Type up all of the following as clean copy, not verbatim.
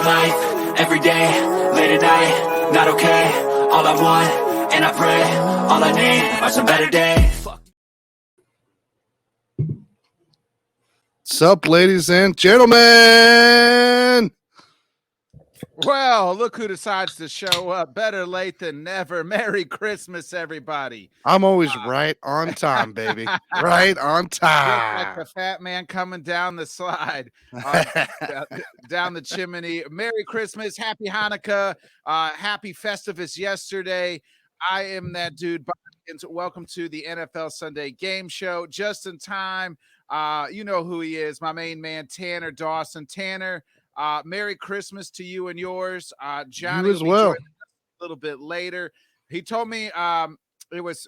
life, every day, late at night, not okay. All I want, and I pray, all I need are some better days. What's up, ladies and gentlemen? Well, look who decides to show up. Better late than never. Merry Christmas, everybody. I'm always right on time, baby. Right on Just like time. the fat man coming down the slide, down the chimney. Merry Christmas. Happy Hanukkah. Happy Festivus yesterday. I am that dude. Welcome to the NFL Sunday Game Show. Just in time. You know who he is. My main man, Tanner Dawson. Tanner, Merry Christmas to you and yours. Johnny You as will be well. joining us a little bit later. He told me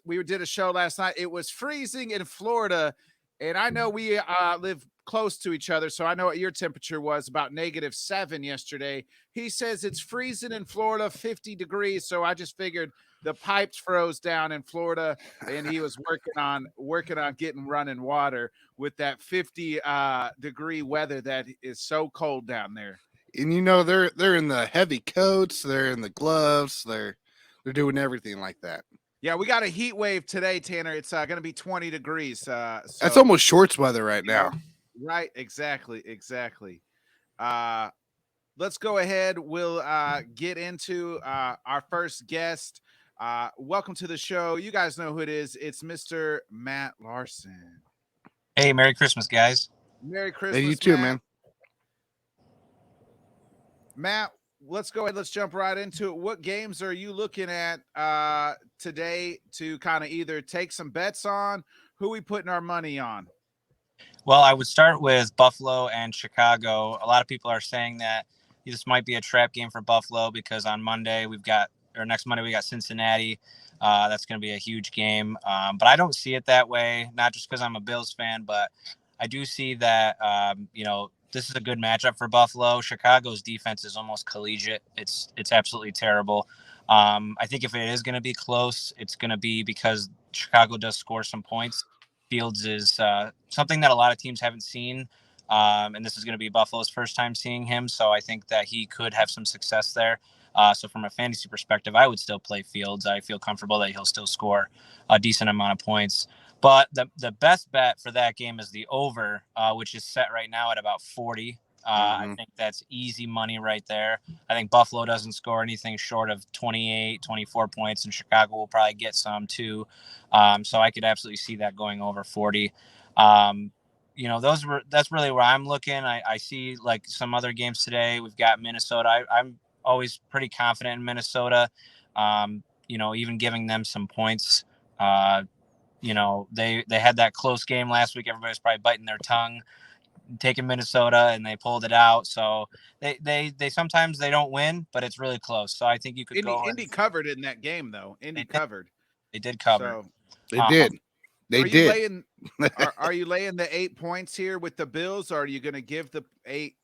we did a show last night. It was freezing in Florida, and I know we live close to each other, so I know what your temperature was, about -7 yesterday. He says it's freezing in Florida, 50 degrees. So I just figured the pipes froze down in Florida, and he was working on getting running water with that 50 degree weather that is so cold down there. And you know they're in the heavy coats, they're in the gloves, they're doing everything like that. Yeah, we got a heat wave today, Tanner. It's going to be 20 degrees. That's almost shorts weather right now. Right, exactly. Let's go ahead. We'll get into our first guest. Welcome to the show. You guys know who it is. It's Mr. Matt Larson. Hey, Merry Christmas, guys. Merry Christmas. Hey, you too, Matt. man. Matt, let's go ahead. Let's jump right into it. What games are you looking at today to kind of either take some bets on? Who we putting our money on? Well, I would start with Buffalo and Chicago. A lot of people are saying that this might be a trap game for Buffalo because on next Monday we got Cincinnati. That's going to be a huge game. But I don't see it that way, not just because I'm a Bills fan, but I do see that, this is a good matchup for Buffalo. Chicago's defense is almost collegiate. It's absolutely terrible. I think if it is going to be close, it's going to be because Chicago does score some points. Fields is something that a lot of teams haven't seen. And this is going to be Buffalo's first time seeing him. So I think that he could have some success there. So from a fantasy perspective, I would still play Fields. I feel comfortable that he'll still score a decent amount of points. But the best bet for that game is the over, which is set right now at about 40. I think that's easy money right there. I think Buffalo doesn't score anything short of 28, 24 points, and Chicago will probably get some too. So I could absolutely see that going over 40. That's really where I'm looking. I see like some other games today. We've got Minnesota. I'm always pretty confident in Minnesota. Even giving them some points. They had that close game last week. Everybody's probably biting their tongue, taking Minnesota, and they pulled it out. So they sometimes they don't win, but it's really close. So I think you could Indy covered in that game, though. Indy covered. They did cover. So, They did. They did. Are you laying the 8 points here with the Bills, or are you going to give the 8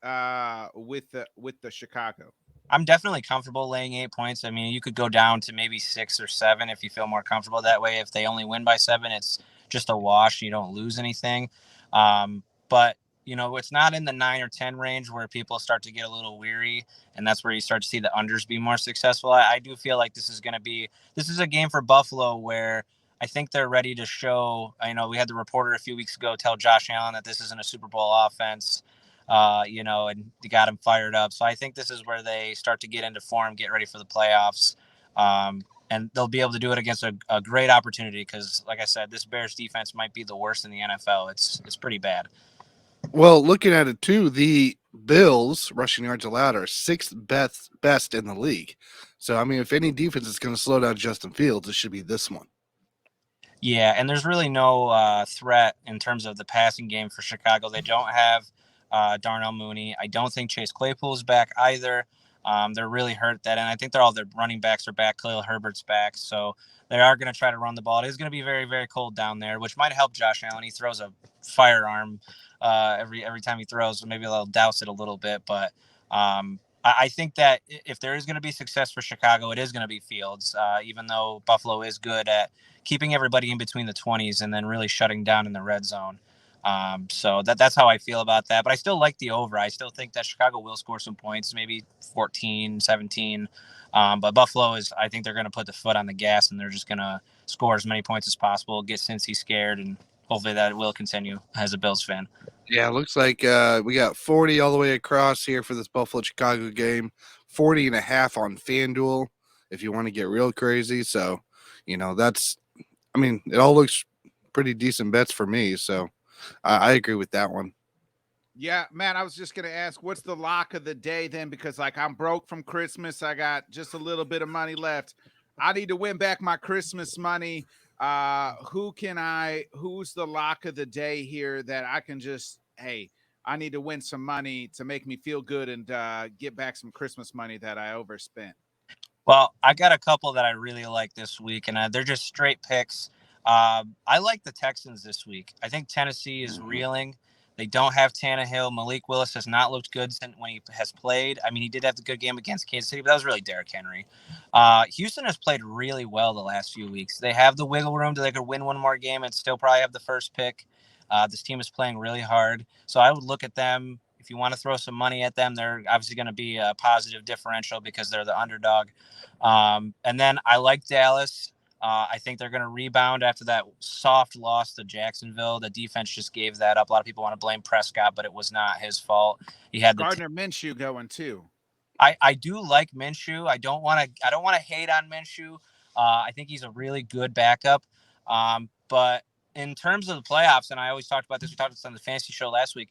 with the Chicago? I'm definitely comfortable laying 8 points. I mean, you could go down to maybe 6 or 7 if you feel more comfortable that way. If they only win by 7, it's just a wash. You don't lose anything. But it's not in the 9 or 10 range where people start to get a little weary, and that's where you start to see the unders be more successful. I do feel like this is a game for Buffalo where I think they're ready to show. We had the reporter a few weeks ago tell Josh Allen that this isn't a Super Bowl offense, and they got him fired up. So I think this is where they start to get into form, get ready for the playoffs. And they'll be able to do it against a great opportunity because, like I said, this Bears defense might be the worst in the NFL. It's pretty bad. Well, looking at it too, the Bills rushing yards allowed are 6th best in the league. So I mean, if any defense is going to slow down Justin Fields, it should be this one. Yeah, and there's really no threat in terms of the passing game for Chicago. They don't have Darnell Mooney. I don't think Chase Claypool is back either. They're really hurt that, and I think all their running backs are back. Khalil Herbert's back, so they are going to try to run the ball. It is going to be very, very cold down there, which might help Josh Allen. He throws a firearm every time he throws, so maybe they'll douse it a little bit. But I think that if there is going to be success for Chicago, it is going to be Fields, even though Buffalo is good at keeping everybody in between the 20s and then really shutting down in the red zone. So that's how I feel about that. But I still like the over. I still think that Chicago will score some points, maybe 14, 17. But Buffalo I think they're going to put the foot on the gas and they're just going to score as many points as possible, get Cincy scared, and hopefully that will continue as a Bills fan. Yeah, it looks like we got 40 all the way across here for this Buffalo-Chicago game, 40.5 on FanDuel if you want to get real crazy. So, it all looks pretty decent bets for me. So I agree with that one. Yeah, man, I was just going to ask, what's the lock of the day then? Because I'm broke from Christmas. I got just a little bit of money left. I need to win back my Christmas money. Who's the lock of the day here that I can just, hey, I need to win some money to make me feel good and get back some Christmas money that I overspent. Well, I got a couple that I really like this week, and they're just straight picks. I like the Texans this week. I think Tennessee is reeling. They don't have Tannehill. Malik Willis has not looked good when he has played. I mean, he did have the good game against Kansas City, but that was really Derrick Henry. Houston has played really well the last few weeks. They have the wiggle room that they could win one more game and still probably have the first pick. This team is playing really hard. So I would look at them. If you want to throw some money at them, they're obviously going to be a positive differential because they're the underdog. And then I like Dallas. I think they're going to rebound after that soft loss to Jacksonville. The defense just gave that up. A lot of people want to blame Prescott, but it was not his fault. He had Gardner Minshew going too. I do like Minshew. I don't want to hate on Minshew. I think he's a really good backup. But in terms of the playoffs, and I always talked about this. We talked about this on the fantasy show last week.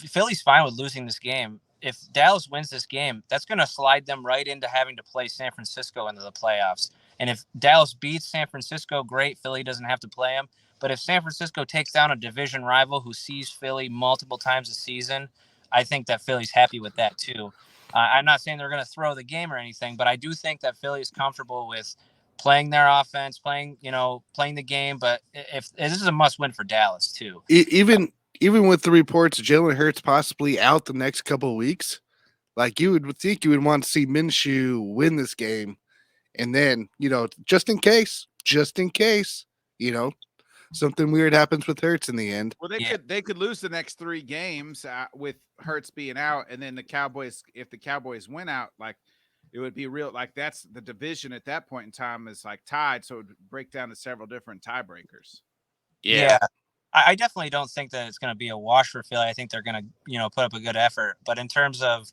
Philly's fine with losing this game. If Dallas wins this game, that's going to slide them right into having to play San Francisco into the playoffs. And if Dallas beats San Francisco, great. Philly doesn't have to play them. But if San Francisco takes down a division rival who sees Philly multiple times a season, I think that Philly's happy with that too. I'm not saying they're going to throw the game or anything, but I do think that Philly is comfortable with playing their offense, playing the game. But if this is a must-win for Dallas too. Even with the reports of Jalen Hurts possibly out the next couple of weeks, like you would think you would want to see Minshew win this game. And then, just in case, something weird happens with Hurts in the end. Well, they could lose the next 3 games with Hurts being out, and then if the Cowboys win out, like it would be real. Like that's the division at that point in time is like tied, so it would break down to several different tiebreakers. Yeah. I definitely don't think that it's going to be a wash for Philly. I think they're going to, put up a good effort. But in terms of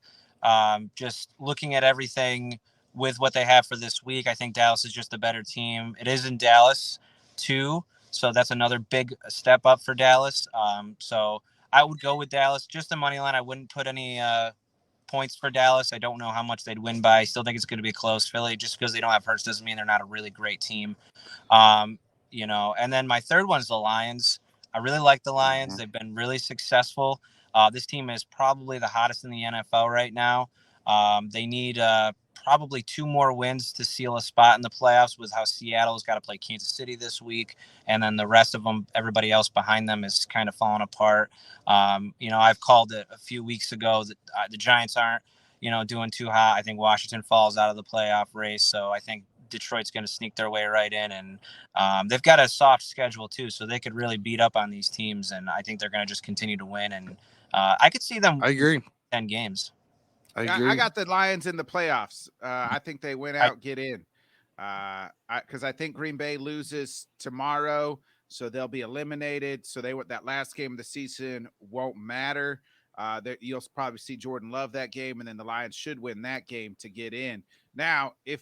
just looking at everything with what they have for this week, I think Dallas is just a better team. It is in Dallas too, so that's another big step up for Dallas. So I would go with Dallas. Just the money line. I wouldn't put any points for Dallas. I don't know how much they'd win by. I still think it's going to be close. Philly, just because they don't have Hurts doesn't mean they're not a really great team. And then my third one is the Lions. I really like the Lions. They've been really successful. This team is probably the hottest in the NFL right now. They need probably 2 more wins to seal a spot in the playoffs with how Seattle's got to play Kansas City this week. And then the rest of them, everybody else behind them is kind of falling apart. I've called it a few weeks ago that the Giants aren't, doing too hot. I think Washington falls out of the playoff race. So I think Detroit's going to sneak their way right in, and they've got a soft schedule too, so they could really beat up on these teams, and I think they're going to just continue to win, and I could see them. I agree. 10 games. I agree. I got the Lions in the playoffs. I think they win out, get in, because I think Green Bay loses tomorrow, so they'll be eliminated. So that last game of the season won't matter. You'll probably see Jordan Love that game, and then the Lions should win that game to get in. Now, if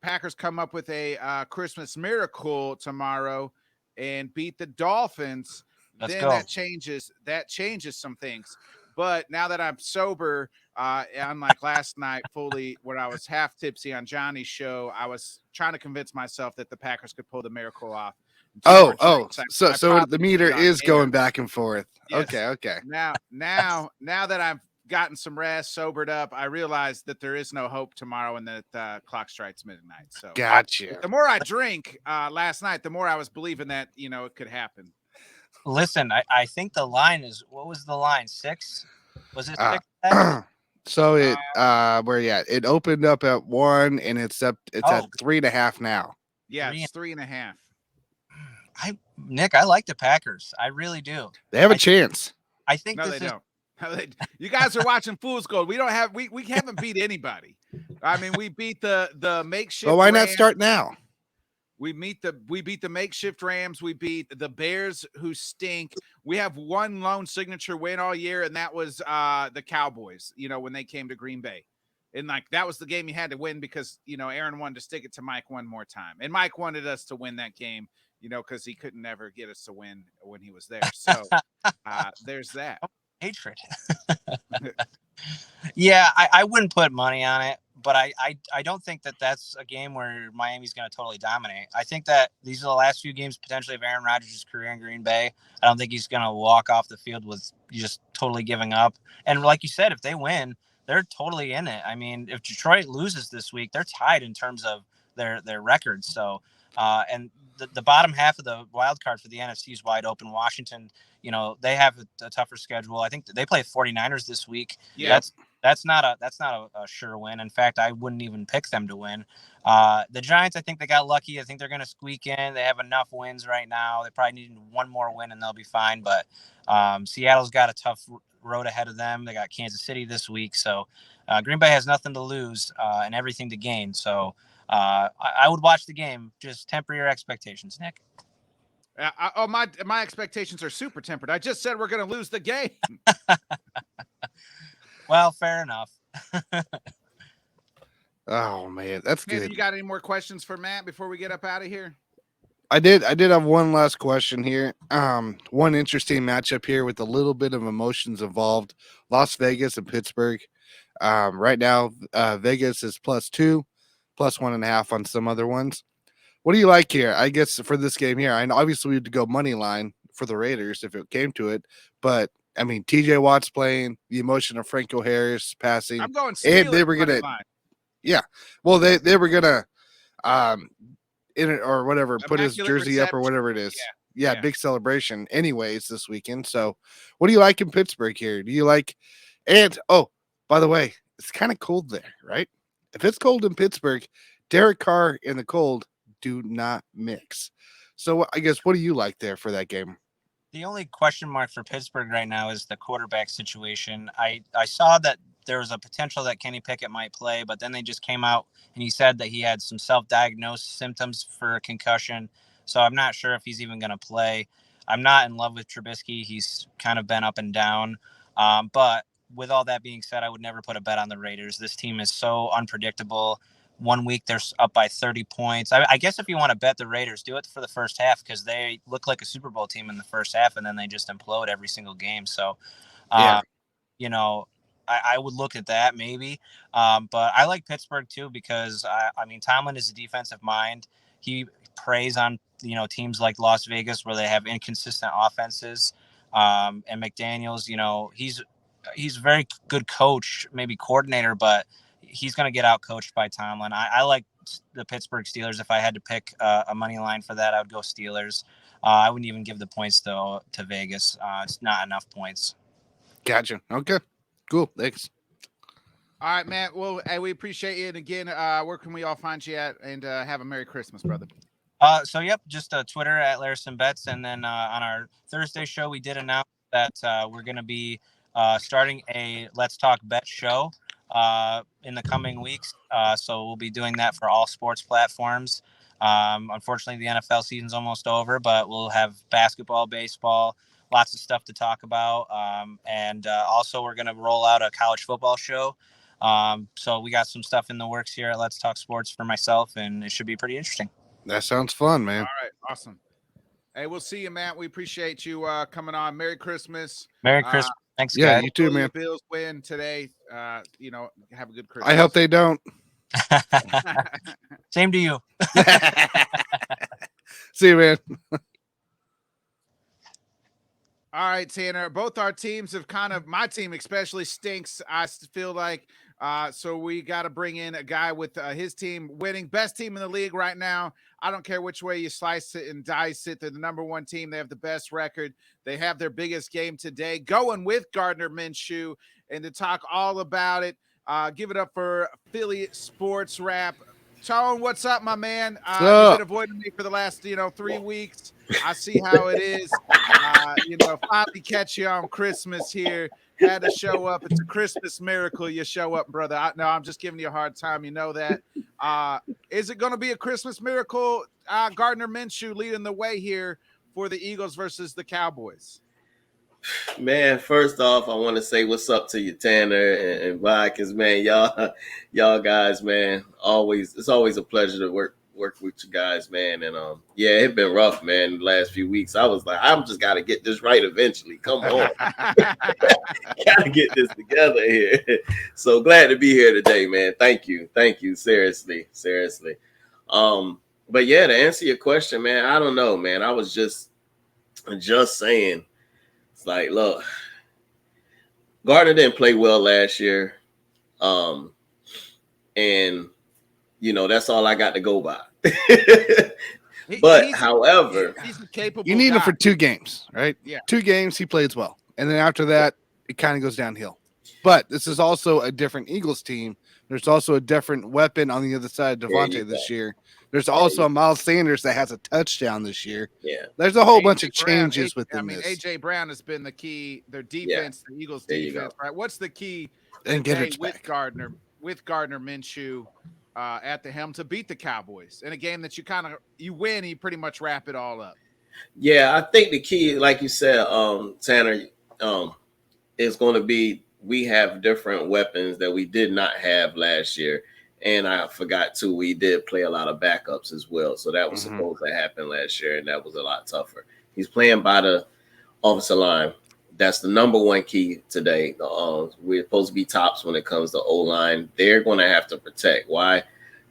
Packers come up with a Christmas miracle tomorrow and beat the Dolphins, that changes some things. But now that I'm sober, unlike last night, when I was half tipsy on Johnny's show, I was trying to convince myself that the Packers could pull the miracle off. So the meter is going back and forth. Yes. Okay. Now that I've gotten some rest, sobered up, I realized that there is no hope tomorrow and that the clock strikes midnight. So gotcha. The more I drink last night, the more I was believing that, it could happen. Listen, I think the line is, what was the line? 6? Was it 6? So it where it opened up at 1 and it's at 3.5 now. Yeah, it's 3.5. Nick, I like the Packers. I really do. They have a chance. I think No, this they is don't. You guys are watching Fool's Gold. We haven't beat anybody. I mean, we beat the makeshift. But why not Rams. start now? We beat the makeshift Rams. We beat the Bears, who stink. We have one lone signature win all year, and that was the Cowboys. You know, when they came to Green Bay, and like that was the game you had to win because Aaron wanted to stick it to Mike one more time, and Mike wanted us to win that game. Because he couldn't never get us to win when he was there. So there's that. Hatred. Yeah, I wouldn't put money on it, but I don't think that that's a game where Miami's going to totally dominate. I think that these are the last few games potentially of Aaron Rodgers' career in Green Bay. I don't think he's going to walk off the field with just totally giving up. And like you said, if they win, they're totally in it. I mean, if Detroit loses this week, they're tied in terms of their records. So, and the bottom half of the wild card for the NFC is wide open. Washington, they have a tougher schedule. I think they play 49ers this week. Yeah. That's not a sure win. In fact, I wouldn't even pick them to win. The Giants, I think they got lucky. I think they're going to squeak in. They have enough wins right now. They probably need one more win and they'll be fine. But Seattle's got a tough road ahead of them. They got Kansas City this week. So Green Bay has nothing to lose and everything to gain. So I would watch the game. Just temper your expectations, Nick. My expectations are super tempered. I just said we're going to lose the game. Well, fair enough. Oh man, that's good. You got any more questions for Matt before we get up out of here? I did have one last question here. One interesting matchup here with a little bit of emotions involved. Las Vegas and Pittsburgh. Right now, Vegas is +2, +1.5 on some other ones. What do you like here? I guess for this game here, I know obviously we had to go money line for the Raiders if it came to it, but I mean, TJ Watt's playing, the emotion of Franco Harris passing. I'm going Steelers, and they were gonna, yeah. Well, they were gonna, in it or whatever, put his jersey up or whatever it is. Yeah, big celebration. Anyways, this weekend. So, what do you like in Pittsburgh here? Do you like? And by the way, it's kind of cold there, right? If it's cold in Pittsburgh, Derek Carr in the cold do not mix. So, I guess what do you like there for that game? The only question mark for Pittsburgh right now is the quarterback situation. I saw that there was a potential that Kenny Pickett might play, but then they just came out and he said that he had some self-diagnosed symptoms for a concussion. So I'm not sure if he's even going to play. I'm not in love with Trubisky. He's kind of been up and down. But with all that being said, I would never put a bet on the Raiders. This team is so unpredictable. One week they're up by 30 points. I guess if you want to bet the Raiders, do it for the first half because they look like a Super Bowl team in the first half, and then they just implode every single game. So, I would look at that maybe. But I like Pittsburgh too because, I mean, Tomlin is a defensive mind. He preys on, teams like Las Vegas where they have inconsistent offenses. And McDaniels, he's a very good coach, maybe coordinator, but he's going to get out coached by Tomlin. I like the Pittsburgh Steelers. If I had to pick a money line for that, I would go Steelers. I wouldn't even give the points to Vegas. It's not enough points. Gotcha. Okay, cool. Thanks. All right, Matt. Well, we appreciate you. And again, where can we all find you at? And have a Merry Christmas, brother. Just Twitter at Larison Bets. And then on our Thursday show, we did announce that we're going to be starting a Let's Talk Bet show in the coming weeks. So we'll be doing that for all sports platforms. Unfortunately, the NFL season's almost over, but we'll have basketball, baseball, lots of stuff to talk about. And also we're going to roll out a college football show. So we got some stuff in the works here at Let's Talk Sports for myself, and it should be pretty interesting. That sounds fun, man. All right. Awesome. Hey, we'll see you, Matt. We appreciate you coming on. Merry Christmas. Merry Christmas. Thanks, yeah, guys. you too, man. The Bills win today. Have a good Christmas. I hope they don't. Same to you. See you, man. All right, Tanner. Both our teams have my team especially stinks. I feel like so we got to bring in a guy with his team winning, best team in the league right now. I don't care which way you slice it and dice it. They're the number one team. They have the best record. They have their biggest game today, going with Gardner Minshew. And to talk all about it, give it up for Philly Sports Wrap, Tone, what's up, my man? What's You've up? been avoiding me for the last, 3 weeks. I see how it is. Finally catch you on Christmas here. Had to show up. It's a Christmas miracle. You show up, brother. I'm just giving you a hard time. You know that. Is it going to be a Christmas miracle? Gardner Minshew leading the way here for the Eagles versus the Cowboys. Man, first off, I want to say what's up to you, Tanner and Vikings, man. Y'all guys, man. It's always a pleasure to work with you guys, man. And yeah, it's been rough, man. The last few weeks, I was like, I'm just gotta get this right eventually. Come on, gotta get this together here. So glad to be here today, man. Thank you, seriously. But yeah, to answer your question, man, I don't know, man. I was just saying. It's like, look, Gardner didn't play well last year. And, that's all I got to go by. However, he's a capable You need guy. him for 2 games, right? Yeah. 2 games, he plays well. And then after that, it kind of goes downhill. But this is also a different Eagles team. There's also a different weapon on the other side of Devontae this year. There's also a Miles Sanders that has a touchdown this year. Yeah. There's a whole bunch of changes within this. A.J. Brown has been the key. Their defense, the Eagles' defense, right? What's the key And today get with Gardner Minshew at the helm to beat the Cowboys in a game that you win, you pretty much wrap it all up? Yeah, I think the key, like you said, Tanner, is going to be we have different weapons that we did not have last year. And I forgot, too, we did play a lot of backups as well. So that was supposed to happen last year, and that was a lot tougher. He's playing by the offensive line. That's the number one key today. We're supposed to be tops when it comes to O-line. They're going to have to protect. Why?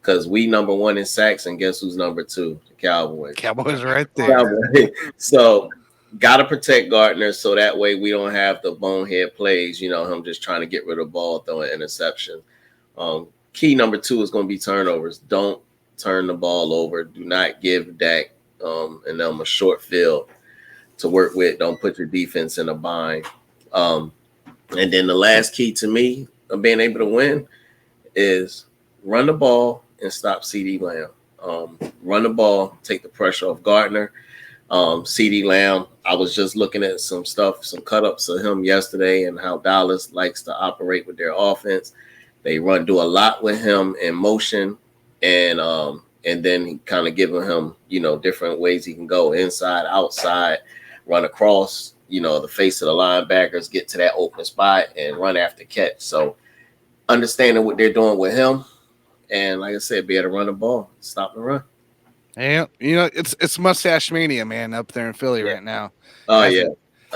Because we number 1 in sacks, and guess who's number 2? The Cowboys. Cowboys right there. So got to protect Gardner so that way we don't have the bonehead plays, him just trying to get rid of the ball, throwing interception. Key number 2 is going to be turnovers. Don't turn the ball over. Do not give Dak and them a short field to work with. Don't put your defense in a bind. And then the last key to me of being able to win is run the ball and stop CeeDee Lamb. Run the ball, take the pressure off Gardner. CeeDee Lamb, I was just looking at some cut-ups of him yesterday and how Dallas likes to operate with their offense. They do a lot with him in motion, and then kind of giving him, different ways he can go inside, outside, run across, the face of the linebackers, get to that open spot and run after catch. So understanding what they're doing with him, and like I said, be able to run the ball, stop the run. Yeah, it's mustache mania, man, up there in Philly right now.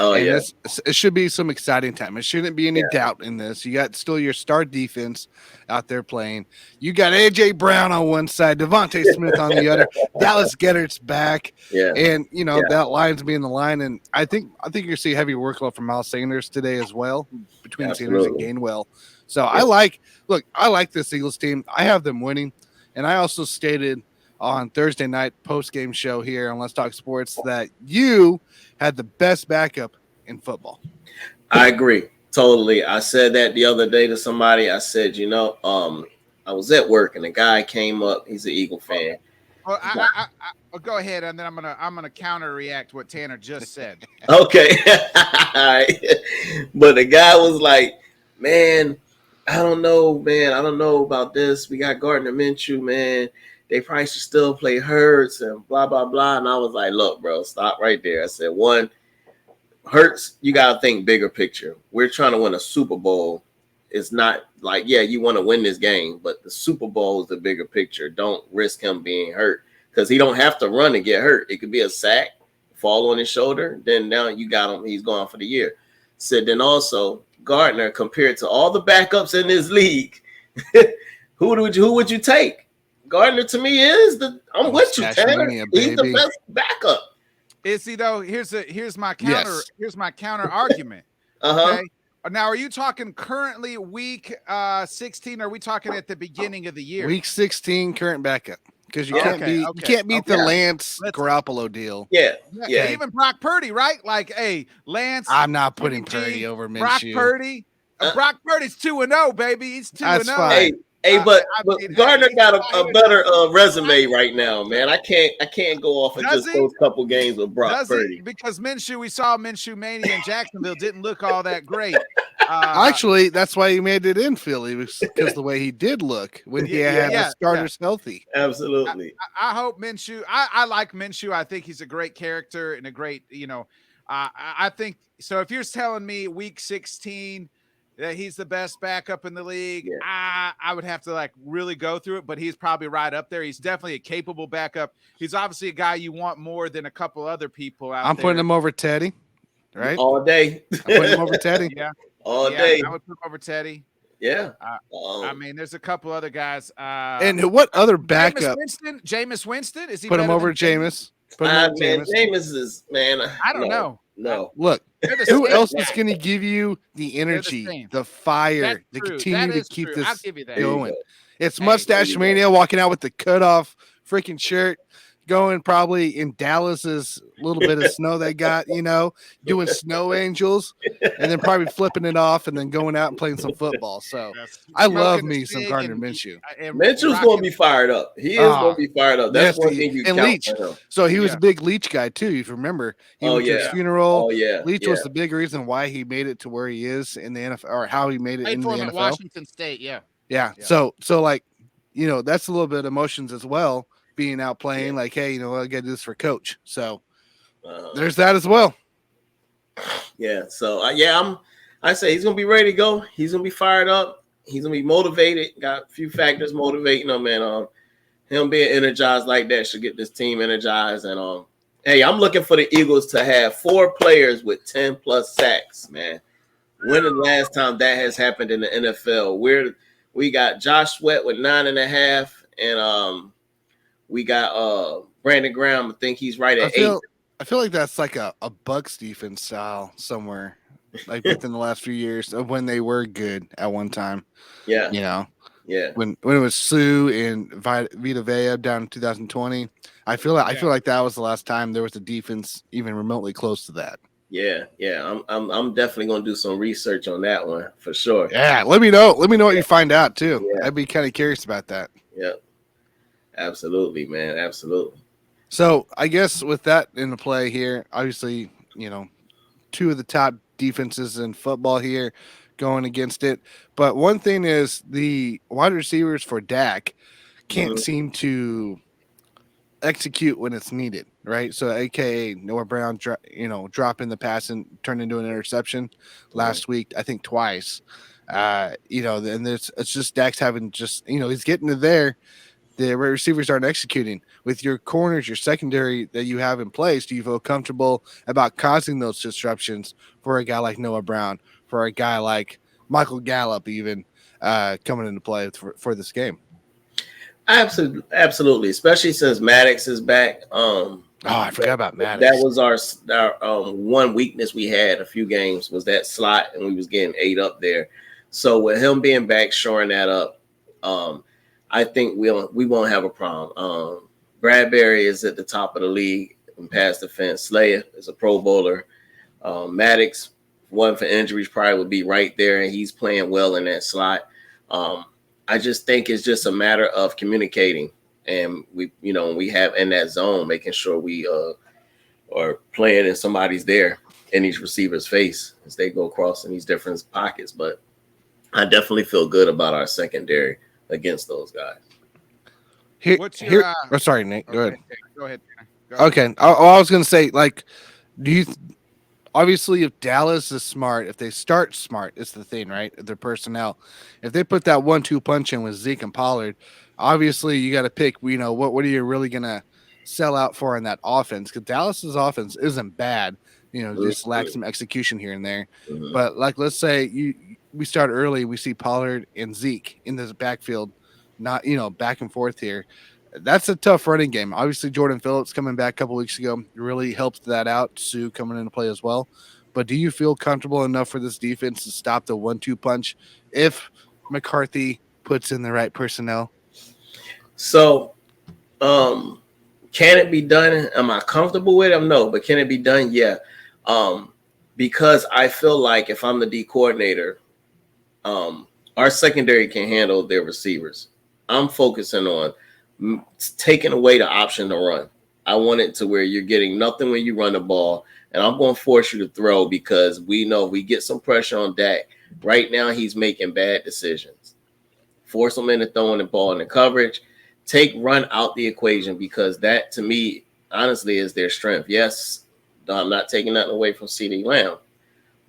It should be some exciting time. It shouldn't be any doubt in this. You got still your star defense out there playing. You got A.J. Brown on one side, Devontae Smith on the other, Dallas Goedert's back, and that line's being the line. And I think you're seeing heavy workload from Miles Sanders today as well, between Sanders and Gainwell. So I like this Eagles team. I have them winning, and I also stated on Thursday night post-game show here on Let's Talk Sports that you had the best backup in football. I agree. Totally. I said that the other day to somebody. I said, I was at work and a guy came up. He's an Eagle fan. I'll go ahead and then I'm gonna counter react what Tanner just said. Okay. All right. But the guy was like, man, I don't know about this. We got Gardner Minshew, man. They probably should still play Hurts and blah, blah, blah. And I was like, look, bro, stop right there. I said, one, Hurts, you got to think bigger picture. We're trying to win a Super Bowl. It's not like, you want to win this game, but the Super Bowl is the bigger picture. Don't risk him being hurt because he don't have to run to get hurt. It could be a sack, fall on his shoulder. Then now you got him. He's gone for the year. Said then also Gardner, compared to all the backups in this league, who would you take? Gardner to me is I'm with you, Tanner. He's the best backup. Is he though? Here's my counter. Yes. Here's my counter argument. Okay. Now, are you talking currently week 16? Or are we talking at the beginning of the year? Week 16, current backup. Because you can't beat the Lance Garoppolo deal. Yeah. Even Brock Purdy, right? Like, hey, Lance. I'm not putting Purdy over Minshew. Brock Purdy. Brock Purdy's 2-0, baby. He's 2-0. That's fine. Hey, but mean, Gardner hey, got a better resume right now, man. I can't go off of Does just he? those couple games with Brock Does Purdy. he? Because Minshew, we saw Minshew Mania in Jacksonville didn't look all that great. Actually, that's why he made it in Philly, because the way he did look when he had the starters healthy. Absolutely. I hope Minshew. I like Minshew. I think he's a great character and a great, I think so. If you're telling me week 16 that he's the best backup in the league, I would have to like really go through it, but he's probably right up there. He's definitely a capable backup. He's obviously a guy you want more than a couple other people out there. I'm putting him over Teddy, right? All day. I'm putting him over Teddy. Yeah. All day. I would put him over Teddy. Yeah. I mean, there's a couple other guys. And what other backup? Jameis Winston? Is he put him over Jameis? Jameis is, man. I don't know. No. Look, who else is going to give you the They're energy, the fire, to continue to keep this I'll give you that. going? It's Mustache Mania walking out with the cutoff freaking shirt, going probably in Dallas's little bit of snow they got, doing snow angels, and then probably flipping it off and then going out and playing some football. So I love me some Gardner Minshew. Minshew's going to be fired up. He is going to be fired up. That's one thing you count Leach. for him. So he was a big Leach guy too. If you remember, he went to his funeral. Oh yeah, Leach was the big reason why he made it to where he is in the NFL, or how he made it in the NFL. Washington State, yeah. So like, that's a little bit of emotions as well. Being out playing, like, hey, I got to do this for coach. So there's that as well. Yeah. So I say he's gonna be ready to go. He's gonna be fired up. He's gonna be motivated. Got a few factors motivating him, and him being energized like that should get this team energized. And hey, I'm looking for the Eagles to have 4 players with 10 plus sacks. Man, when the last time that has happened in the NFL? We got Josh Sweat with 9.5, and we got Brandon Graham. I think he's right at 8. I feel like that's like a Bucks defense style somewhere, like within the last few years of when they were good at one time. Yeah. Yeah. When it was Sue and Vita Vea down in 2020, I feel like that was the last time there was a defense even remotely close to that. Yeah. I'm definitely gonna do some research on that one for sure. Yeah, let me know. Let me know what you find out too. Yeah. I'd be kind of curious about that. Yeah. Absolutely, man. Absolutely. So I guess with that in the play here, obviously, 2 of the top defenses in football here going against it. But one thing is the wide receivers for Dak can't seem to execute when it's needed, right? So AKA Noah Brown, dropping the pass and turned into an interception last week, I think twice. And it's just Dak's having he's getting to there. The receivers aren't executing. With your corners, your secondary that you have in place, do you feel comfortable about causing those disruptions for a guy like Noah Brown, for a guy like Michael Gallup, even coming into play for this game? Absolutely, especially since Maddox is back. I forgot about Maddox. That was our one weakness we had a few games was that slot, and we was getting 8 up there. So with him being back, shoring that up, I think we won't have a problem. Bradbury is at the top of the league in pass defense. Slayer is a Pro Bowler. Maddox, one for injuries, probably would be right there, and he's playing well in that slot. I just think it's just a matter of communicating, and we have in that zone, making sure we are playing and somebody's there in each receiver's face as they go across in these different pockets. But I definitely feel good about our secondary against those guys. Sorry, Nick. Go ahead. Go ahead. Okay. I was going to say, like, obviously, if Dallas is smart, if they start smart, it's the thing, right? Their personnel. If they put that 1-2 punch in with Zeke and Pollard, obviously you got to pick, what are you really going to sell out for in that offense? Because Dallas's offense isn't bad, just lacks some execution here and there. Mm-hmm. But, like, let's say we start early, we see Pollard and Zeke in this backfield, not, back and forth here. That's a tough running game. Obviously, Jordan Phillips coming back a couple weeks ago really helped that out. Sue coming into play as well. But do you feel comfortable enough for this defense to stop the 1-2 punch if McCarthy puts in the right personnel? So, can it be done? Am I comfortable with it? No, but can it be done? Yeah. Because I feel like if I'm the D coordinator, our secondary can handle their receivers. I'm focusing on taking away the option to run. I want it to where you're getting nothing when you run the ball, and I'm going to force you to throw because we know we get some pressure on Dak. Right now, he's making bad decisions. Force him into throwing the ball in the coverage. Take run out the equation because that, to me, honestly, is their strength. Yes, I'm not taking nothing away from CeeDee Lamb,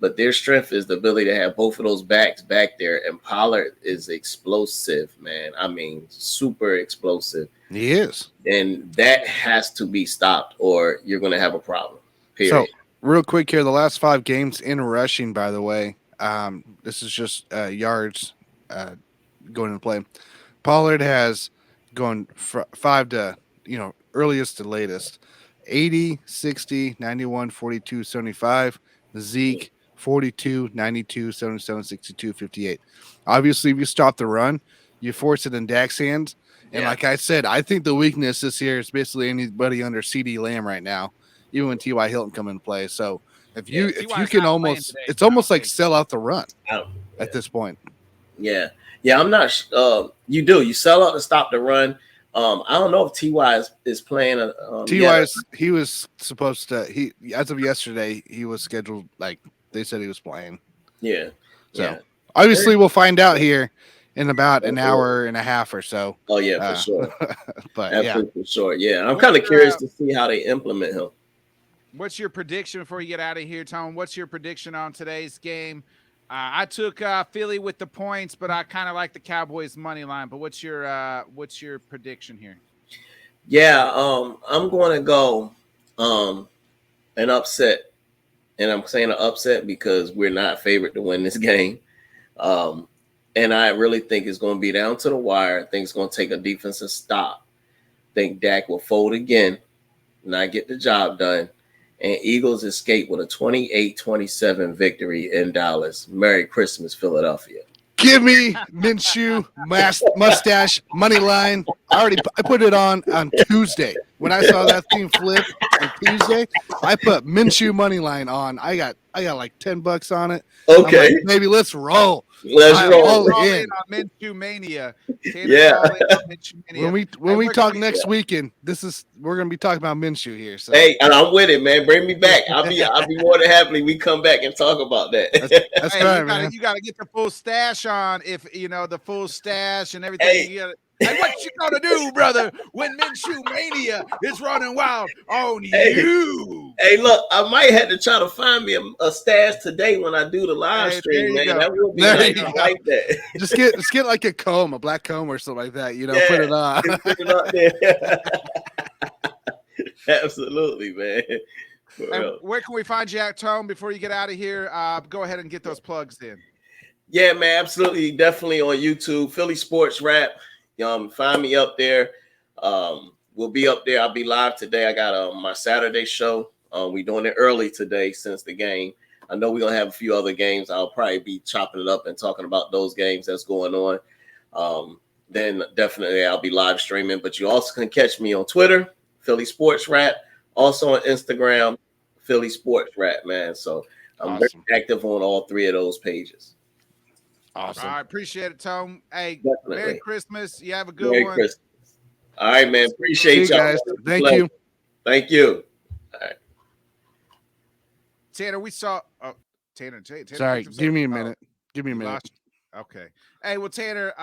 but their strength is the ability to have both of those backs back there. And Pollard is explosive, man. I mean, super explosive. He is. And that has to be stopped or you're going to have a problem, period. So, real quick here, the last 5 games in rushing, by the way, this is just yards going into play. Pollard has gone 5 to, earliest to latest. 80, 60, 91, 42, 75. Zeke, 42, 92, 77, 62, 58. Obviously, if you stop the run, you force it in Dak's hands. And like I said, I think the weakness this year is basically anybody under CeeDee Lamb right now, even when T.Y. Hilton come into play. So if you can almost, it's almost like sell out the run at this point. Yeah. I'm not. You sell out to stop the run. I don't know if T.Y. is playing. T.Y. He was supposed to. As of yesterday, he was scheduled. Like they said, he was playing. Yeah. So obviously, we'll find out here in about an hour and a half or so. Oh yeah, for sure. But for sure. Yeah, I'm kind of curious to see how they implement him. What's your prediction before you get out of here, Tom? What's your prediction on today's game? I took Philly with the points, but I kind of like the Cowboys money line. But what's your prediction here? Yeah, I'm going to go an upset, and I'm saying an upset because we're not favored to win this game. And I really think it's going to be down to the wire. I think it's going to take a defensive stop. I think Dak will fold again, not get the job done. And Eagles escape with a 28-27 victory in Dallas. Merry Christmas, Philadelphia. Give me Minshew mustache money line. I put it on Tuesday. When I saw that thing flip on Tuesday, I put Minshew money line on. I got like $10 on it. Okay, like, maybe let's roll. Let's roll all in on Minshew Mania. When we talk next weekend, we're gonna be talking about Minshew here. So. Hey, and I'm with it, man. Bring me back. I'll be more than happily we come back and talk about that. That's right, man. You gotta get the full stash on. If the full stash and everything. Hey. Hey, what you gonna do, brother, when Minshew Mania is running wild on you? Hey, look, I might have to try to find me a stash today when I do the live stream, man. That would be nice. I like that. Just get like a black comb or something like that. Put it on. Put it up there. Absolutely, man. And where can we find you at, Tone, before you get out of here? Go ahead and get those plugs in. Yeah, man, absolutely. Definitely on YouTube, Philly Sports Rap. Find me up there. We'll be up there. I'll be live today. I got my Saturday show. We're doing it early today since the game. I know we're going to have a few other games. I'll probably be chopping it up and talking about those games that's going on. Then definitely I'll be live streaming. But you also can catch me on Twitter, Philly Sports Rap. Also on Instagram, Philly Sports Rap, man. So I'm very active on all 3 of those pages. Awesome. All right, appreciate it, Tom. Hey, Definitely. Merry Christmas. You have a good Merry one. Christmas. All right, man. Appreciate y'all. Guys. Thank you. Thank you. All right. Tanner, we saw. Oh, Tanner. Sorry, give me a minute. Give me a minute. Okay. Hey, well, Tanner,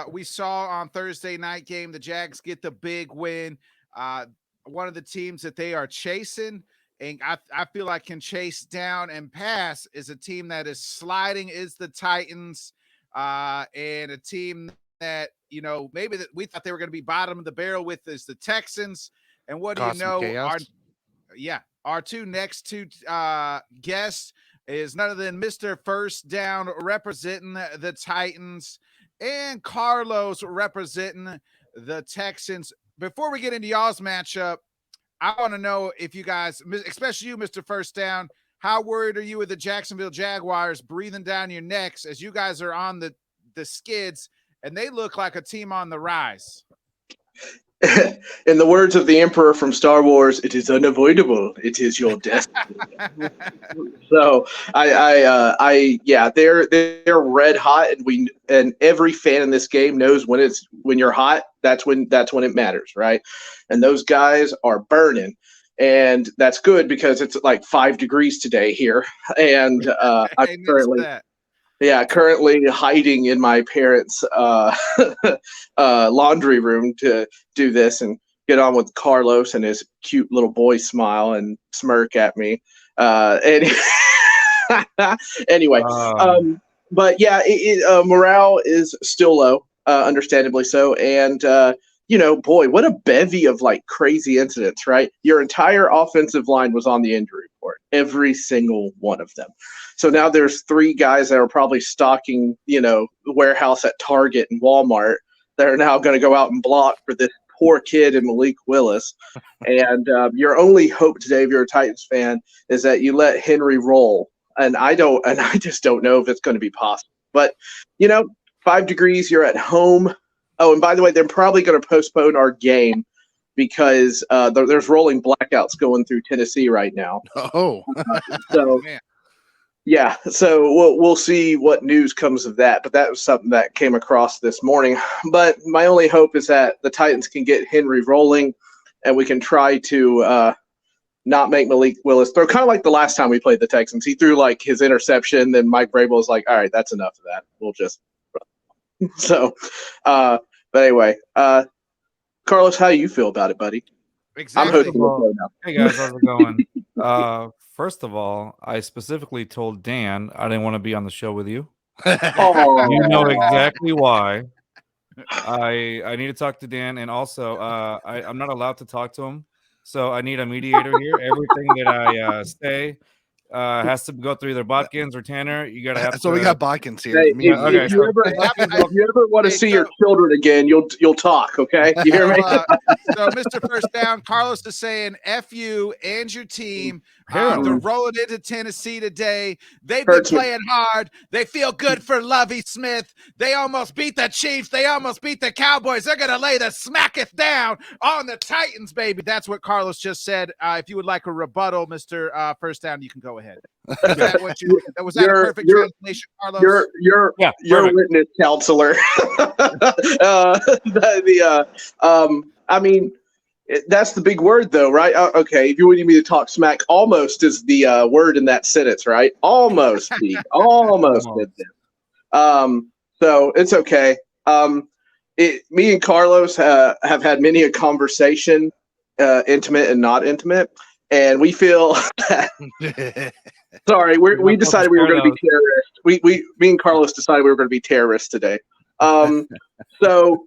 we saw on Thursday night game the Jags get the big win. One of the teams that they are chasing, and I feel like can chase down and pass, is a team that is sliding, is the Titans, and a team that maybe that we thought they were going to be bottom of the barrel with is the Texans. And what do you know? Our next two guests is none other than Mr. First Down representing the Titans and Carlos representing the Texans. Before we get into y'all's matchup, I want to know if you guys, especially you, Mr. First Down, how worried are you with the Jacksonville Jaguars breathing down your necks as you guys are on the skids and they look like a team on the rise? In the words of the Emperor from Star Wars, it is unavoidable. It is your destiny. So yeah, they're red hot, and every fan in this game knows when you're hot. That's when it matters, right? And those guys are burning, and that's good because it's like 5 degrees today here, and I'm Amen to currently that. currently hiding in my parents' laundry room to do this and get on with Carlos and his cute little boy smile and smirk at me. And anyway, but yeah, morale is still low, understandably so. And, boy, what a bevy of like crazy incidents, right? Your entire offensive line was on the injury report, every single one of them. So now there's 3 guys that are probably stocking, the warehouse at Target and Walmart that are now going to go out and block for this poor kid and Malik Willis. And your only hope today, if you're a Titans fan, is that you let Henry roll. And I just don't know if it's going to be possible. But 5 degrees, you're at home. Oh, and by the way, they're probably going to postpone our game because there's rolling blackouts going through Tennessee right now. Oh, So. Man. Yeah, so we'll see what news comes of that, but that was something that came across this morning. But my only hope is that the Titans can get Henry rolling, and we can try to not make Malik Willis throw, kind of like the last time we played the Texans. He threw like his interception, then Mike Vrabel was like, "All right, that's enough of that. We'll just." So, but anyway, Carlos, how do you feel about it, buddy? Exactly. I'm hosting the show now. Hey guys, how's it going? First of all, I specifically told Dan I didn't want to be on the show with you. Oh, You know exactly why. I need to talk to Dan, and also I'm not allowed to talk to him, so I need a mediator here. Everything that I say has to go through either Botkins or Tanner. You gotta have. so we got Botkins here. Hey, Me and okay, if you. you ever want to Hey, see so- your children again, you'll talk, okay? You hear me? So, Mr. First Down, Carlos is saying F you and your team. Hell. They're rolling into Tennessee today. They've Hurts been me. playing hard. They feel good for Lovey Smith. They almost beat the Chiefs. They almost beat the Cowboys. They're going to lay the smacketh down on the Titans, baby. That's what Carlos just said. If you would like a rebuttal, Mr. First Down, you can go ahead. Was that what you? Was that a perfect translation, Carlos? Your perfect. witness counselor. I mean, that's the big word, though, right? Okay, if you want me to talk smack, almost is the word in that sentence, right? Almost, Pete. Almost. Did this. So it's okay. Me and Carlos have had many a conversation, intimate and not intimate, and we feel that. Sorry, we decided we were going to be terrorists. Me and Carlos decided we were going to be terrorists today. So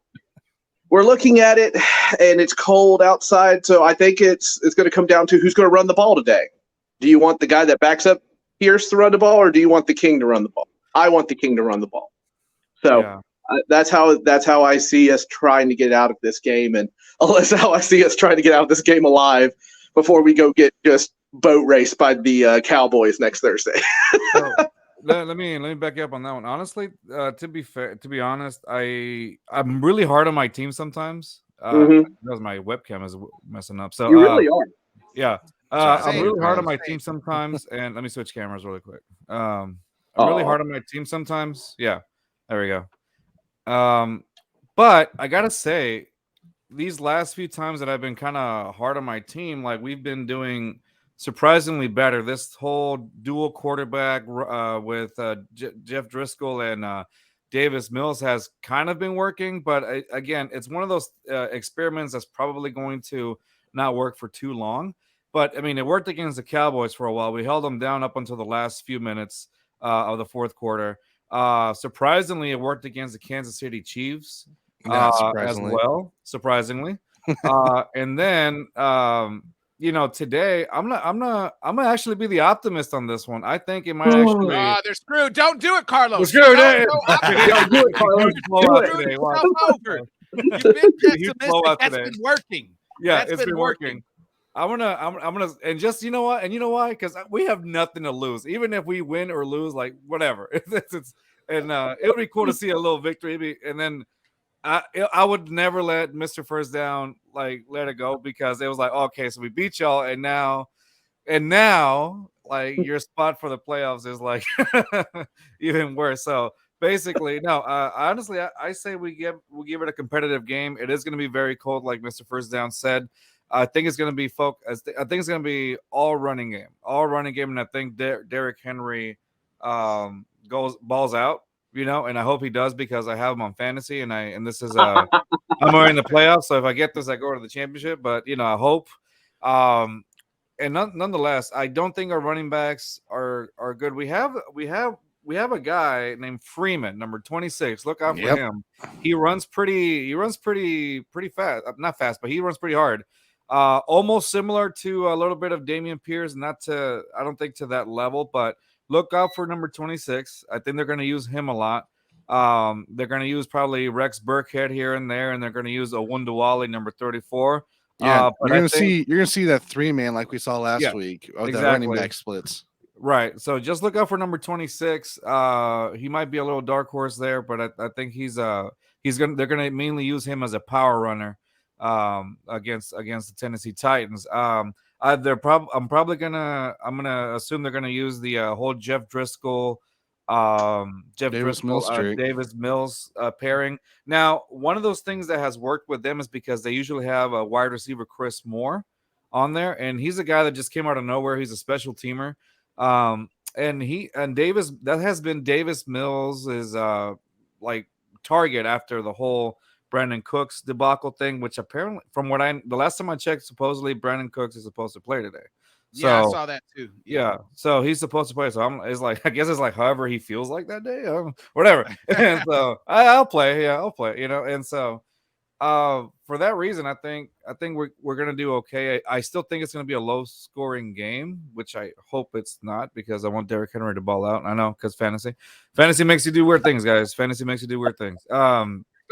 we're looking at it, and it's cold outside. So I think it's going to come down to who's going to run the ball today. Do you want the guy that backs up Pierce to run the ball, or do you want the King to run the ball? I want the King to run the ball. So that's how I see us trying to get out of this game, and that's how I see us trying to get out of this game alive before we go get just boat raced by the Cowboys next Thursday. So, let me back you up on that one. Honestly, to be honest, I'm really hard on my team sometimes. Because my webcam is messing up. So you really are. Yeah. I'm really hard on my team sometimes. And let me switch cameras really quick. I'm really hard on my team sometimes. Yeah. There we go. But I gotta say, these last few times that I've been kind of hard on my team, like we've been doing surprisingly better. This whole dual quarterback with Jeff Driscoll and Davis Mills has kind of been working, but again, it's one of those experiments that's probably going to not work for too long. But I mean, it worked against the Cowboys for a while. We held them down up until the last few minutes of the fourth quarter. Surprisingly, it worked against the Kansas City Chiefs as well. Surprisingly, and then today I'm gonna actually be the optimist on this one. I think it might actually. They're screwed. Don't do it, Carlos. They're screwed. Don't do it, Carlos. You've been pessimistic. That's been working. Yeah, That's it's been working. I'm gonna, and just you know what, and you know why? Because we have nothing to lose, even if we win or lose, like whatever. And it'll be cool to see a little victory, and then I would never let Mr. First Down like let it go because it was like, okay, so we beat y'all, and now like your spot for the playoffs is like even worse. So basically, no. Honestly, I say we give it a competitive game. It is going to be very cold, like Mr. First Down said. I think it's going to be I think it's going to be all running game, and I think Derrick Henry goes balls out. And I hope he does because I have him on fantasy, and this is I'm already in the playoffs. So if I get this, I go to the championship. But I hope. And nonetheless, I don't think our running backs are good. We have a guy named Freeman, number 26. Look out for him. He runs pretty fast. Not fast, but he runs pretty hard. Almost similar to a little bit of Damian Pierce, I don't think to that level, but look out for number 26. I think they're going to use him a lot. They're going to use probably Rex Burkhead here and there, and they're going to use Owundawale, number 34. Yeah, you're gonna see that 3-man like we saw last week of the running back splits. Right. So just look out for number 26. He might be a little dark horse there, but I think they're gonna mainly use him as a power runner against the Tennessee Titans. I'm gonna assume they're gonna use the whole Jeff Driscoll Davis Mills pairing. Now, one of those things that has worked with them is because they usually have a wide receiver, Chris Moore, on there, and he's a guy that just came out of nowhere. He's a special teamer, and Davis, that has been Davis Mills is like target after the whole Brandon Cooks debacle thing, which apparently, from the last time I checked, supposedly Brandon Cooks is supposed to play today. So, yeah, I saw that too. Yeah, so he's supposed to play. So I guess it's like however he feels like that day, whatever. And so I'll play. Yeah, I'll play. And so for that reason, I think we're gonna do okay. I still think it's gonna be a low scoring game, which I hope it's not because I want Derrick Henry to ball out. I know because fantasy makes you do weird things, guys. Fantasy makes you do weird things.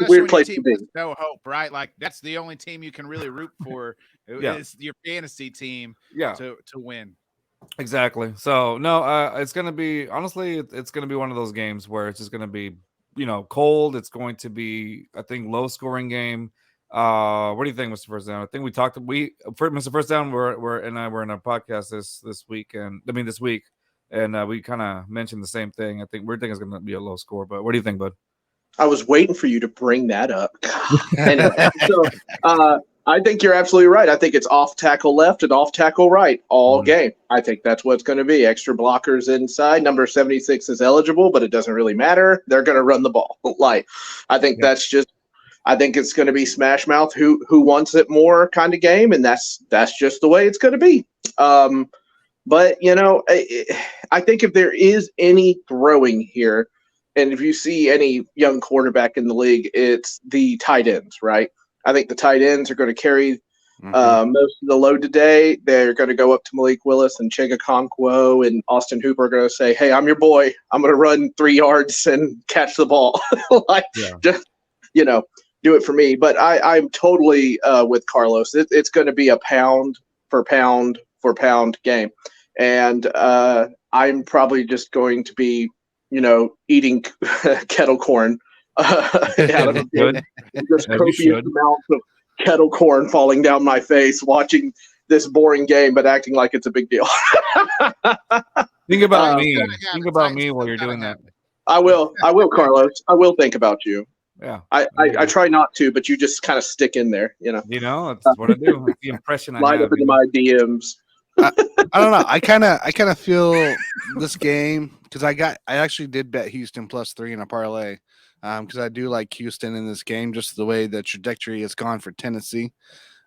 Weird place to be. No hope, right? Like that's the only team you can really root for. Is your fantasy team. To win. Exactly. So no, it's gonna be it's gonna be one of those games where it's just gonna be cold. It's going to be, I think, low scoring game. What do you think, Mr. First Down? I think Mr. First Down, we're in a podcast this week, and we kind of mentioned the same thing. I think we're thinking it's gonna be a low score, but what do you think, bud? I was waiting for you to bring that up. Anyway, so I think you're absolutely right. I think it's off tackle left and off tackle right all game. I think that's what it's going to be. Extra blockers inside. Number 76 is eligible, but it doesn't really matter. They're going to run the ball. I think I think it's going to be smash mouth. Who wants it more kind of game, and that's just the way it's going to be. But I think if there is any growing here, and if you see any young quarterback in the league, it's the tight ends, right? I think the tight ends are going to carry most of the load today. They're going to go up to Malik Willis and Chega Okonkwo and Austin Hooper are going to say, hey, I'm your boy. I'm going to run 3 yards and catch the ball. Just, do it for me. But I'm totally with Carlos. It's going to be a pound for pound for pound game. And I'm probably just going to be eating kettle corn out of a bin. Just copious amounts of kettle corn falling down my face, watching this boring game, but acting like it's a big deal. Think about me. Think about me while you're doing that. I will, Carlos. I will think about you. Yeah. I try not to, but you just kind of stick in there, That's what I do. It's the impression I Slide have. up into my DMs. I don't know. I kind of feel this game because I actually did bet Houston +3 in a parlay because I do like Houston in this game, just the way the trajectory has gone for Tennessee.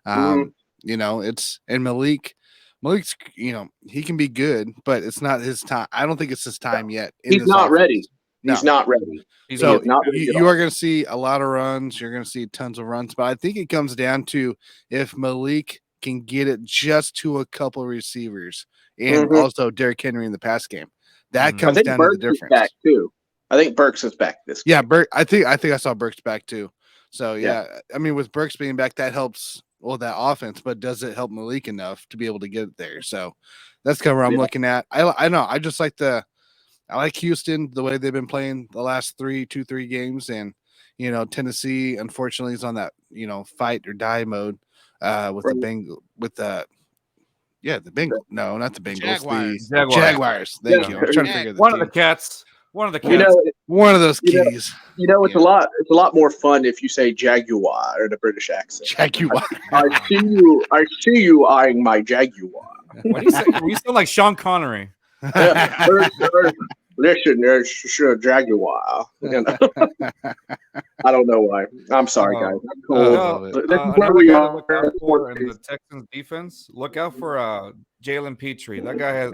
It's and Malik's he can be good, but it's not his time. I don't think it's his time yet. He's not ready. He's not ready. So you are going to see a lot of runs. You're going to see tons of runs, but I think it comes down to if Malik can get it just to a couple receivers and also Derrick Henry in the pass game. That comes down to the difference. Back too. I think Burks is back this game. Yeah, I think I saw Burks back too. So yeah, I mean with Burks being back, that helps that offense, but does it help Malik enough to be able to get it there? So that's kind of where I'm looking at. I know I just like I like Houston the way they've been playing the last 3 games, and Tennessee unfortunately is on that fight or die mode with the Bengal with the Bengals. No, not the Bengals. Jaguars. The Jaguars. Thank you. I was trying to figure the one team. of the cats. One of the You cats. know, One of those kitties. It's a lot. It's a lot more fun if you say Jaguar in a British accent. Jaguar. I see you eyeing my Jaguar. What do you say? You sound like Sean Connery. Listen, there's a Jaguar. I don't know why. I'm sorry, guys. I'm cool. Another guy to look out for in the Texans defense. Look out for Jalen Petrie. That guy has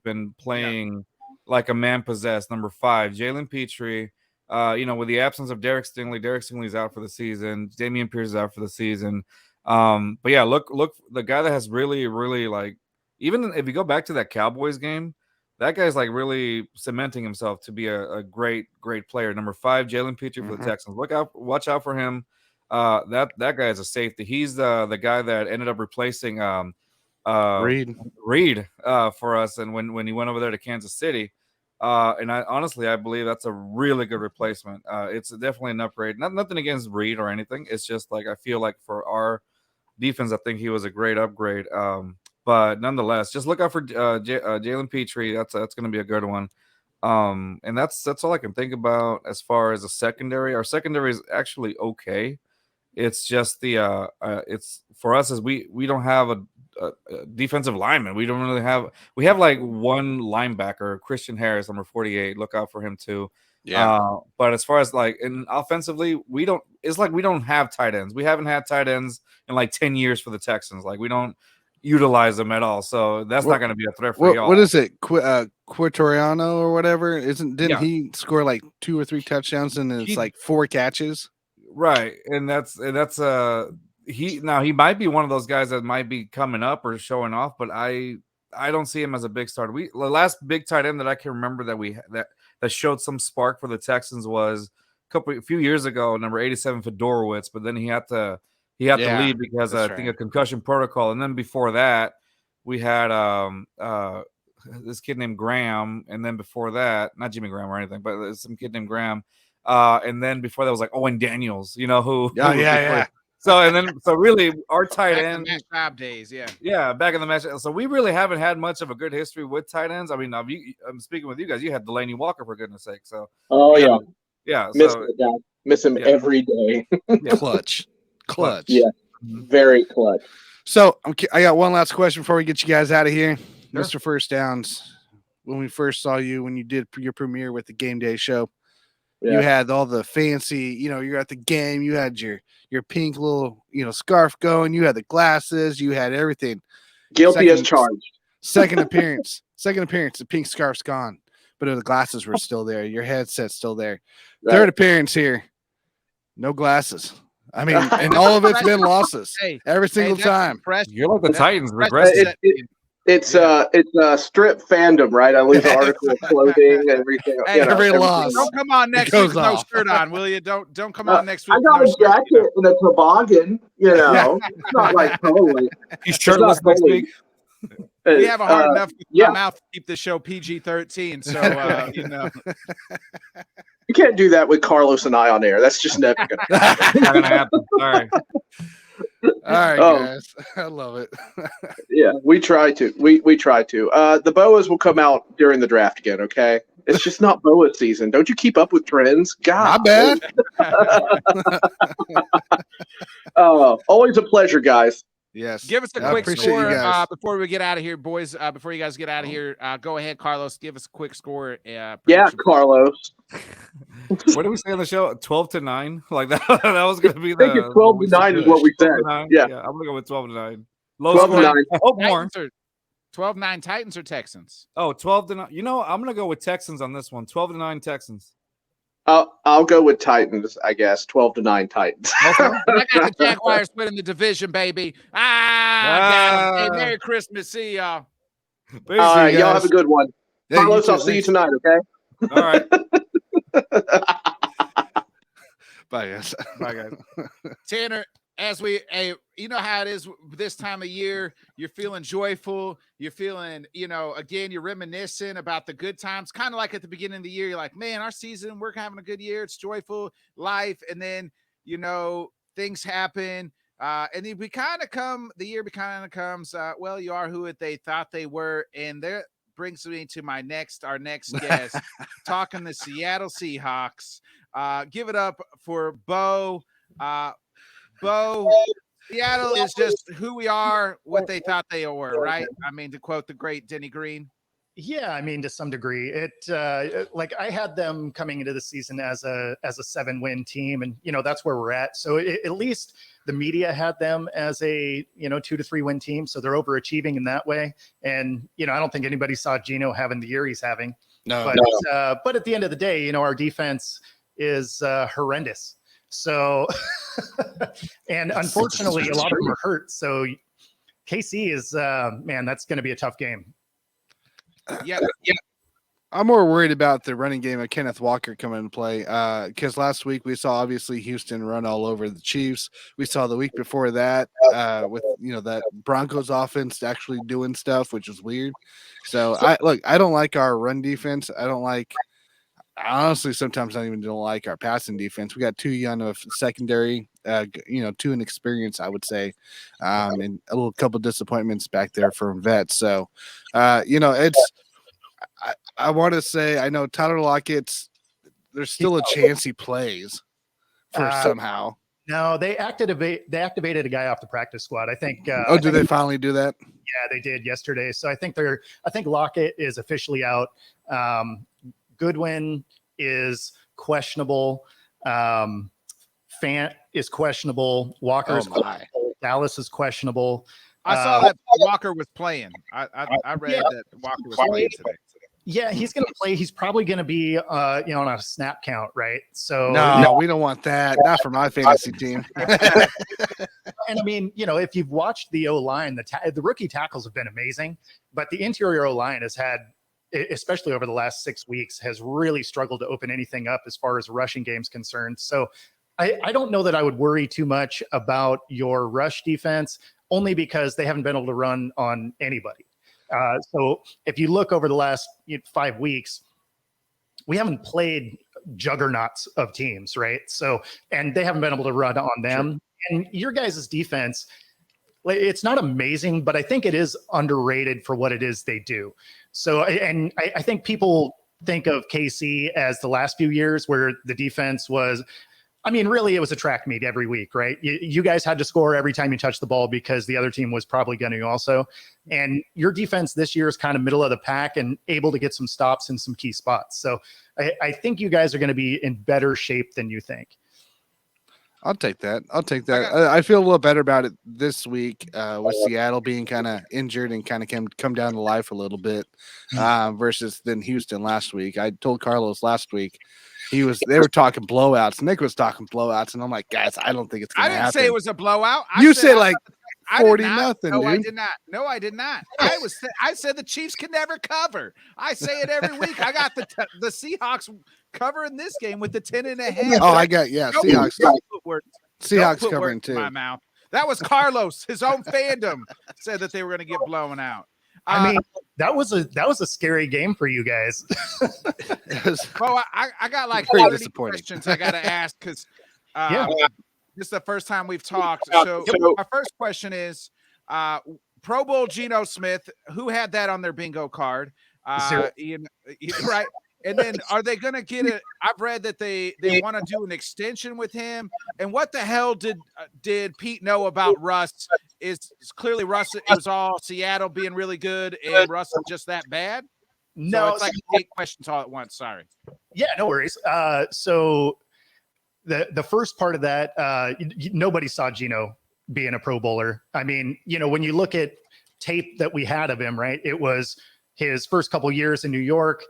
been playing like a man possessed. Number 5, Jalen Petrie. With the absence of Derek Stingley's out for the season. Damian Pierce is out for the season. But yeah, look, the guy that has really, really like, even if you go back to that Cowboys game, that guy's like really cementing himself to be a great, great player. Number 5, Jalen Petrie for the Texans. Watch out for him. That guy is a safety. He's the guy that ended up replacing Reed for us, and when he went over there to Kansas City. And I believe that's a really good replacement. It's definitely an upgrade. Nothing against Reed or anything. It's just like I feel like for our defense, I think he was a great upgrade. But nonetheless, just look out for Jalen Petrie. That's going to be a good one. And that's all I can think about as far as a secondary. Our secondary is actually okay. It's just it's for us as we don't have a defensive lineman. We don't really have. We have like one linebacker, Christian Harris, number 48. Look out for him too. Yeah. But as far as like in offensively, we don't. It's like we don't have tight ends. We haven't had tight ends in like 10 years for the Texans. Like we don't utilize them at all. So that's not going to be a threat for y'all. What is it? Quatoriano or whatever? Didn't he score like 2 or 3 touchdowns and it's like 4 catches? Right. And that's he might be one of those guys that might be coming up or showing off, but I don't see him as a big starter. The last big tight end that I can remember that showed some spark for the Texans was a few years ago, number 87 Fedorowicz, but then he had to leave because I think a concussion protocol. And then before that, we had this kid named Graham, and then before that, not Jimmy Graham or anything, but some kid named Graham. And then before that was like Owen Daniels, So really, our tight end match job days, back in the match. So we really haven't had much of a good history with tight ends. I mean, I'm speaking with you guys. You had Delaney Walker for goodness sake. So miss him every day. Clutch. Yeah, very clutch. So I got one last question before we get you guys out of here, Mr. First Downs. When we first saw you, when you did your premiere with the Game Day show. Yeah. You had all the fancy, you're at the game. You had your pink little, scarf going. You had the glasses. You had everything. Guilty as charged. Second appearance. The pink scarf's gone, but the glasses were still there. Your headset's still there. Right. Third appearance here. No glasses. I mean, and all of it's been losses every single time. You're like the Titans regressing. It's strip fandom, right? I lose article of clothing, everything. Every loss. Don't come on next week with no shirt on, will you? Don't come on next week. I got a jacket and a toboggan. It's not like totally. He's shirtless next week. We have a hard enough mouth to keep the show PG-13, so You can't do that with Carlos and I on air. That's just never going to happen. Not going to happen. Sorry. All right, guys. I love it. Yeah, we try to. We try to. The boas will come out during the draft again, okay? It's just not boa season. Don't you keep up with trends? God. Not bad. Always a pleasure, guys. Yes. Give us a quick score before we get out of here, boys. Before you guys get out of here, go ahead, Carlos. Give us a quick score. Carlos. What did we say on the show? 12-9? Like that was going to be I think it's 12-9 is what we said. Yeah, I'm going to go with 12-9. 12-9. I hope more. 12-9 Titans or Texans? Oh, 12-9. I'm going to go with Texans on this one. 12-9 Texans. I'll go with Titans, I guess. 12-9 Titans. Okay. I got the Jaguars winning the division, baby. Hey, Merry Christmas. See y'all. All right, y'all have a good one. Yeah, Carlos, I'll see you tonight, okay? All right. Bye, guys. Tanner, as we, you know how it is this time of year, you're feeling joyful. You're feeling, again, you're reminiscing about the good times. Kind of like at the beginning of the year, you're like, man, our season, we're having a good year. It's joyful life. And then, things happen. And then the year kind of comes, well, you are who they thought they were. And that brings me to our next guest, talking the Seattle Seahawks. Give it up for Bo. Bo, Seattle is just who we are, what they thought they were, right? I mean, to quote the great Denny Green. Yeah, I mean, to some degree, like I had them coming into the season as a 7-win team, and that's where we're at. So at least the media had them as a 2 to 3 win team, so they're overachieving in that way. And I don't think anybody saw Geno having the year he's having. No, but at the end of the day, our defense is horrendous. So, and unfortunately, a lot of them are hurt. So KC is man, that's going to be a tough game. Yeah. I'm more worried about the running game of Kenneth Walker coming into play because last week we saw obviously Houston run all over the Chiefs. We saw the week before that with that Broncos offense actually doing stuff, which is weird. So I don't like our run defense. I honestly sometimes I even don't like our passing defense. We got too young of secondary, too inexperienced, I would say, and a couple disappointments back there from vets. So, it's. I want to say I know Tyler Lockett's. There's still a chance he plays for somehow. No, they activated a guy off the practice squad. I think. Did they finally do that? Yeah, they did yesterday. So I think Lockett is officially out. Goodwin is questionable. Fant is questionable. Walker is questionable. Dallas is questionable. I saw that Walker was playing. I read that Walker was playing today. Yeah, he's going to play. He's probably going to be, on a snap count, right? So no, we don't want that. Not for my fantasy team. And I mean, if you've watched the O-line, the rookie tackles have been amazing, but the interior O-line has had, especially over the last 6 weeks, has really struggled to open anything up as far as rushing game's concerned. So I don't know that I would worry too much about your rush defense, only because they haven't been able to run on anybody. So if you look over the last 5 weeks, we haven't played juggernauts of teams, right? So, and they haven't been able to run on them. Sure. And your guys' defense, it's not amazing, but I think it is underrated for what it is they do. So, and I think people think of KC as the last few years where the defense was, really, it was a track meet every week, right? You guys had to score every time you touched the ball because the other team was probably going to also. And your defense this year is kind of middle of the pack and able to get some stops in some key spots. So I think you guys are going to be in better shape than you think. I'll take that. I feel a little better about it this week with Seattle being kind of injured and kind of come down to life a little bit versus than Houston last week. I told Carlos last week they were talking blowouts. Nick was talking blowouts, and I'm like, guys, I don't think it's going to happen. I didn't say it was a blowout. You said like 40-0. No, I did not. No, I did not. I said the Chiefs can never cover. I say it every week. I got the Seahawks covering this game with the 10.5. Oh, I got Seahawks. Seahawks covering too. My mouth. That was Carlos. His own fandom said that they were going to get blown out. That was a scary game for you guys. Well, I got like 30 questions I got to ask because this is the first time we've talked. So my first question is, Pro Bowl Geno Smith, who had that on their bingo card? Right. And then are they going to get it? I've read that they want to do an extension with him. And what the hell did Pete know about Russ? Is clearly Russ is all Seattle being really good and Russ is just that bad? No, so it's like 8 questions all at once. Sorry. Yeah, no worries. So the first part of that, nobody saw Geno being a Pro Bowler. I mean, when you look at tape that we had of him, right? It was his first couple years in New York,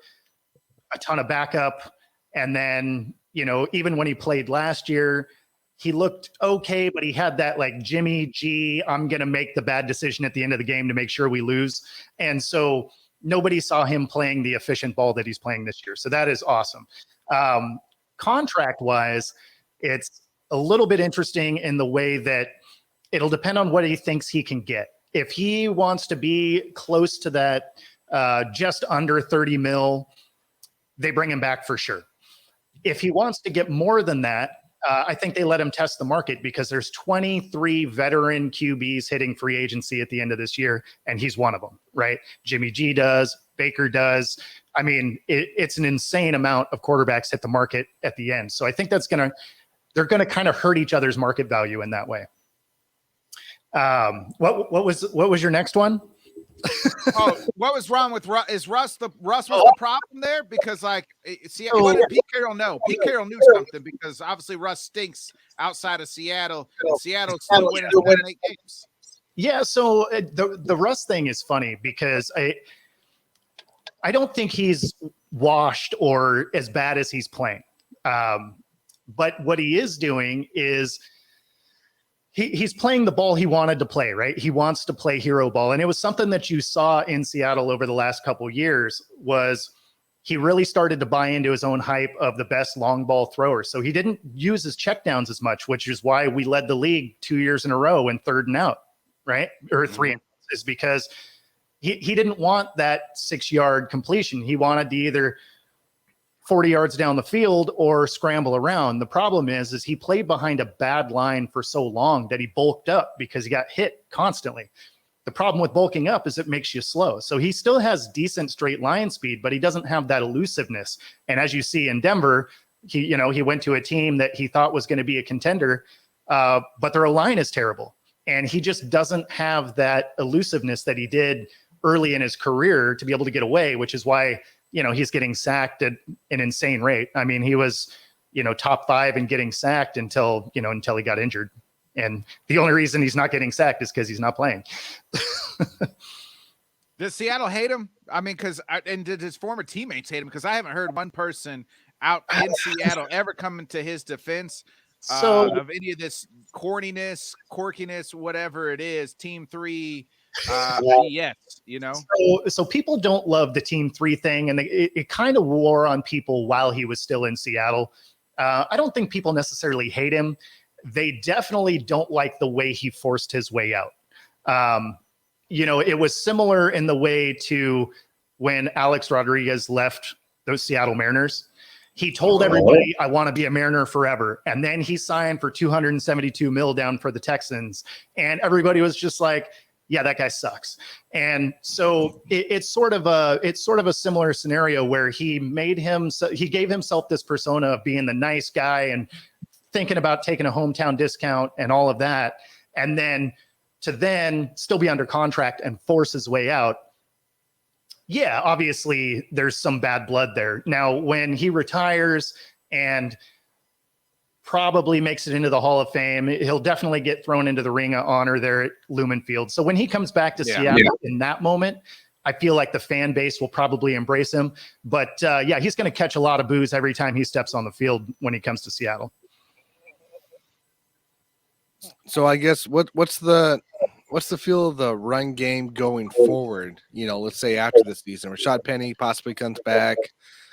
a ton of backup. And then, even when he played last year, he looked okay, but he had that like Jimmy G, I'm going to make the bad decision at the end of the game to make sure we lose. And so nobody saw him playing the efficient ball that he's playing this year. So that is awesome. Contract wise, it's a little bit interesting in the way that It'll depend on what he thinks he can get. If he wants to be close to that just under 30 mil, they bring him back for sure. If he wants to get more than that, I think they let him test the market because there's 23 veteran QBs hitting free agency at the end of this year, and he's one of them, right? Jimmy G does, Baker does. I mean, it's an insane amount of quarterbacks hit the market at the end. So I think they're going to kind of hurt each other's market value in that way. What was your next one? What was wrong with Russ? Is Russ was the problem there? Because see, what did Pete Carroll know? Pete Carroll knew something because obviously Russ stinks outside of Seattle, and Seattle's still winning 8 games. Yeah, so the Russ thing is funny because I don't think he's washed or as bad as he's playing. But what he is doing is he's playing the ball he wanted to play, right? He wants to play hero ball. And it was something that you saw in Seattle over the last couple of years was he really started to buy into his own hype of the best long ball thrower. So he didn't use his checkdowns as much, which is why we led the league 2 years in a row in 3rd and out, right? Or 3 and out, is because he didn't want that 6-yard completion. He wanted to either 40 yards down the field or scramble around. The problem is he played behind a bad line for so long that he bulked up because he got hit constantly. The problem with bulking up is it makes you slow. So he still has decent straight line speed, but he doesn't have that elusiveness. And as you see in Denver, he went to a team that he thought was going to be a contender, but their line is terrible. And he just doesn't have that elusiveness that he did early in his career to be able to get away, which is why he's getting sacked at an insane rate. I mean, he was, top 5 and getting sacked until he got injured. And the only reason he's not getting sacked is because he's not playing. Does Seattle hate him? I mean, and did his former teammates hate him? Because I haven't heard one person out in Seattle ever coming to his defense of any of this corniness, quirkiness, whatever it is, Team 3. Yes, So people don't love the Team 3 thing, and it kind of wore on people while he was still in Seattle. I don't think people necessarily hate him. They definitely don't like the way he forced his way out. It was similar in the way to when Alex Rodriguez left those Seattle Mariners. He told everybody, I want to be a Mariner forever. And then he signed for $272 million down for the Texans. And everybody was just like, yeah, that guy sucks. And so it's sort of a similar scenario where he gave himself this persona of being the nice guy and thinking about taking a hometown discount and all of that. And then to still be under contract and force his way out. Yeah, obviously there's some bad blood there. Now, when he retires and probably makes it into the Hall of Fame, he'll definitely get thrown into the Ring of Honor there at Lumen Field. So when he comes back to Seattle in that moment, I feel like the fan base will probably embrace him. But he's going to catch a lot of boos every time he steps on the field when he comes to Seattle. So I guess what's the feel of the run game going forward? Let's say after this season, Rashad Penny possibly comes back.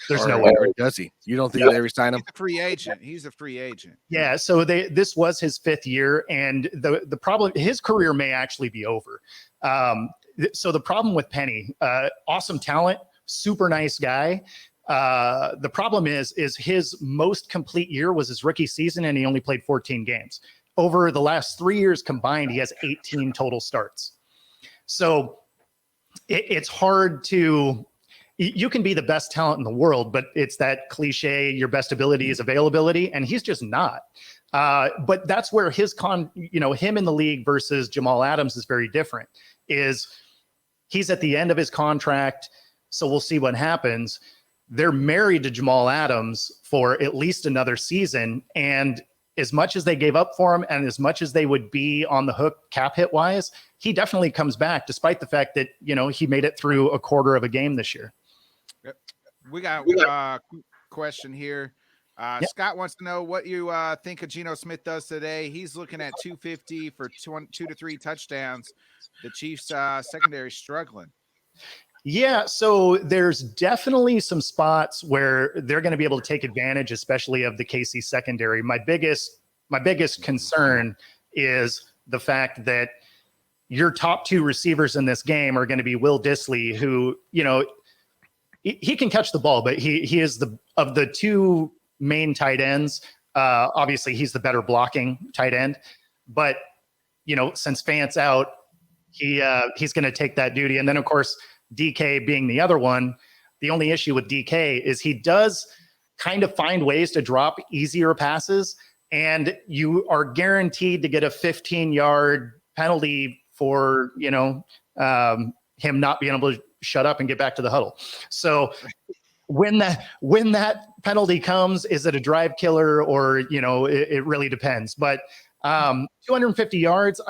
There's no way. Or does he? You don't think they resign him? He's a free agent. Yeah. So this was his 5th year, and the problem, his career may actually be over. So the problem with Penny, awesome talent, super nice guy. The problem is his most complete year was his rookie season, and he only played 14 games. Over the last 3 years combined, he has 18 total starts. So it's hard to. You can be the best talent in the world, but it's that cliche, your best ability is availability, and he's just not. But that's where him in the league versus Jamal Adams is very different. He's at the end of his contract, so we'll see what happens. They're married to Jamal Adams for at least another season, and as much as they gave up for him and as much as they would be on the hook cap hit wise, he definitely comes back despite the fact that, he made it through a quarter of a game this year. We got a question here. Scott wants to know what you think of Geno Smith does today. He's looking at 250 for 2 to 3 touchdowns. The Chiefs secondary struggling. Yeah, so there's definitely some spots where they're going to be able to take advantage, especially of the KC secondary. My biggest concern is the fact that your top two receivers in this game are going to be Will Dissly, who, you know, he can catch the ball, but he is of the two main tight ends. Obviously, he's the better blocking tight end. But, you know, since Fant's out, he's going to take that duty. And then, of course, DK being the other one. The only issue with DK is he does kind of find ways to drop easier passes, and you are guaranteed to get a 15-yard penalty for, you know, him not being able to shut up and get back to the huddle. So when that penalty comes, is it a drive killer, or, you know, it really depends. But 250 yards,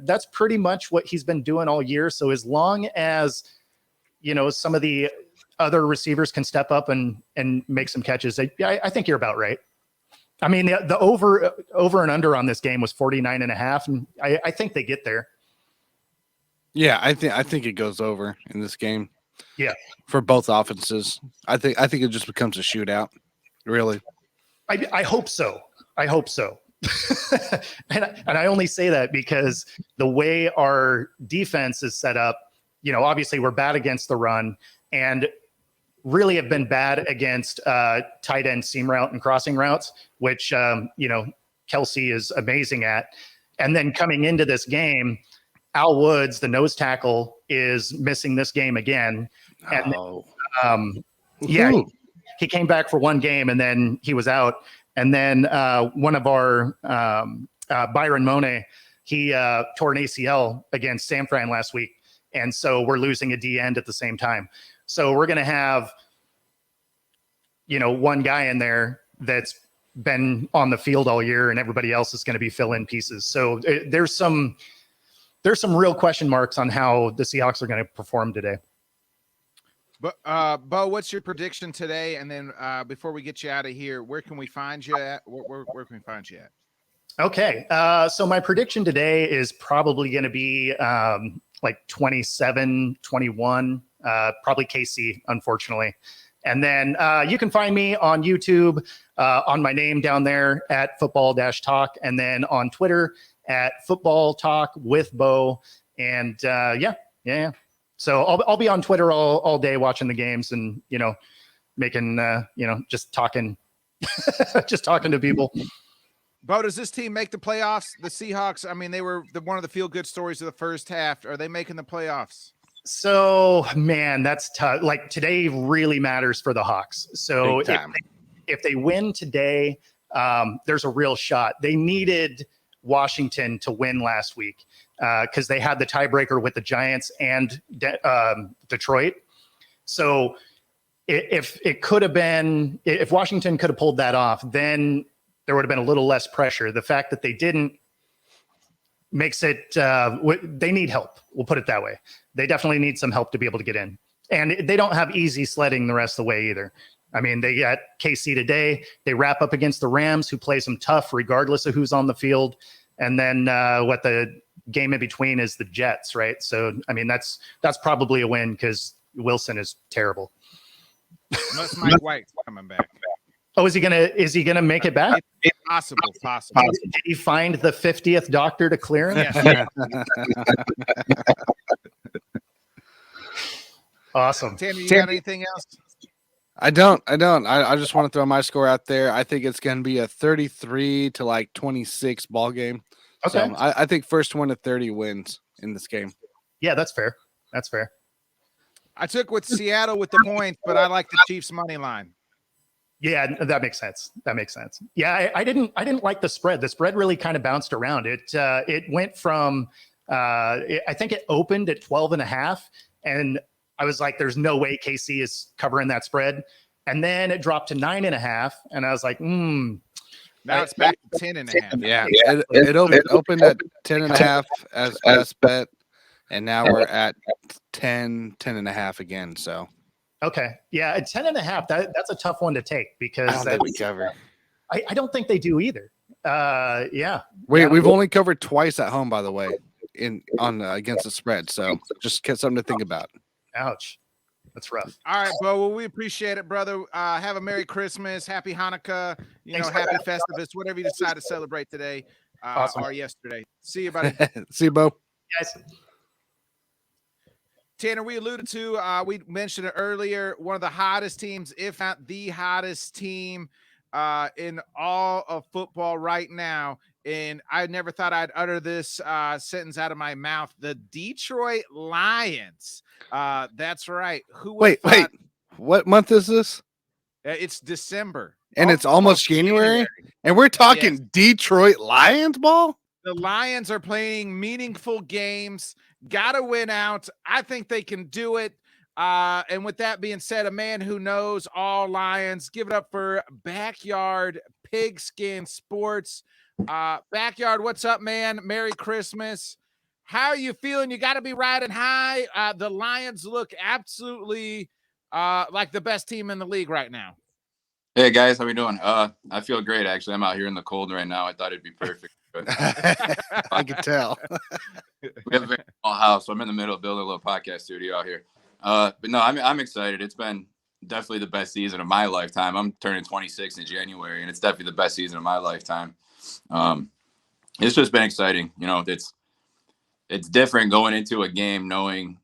that's pretty much what he's been doing all year. So as long as, you know, some of the other receivers can step up and make some catches, I think you're about right. I mean, the over and under on this game was 49.5, and I think they get there. Yeah, I think it goes over in this game. Yeah, for both offenses. I think it just becomes a shootout. Really, I hope so. I hope so. and I only say that because the way our defense is set up, you know, obviously we're bad against the run, and really have been bad against tight end seam route and crossing routes, which you know, Kelsey is amazing at. And then coming into this game, Al Woods, the nose tackle, is missing this game again. And yeah, he came back for one game and then he was out. And then one of our Byron Mone, he tore an ACL against San Fran last week. And so we're losing a D end at the same time. So we're going to have, you know, one guy in there that's been on the field all year, and everybody else is going to be fill-in pieces. So there's some real question marks on how the Seahawks are going to perform today. But Bo, what's your prediction today? And then before we get you out of here, where can we find you at? Where can we find you at? Okay, so my prediction today is probably going to be like 27-21, probably KC, unfortunately. And then you can find me on YouTube on my name down there at football-talk, and then on Twitter at football talk with Bo. And yeah. So I'll be on Twitter all day watching the games and, you know, making, you know, just talking, just talking to people. Bo, does this team make the playoffs? The Seahawks, I mean, they were one of the feel-good stories of the first half. Are they making the playoffs? So, man, that's tough. Like, today really matters for the Hawks. So if they win today, there's a real shot. They needed Washington to win last week because they had the tiebreaker with the Giants and Detroit. So if Washington could have pulled that off, then there would have been a little less pressure. The fact that they didn't makes it, they need help. We'll put it that way. They definitely need some help to be able to get in. And they don't have easy sledding the rest of the way either. I mean, they got KC today. They wrap up against the Rams, who plays them tough regardless of who's on the field. And then what the game in between is the Jets, right? So, I mean, that's probably a win because Wilson is terrible. Unless Mike White's coming back. Oh, is he gonna make it back? It's possible. Did he find the 50th doctor to clear him? Yes. Awesome. Tanner, you got anything else? I don't. I just want to throw my score out there. I think it's going to be a 33 to like 26 ball game. Okay. So I think first one to 30 wins in this game. Yeah, that's fair. I took with Seattle with the points, but I like the Chiefs money line. Yeah, that makes sense. Yeah, I didn't like the spread. The spread really kind of bounced around. It went from I think it opened at 12.5, and I was like, there's no way KC is covering that spread. And then it dropped to 9.5, and I was like, Now it's back to 10.5. Yeah, it opened at 10.5 as best bet, and now we're at 10.5 again. So. Okay. Yeah, at 10.5, that's a tough one to take because I don't think we cover. I don't think they do either. Yeah. We've only covered twice at home, by the way, against the spread. So just get something to think about. Ouch. That's rough. All right, Bo. Well, we appreciate it, brother. Have a Merry Christmas, Happy Hanukkah, happy Festivus, whatever you decide to celebrate today. Awesome. or yesterday. See you, buddy. See you, Bo. Guys. Tanner, we alluded to, we mentioned it earlier, one of the hottest teams, if not the hottest team in all of football right now. And I never thought I'd utter this sentence out of my mouth. The Detroit Lions. That's right. Wait. What month is this? It's December. And it's almost January? And we're talking Detroit Lions ball? The Lions are playing meaningful games. Got to win out. I think they can do it. And with that being said, a man who knows all Lions, give it up for Backyard Pigskin Sports. Backyard, what's up, man? Merry Christmas. How are you feeling? You got to be riding high. The Lions look absolutely like the best team in the league right now. Hey guys, how we doing? I feel great actually. I'm out here in the cold right now. I thought it'd be perfect. But I can tell. we have a very small house, so I'm in the middle of building a little podcast studio out here. But no, I'm excited. It's been definitely the best season of my lifetime. I'm turning 26 in January, and it's definitely the best season of my lifetime. It's just been exciting. You know, it's different going into a game knowing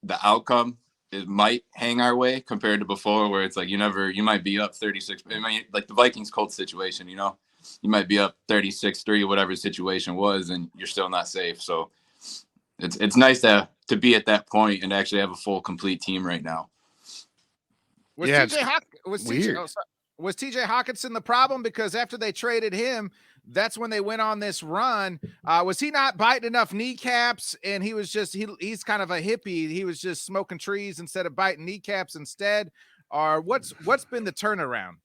the outcome. It might hang our way compared to before, where it's like you might be up 36. I mean, like the Vikings-Colts situation, you know, you might be up 36-3, whatever the situation was, and you're still not safe. So it's nice to be at that point and actually have a full, complete team right now. Was TJ Hawkinson the problem? Because after they traded him, that's when they went on this run. Was he not biting enough kneecaps? And he was just he's kind of a hippie. He was just smoking trees instead of biting kneecaps instead. Or what's been the turnaround?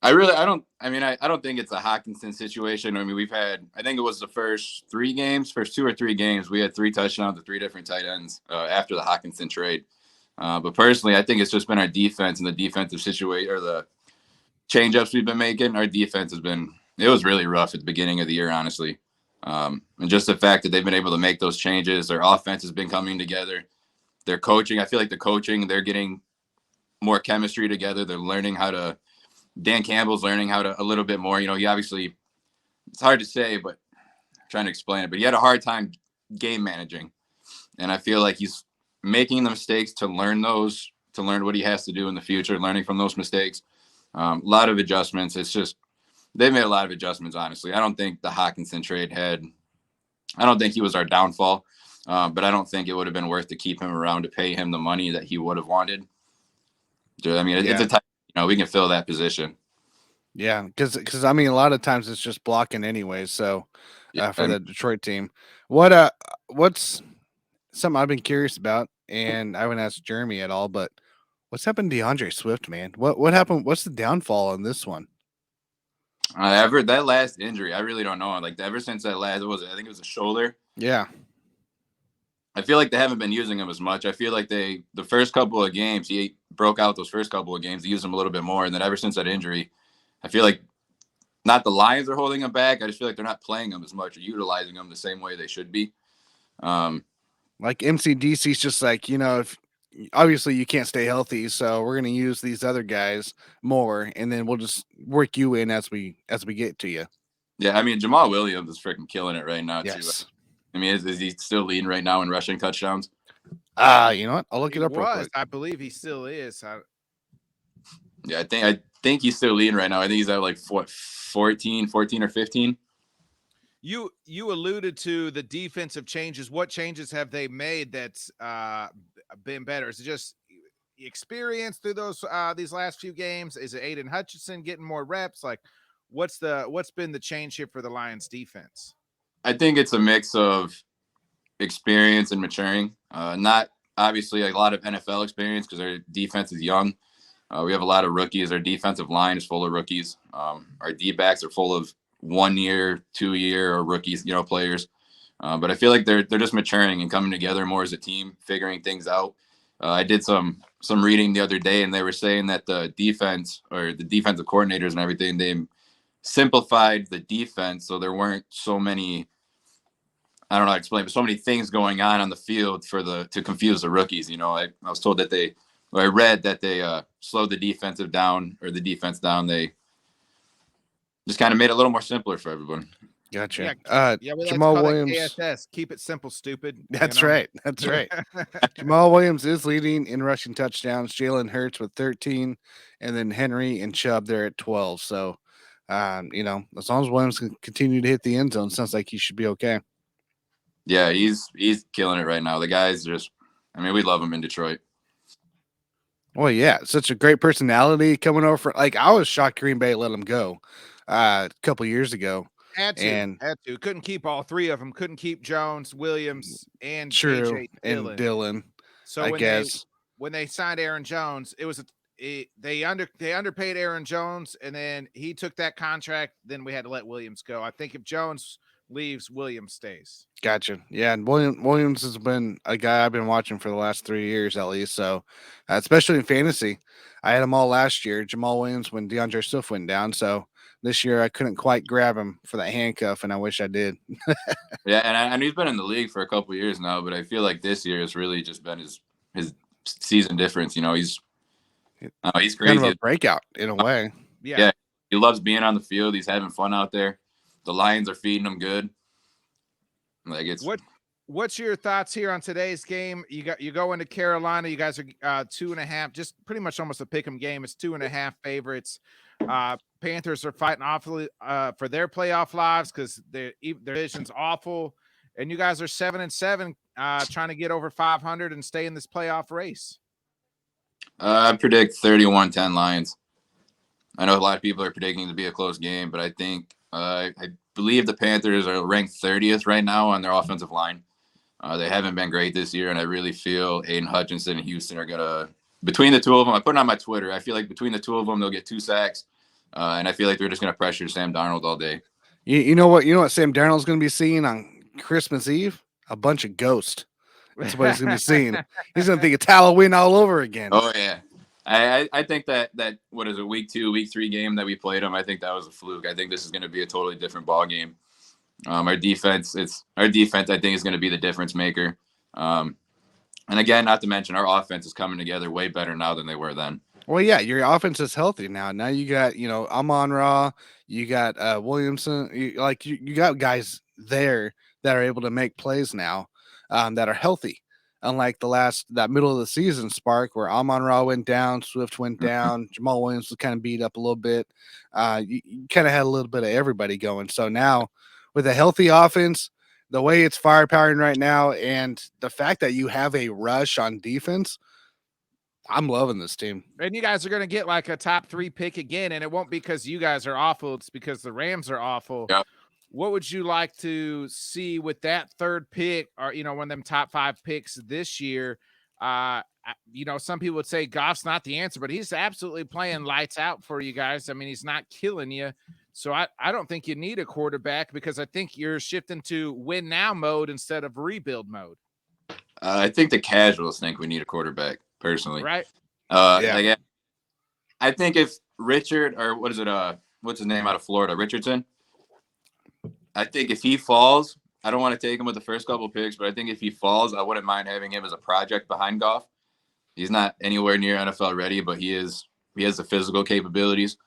I don't think it's a Hawkinson situation. I mean, I think it was the first 2 or 3 games, we had 3 touchdowns to 3 different tight ends after the Hawkinson trade. But personally, I think it's just been our defense and the defensive situation, or the change-ups we've been making. Our defense it was really rough at the beginning of the year, honestly. And just the fact that they've been able to make those changes, their offense has been coming together. Their coaching, I feel like they're getting more chemistry together. They're learning Dan Campbell's learning how to a little bit more. You know, he obviously, it's hard to say, but I'm trying to explain it, but he had a hard time game managing. And I feel like he's making the mistakes to learn what he has to do in the future, learning from those mistakes. A lot of adjustments. They've made a lot of adjustments, honestly. I don't think the Hawkinson trade I don't think he was our downfall, but I don't think it would have been worth to keep him around to pay him the money that he would have wanted. I mean, it's a type, we can fill that position. Yeah, because I mean, a lot of times it's just blocking anyway. So for the Detroit team, what's something I've been curious about, and I haven't asked Jeremy at all, but what's happened to DeAndre Swift, man? What happened? What's the downfall on this one? That last injury, I really don't know. Like ever since I think it was a shoulder. Yeah. I feel like they haven't been using him as much. I feel like the first couple of games, he broke out those first couple of games, they used him a little bit more. And then ever since that injury, I feel like not the Lions are holding him back. I just feel like they're not playing him as much or utilizing him the same way they should be. Like MCDC's just like, if obviously you can't stay healthy, so we're going to use these other guys more, and then we'll just work you in as we get to you. Yeah, I mean, Jamal Williams is freaking killing it right now, yes. too. I mean, is he still leading right now in rushing touchdowns? You know what? I'll look it up real quick. I believe he still is. Yeah, I think he's still leading right now. I think he's at like 14 or 15. You alluded to the defensive changes. What changes have they made that's been better? Is it just experience through these last few games? Is it Aiden Hutchinson getting more reps? Like, what's been the change here for the Lions defense? I think it's a mix of experience and maturing. Not obviously a lot of NFL experience because our defense is young. We have a lot of rookies. Our defensive line is full of rookies. Our D-backs are full of 1 year, 2 year, or rookies, players. But I feel like they're just maturing and coming together more as a team, figuring things out. I did some reading the other day, and they were saying that the defense or the defensive coordinators and everything, they simplified the defense so there weren't so many, I don't know how to explain, but so many things going on the field to confuse the rookies. I was told that I read that they slowed the defense down. They just kind of made it a little more simpler for everyone. Gotcha. Yeah, we like to Jamal call Williams. that KSS. Keep it simple, stupid. That's right. That's right. Jamal Williams is leading in rushing touchdowns. Jalen Hurts with 13, and then Henry and Chubb there at 12. So, as long as Williams can continue to hit the end zone, sounds like he should be okay. Yeah, he's killing it right now. The guy's just, I mean, we love him in Detroit. Well, yeah, such a great personality coming over. I was shocked Green Bay let him go a couple years ago. Had to. Couldn't keep all three of them. Couldn't keep Jones, Williams, and True, AJ and Dylan. So when they signed Aaron Jones, they underpaid Aaron Jones, and then he took that contract. Then we had to let Williams go. I think if Jones leaves, Williams stays. Gotcha. Yeah, and Williams has been a guy I've been watching for the last 3 years at least. So, especially in fantasy, I had him all last year. Jamal Williams when DeAndre Swift went down. So this year I couldn't quite grab him for that handcuff, and I wish I did. Yeah, and he's been in the league for a couple of years now, but I feel like this year has really just been his season difference. He's crazy. Kind of a breakout in a way. Yeah, he loves being on the field. He's having fun out there. The Lions are feeding him good. What's your thoughts here on today's game? You go into Carolina. You guys are 2.5, just pretty much almost a pick'em game. It's 2.5 favorites. Panthers are fighting awfully for their playoff lives because their division's awful, and you guys are 7-7, trying to get over 500 and stay in this playoff race. I predict 31-10 Lions. I know a lot of people are predicting to be a close game, but I think I believe the Panthers are ranked 30th right now on their offensive line. They haven't been great this year, and I really feel Aiden Hutchinson and Houston are gonna, between the two of them, I put it on my Twitter. I feel like between the two of them, they'll get 2 sacks, and I feel like they're just gonna pressure Sam Darnold all day. You know what Sam Darnold's gonna be seeing on Christmas Eve? A bunch of ghosts. That's what he's gonna be seeing. He's gonna think it's Halloween all over again. Oh yeah. I think that what is it, week 2, week 3 game that we played them, I think that was a fluke. I think this is going to be a totally different ball game. Our defense, I think, is going to be the difference maker. And again, not to mention our offense is coming together way better now than they were then. Well, yeah, your offense is healthy now. Now you got Amon-Ra, you got Williamson, you got guys there that are able to make plays now, that are healthy. Unlike that middle of the season spark where Amon-Ra went down, Swift went down, Jamal Williams was kind of beat up a little bit. You kind of had a little bit of everybody going. So now with a healthy offense, the way it's firepowering right now, and the fact that you have a rush on defense, I'm loving this team. And you guys are going to get like a top 3 pick again, and it won't be because you guys are awful. It's because the Rams are awful. Yep. What would you like to see with that 3rd pick, or one of them top 5 picks this year? Some people would say Goff's not the answer, but he's absolutely playing lights out for you guys. I mean, he's not killing you. So I don't think you need a quarterback, because I think you're shifting to win now mode instead of rebuild mode. I think the casuals think we need a quarterback, personally. Right. Yeah. I think if Richard, or what's his name out of Florida, Richardson, I think if he falls, I don't want to take him with the first couple picks, but I think if he falls, I wouldn't mind having him as a project behind Goff. He's not anywhere near NFL ready, but he has the physical capabilities.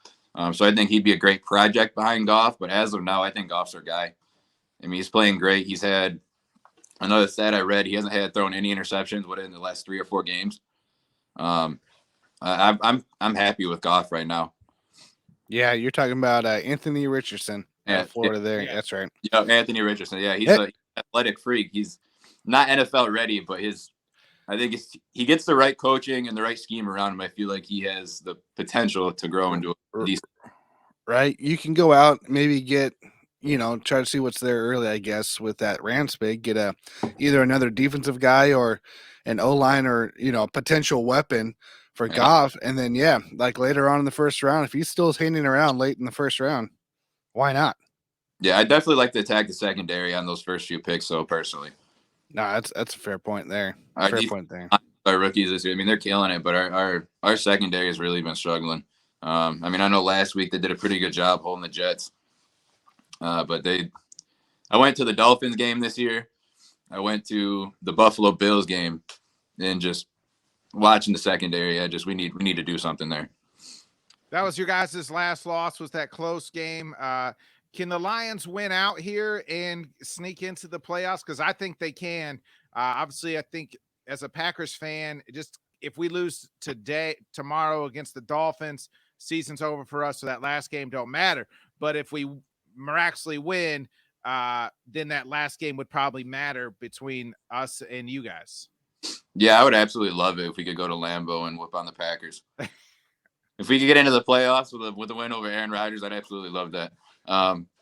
So I think he'd be a great project behind Goff. But as of now, I think Goff's our guy. I mean, he's playing great. He's had another stat I read. He hasn't had thrown any interceptions within the last 3 or 4 games. I'm happy with Goff right now. Yeah, you're talking about Anthony Richardson. Florida there. Yeah. That's right. Yeah, Anthony Richardson. Yeah, he's an athletic freak. He's not NFL ready, but I think he gets the right coaching and the right scheme around him. I feel like he has the potential to grow into a decent. Right. You can go out, maybe get, try to see what's there early, I guess, with that Rams pick. Get either another defensive guy or an O-line or, a potential weapon for Goff. And then, like later on in the first round, if he's still hanging around late in the first round, why not? Yeah, I definitely like to attack the secondary on those first few picks. So personally, no, that's a fair point there. Our rookies this year, I mean, they're killing it, but our secondary has really been struggling. I mean, I know last week they did a pretty good job holding the Jets, but I went to the Dolphins game this year. I went to the Buffalo Bills game, and just watching the secondary, we need to do something there. That was your guys' last loss, was that close game. Can the Lions win out here and sneak into the playoffs? Because I think they can. Obviously, I think as a Packers fan, just if we lose tomorrow against the Dolphins, season's over for us. So that last game don't matter. But if we miraculously win, then that last game would probably matter between us and you guys. Yeah, I would absolutely love it if we could go to Lambeau and whip on the Packers. If we could get into the playoffs with a win over Aaron Rodgers, I'd absolutely love that.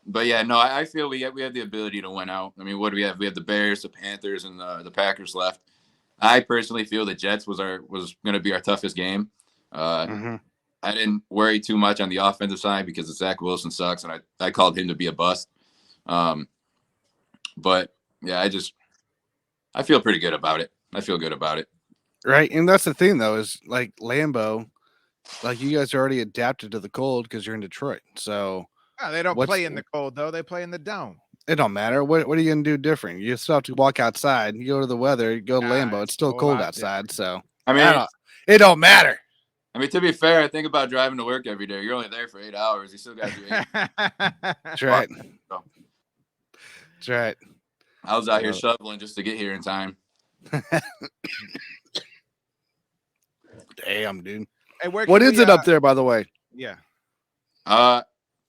But yeah, no, I feel we have the ability to win out. I mean, what do we have? We have the Bears, the Panthers, and the Packers left. I personally feel the Jets was going to be our toughest game. I didn't worry too much on the offensive side because Zach Wilson sucks, and I called him to be a bust. But yeah, I feel pretty good about it. I feel good about it. Right, and that's the thing though, is like Lambeau, like you guys are already adapted to the cold because you're in Detroit. So they don't play in the cold though; they play in the dome. It don't matter. What are you gonna do different? You still have to walk outside. You go to the weather. You go to Lambeau. It's still cold outside. Different. So I mean, it don't matter. I mean, to be fair, I think about driving to work every day. You're only there for 8 hours. You still got to do 8. That's right. That's right. I was out here shoveling just to get here in time. Damn, dude. Hey, what is it up there, by the way? Yeah.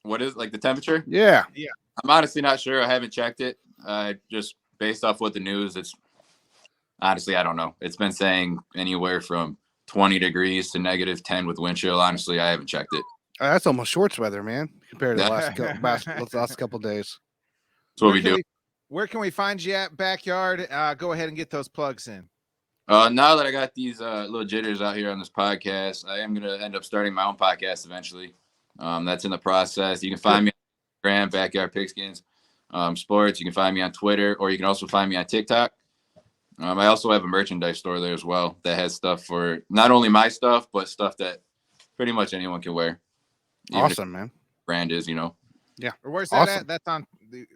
What is like the temperature? Yeah. Yeah. I'm honestly not sure. I haven't checked it. Just based off what the news, it's honestly, I don't know. It's been saying anywhere from 20 degrees to -10 with wind chill. Honestly, I haven't checked it. That's almost shorts weather, man, compared to the last couple days. That's what we do. Where can we find you at, Backyard? Go ahead and get those plugs in. Now that I got these little jitters out here on this podcast, I am going to end up starting my own podcast eventually. That's in the process. You can find me on Instagram, Backyard Pigskins Sports. You can find me on Twitter, or you can also find me on TikTok. I also have a merchandise store there as well that has stuff for not only my stuff, but stuff that pretty much anyone can wear. Awesome, man. Brand is, Yeah. Where's that at? That's on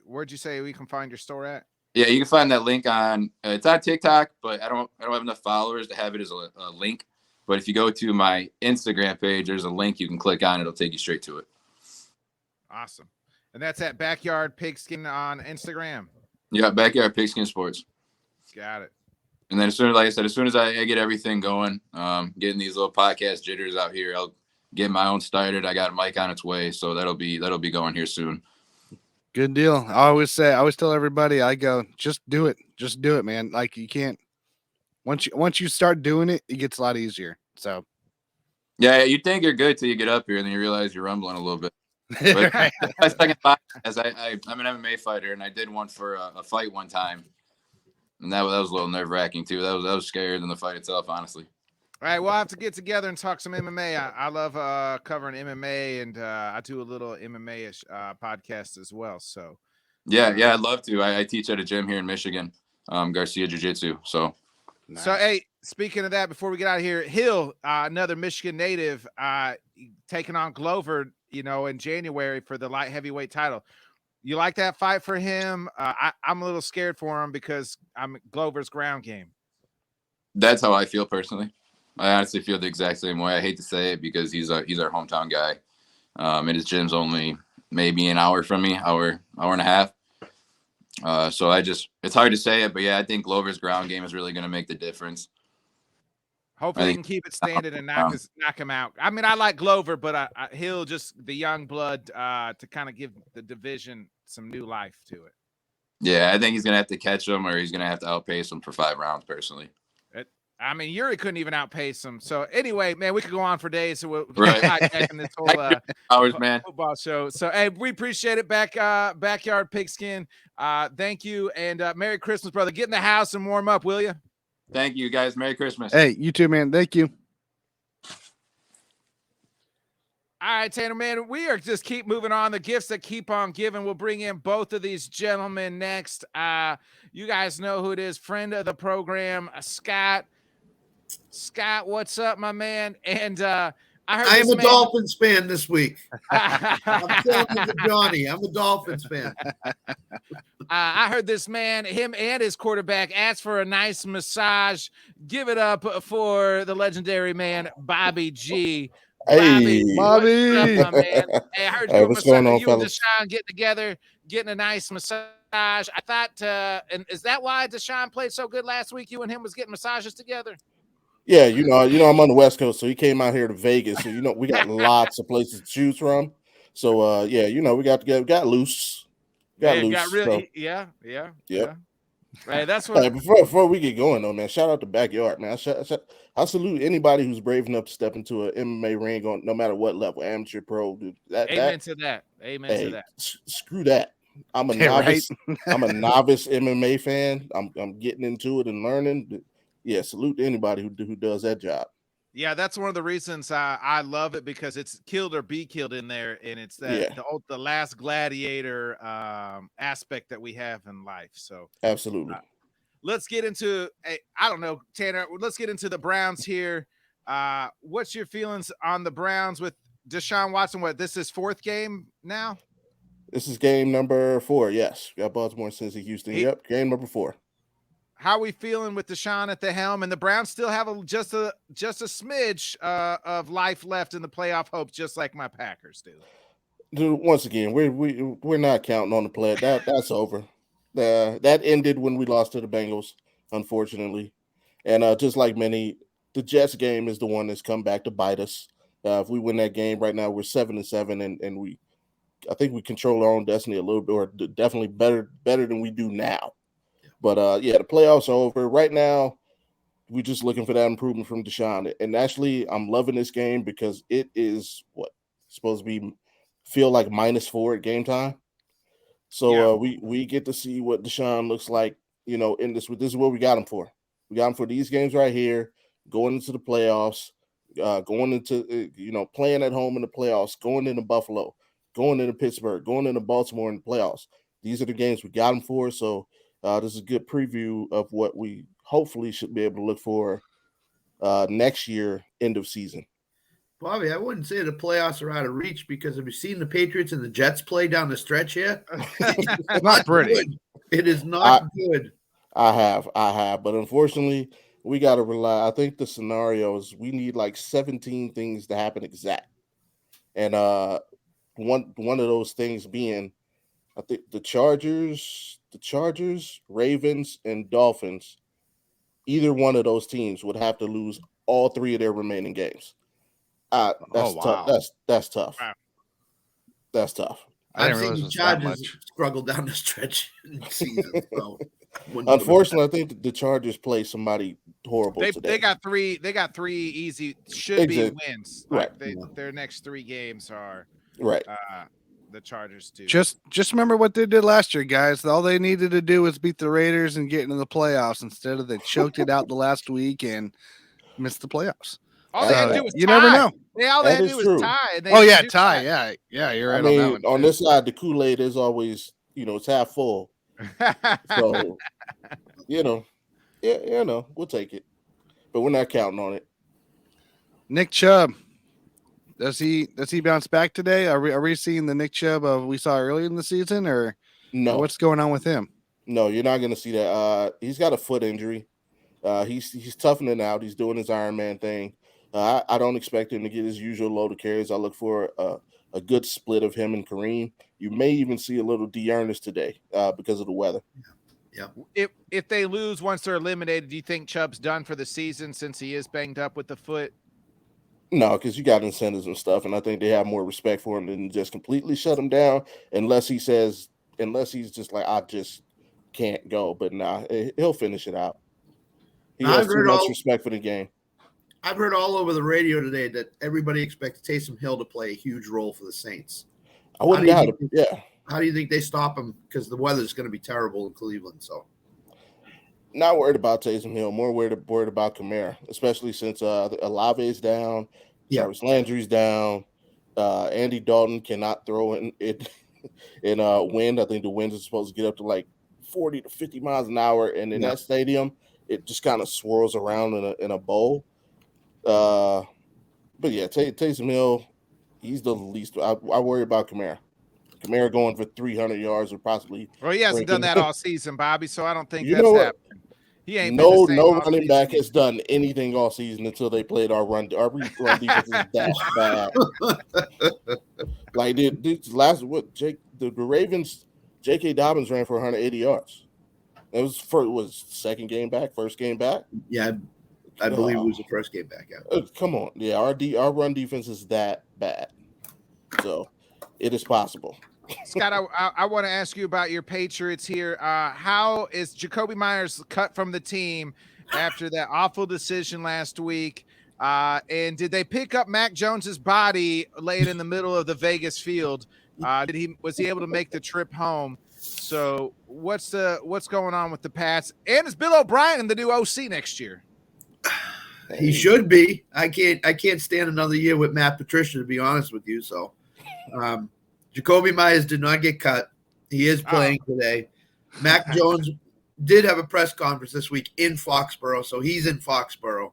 where'd you say we can find your store at? Yeah, you can find that link on it's on TikTok, but I don't have enough followers to have it as a link. But if you go to my Instagram page, there's a link you can click on. It'll take you straight to it. Awesome. And that's at Backyard Pigskin on Instagram. Yeah, Backyard Pigskin Sports. Got it. And then as soon as I get everything going, getting these little podcast jitters out here, I'll get my own started. I got a mic on its way, so that'll be going here soon. Good deal. I always tell everybody, I go, just do it, man. Like you can't. Once you start doing it, it gets a lot easier. So. Yeah, you think you're good till you get up here, and then you realize you're rumbling a little bit. But my second podcast, I'm an MMA fighter, and I did one for a fight one time. And that was a little nerve-wracking too. That was scarier than the fight itself, honestly. All right, we'll have to get together and talk some MMA. I love covering MMA, and I do a little MMA-ish podcast as well. So, yeah, I'd love to. I teach at a gym here in Michigan, Garcia Jiu-Jitsu. So, nice. So hey, speaking of that, before we get out of here, Hill, another Michigan native, taking on Glover, in January for the light heavyweight title. You like that fight for him? I'm a little scared for him because I'm Glover's ground game. That's how I feel personally. I honestly feel the exact same way. I hate to say it because he's our hometown guy. And his gym's only maybe an hour from me, hour and a half. So it's hard to say it, but yeah, I think Glover's ground game is really going to make the difference. Hopefully he can keep it standing and knock him out. I mean, I like Glover, but he'll just the young blood to kind of give the division some new life to it. Yeah, I think he's going to have to catch him, or he's going to have to outpace him for 5 rounds personally. I mean, Yuri couldn't even outpace him. So anyway, man, we could go on for days. So we'll hijacking this whole football show. So hey, we appreciate it. Backyard Pigskin. Thank you, and Merry Christmas, brother. Get in the house and warm up, will you? Thank you, guys. Merry Christmas. Hey, you too, man. Thank you. All right, Tanner, man, we are just keep moving on. The gifts that keep on giving. We'll bring in both of these gentlemen next. You guys know who it is. Friend of the program, Scott. Scott, what's up, my man? And I am a Dolphins fan this week. I'm telling you, Johnny, I'm a Dolphins fan. I heard this man, him and his quarterback, asked for a nice massage. Give it up for the legendary man, Bobby G. Hey, What's up, my man? Hey, I heard you hey, and what's going on, you and fellas? Deshaun getting together, getting a nice massage. I thought, and is that why Deshaun played so good last week? You and him was getting massages together. Yeah, I'm on the West Coast, so he came out here to Vegas. So we got lots of places to choose from. So yeah, we got loose, Man, got So really, yeah. yep. Right, that's Hey, what. before we get going though, man, shout out to Backyard, man. I salute anybody who's brave enough to step into an MMA ring on no matter what level, amateur, pro. Dude, Amen to that. Amen to hey, that. screw that. I'm a Yeah, novice. right. I'm a novice MMA fan. I'm getting into it and learning. Yeah, salute to anybody who does that job. Yeah, that's one of the reasons I love it, because it's killed or be killed in there, and it's that Yeah, the last gladiator aspect that we have in life. So absolutely. let's get into I don't know, Tanner. Let's get into the Browns here. What's your feelings on the Browns with Deshaun Watson? What, this is fourth game now? This is game number 4. Yes, got Baltimore, Cincy, Houston. Yep, game number 4. How are we feeling with Deshaun at the helm? And the Browns still have just a smidge of life left in the playoff hopes, just like my Packers do. Dude, once again, we're not counting on the play. That's over. That ended when we lost to the Bengals, unfortunately. And just like many, the Jets game is the one that's come back to bite us. If we win that game right now, we're 7-7, and I think we control our own destiny a little bit, or definitely better than we do now. But yeah, the playoffs are over right now. We're just looking for that improvement from Deshaun. And actually, I'm loving this game because it is supposed to be feel like -4 at game time. So we get to see what Deshaun looks like, in this is what we got him for. We got him for these games right here, going into the playoffs, going into playing at home in the playoffs, going into Buffalo, going into Pittsburgh, going into Baltimore in the playoffs. These are the games we got him for. So this is a good preview of what we hopefully should be able to look for next year, end of season. Bobby, I wouldn't say the playoffs are out of reach, because have you seen the Patriots and the Jets play down the stretch here? It's not pretty. Good. It is not good. I have, but unfortunately, we got to rely. I think the scenario is we need like 17 things to happen exact, and one of those things being, I think the Chargers, Ravens, and Dolphins. Either one of those teams would have to lose all 3 of their remaining games. That's tough. That's tough. Wow. That's tough. I've seen the Chargers struggle down the stretch in the season. So unfortunately, I think the Chargers play somebody horrible today. They got three easy be wins. Right. Their next 3 games are right. The Chargers do. Just remember what they did last year, guys. All they needed to do was beat the Raiders and get into the playoffs. Instead of they choked it out the last week and missed the playoffs. All they had to do was you tie. Never know. All they had to do was tie. Tie. Yeah, you're right on that one. On this side, the Kool-Aid is always, it's half full. So, we'll take it, but we're not counting on it. Nick Chubb, does he bounce back today? Are we seeing the Nick Chubb we saw earlier in the season, or no? What's going on with him? No, you're not going to see that. He's got a foot injury. He's toughening out. He's doing his Iron Man thing. I don't expect him to get his usual load of carries. I look for a good split of him and Kareem. You may even see a little D'Ernest today because of the weather. Yeah. If they lose once they're eliminated, do you think Chubb's done for the season since he is banged up with the foot? No, because you got incentives and stuff, and I think they have more respect for him than just completely shut him down, unless he's just like, I just can't go. But nah, he'll finish it out. He has too much respect for the game. I've heard all over the radio today that everybody expects Taysom Hill to play a huge role for the Saints. I wouldn't doubt it. Yeah. How do you think they stop him? Because the weather's going to be terrible in Cleveland. So, not worried about Taysom Hill. More worried about Kamara, especially since Olave is down, Jarvis Landry's down. Andy Dalton cannot throw in wind. I think the winds are supposed to get up to like 40 to 50 miles an hour, and in that stadium, it just kind of swirls around in a bowl. But yeah, Taysom Hill, he's the least. I worry about Kamara. Kamara going for 300 yards would possibly. Well, he hasn't done that all season, Bobby. So I don't think that's happening. He ain't been the same No all running back season. has done anything all season until they played our run. Our run defense is that bad. Like this last the Ravens, J.K. Dobbins ran for 180 yards. It was second game back, first game back. Yeah, I believe it was the first game back out. Come on, yeah, our run defense is that bad, so it is possible. Scott, I want to ask you about your Patriots here. How is Jacoby Myers cut from the team after that awful decision last week? And did they pick up Mac Jones's body laying in the middle of the Vegas field? Was he able to make the trip home? So what's going on with the Pats? And is Bill O'Brien the new OC next year? He should be. I can't stand another year with Matt Patricia, to be honest with you. So Jacoby Myers did not get cut. He is playing today. Mac Jones did have a press conference this week in Foxborough, so he's in Foxborough.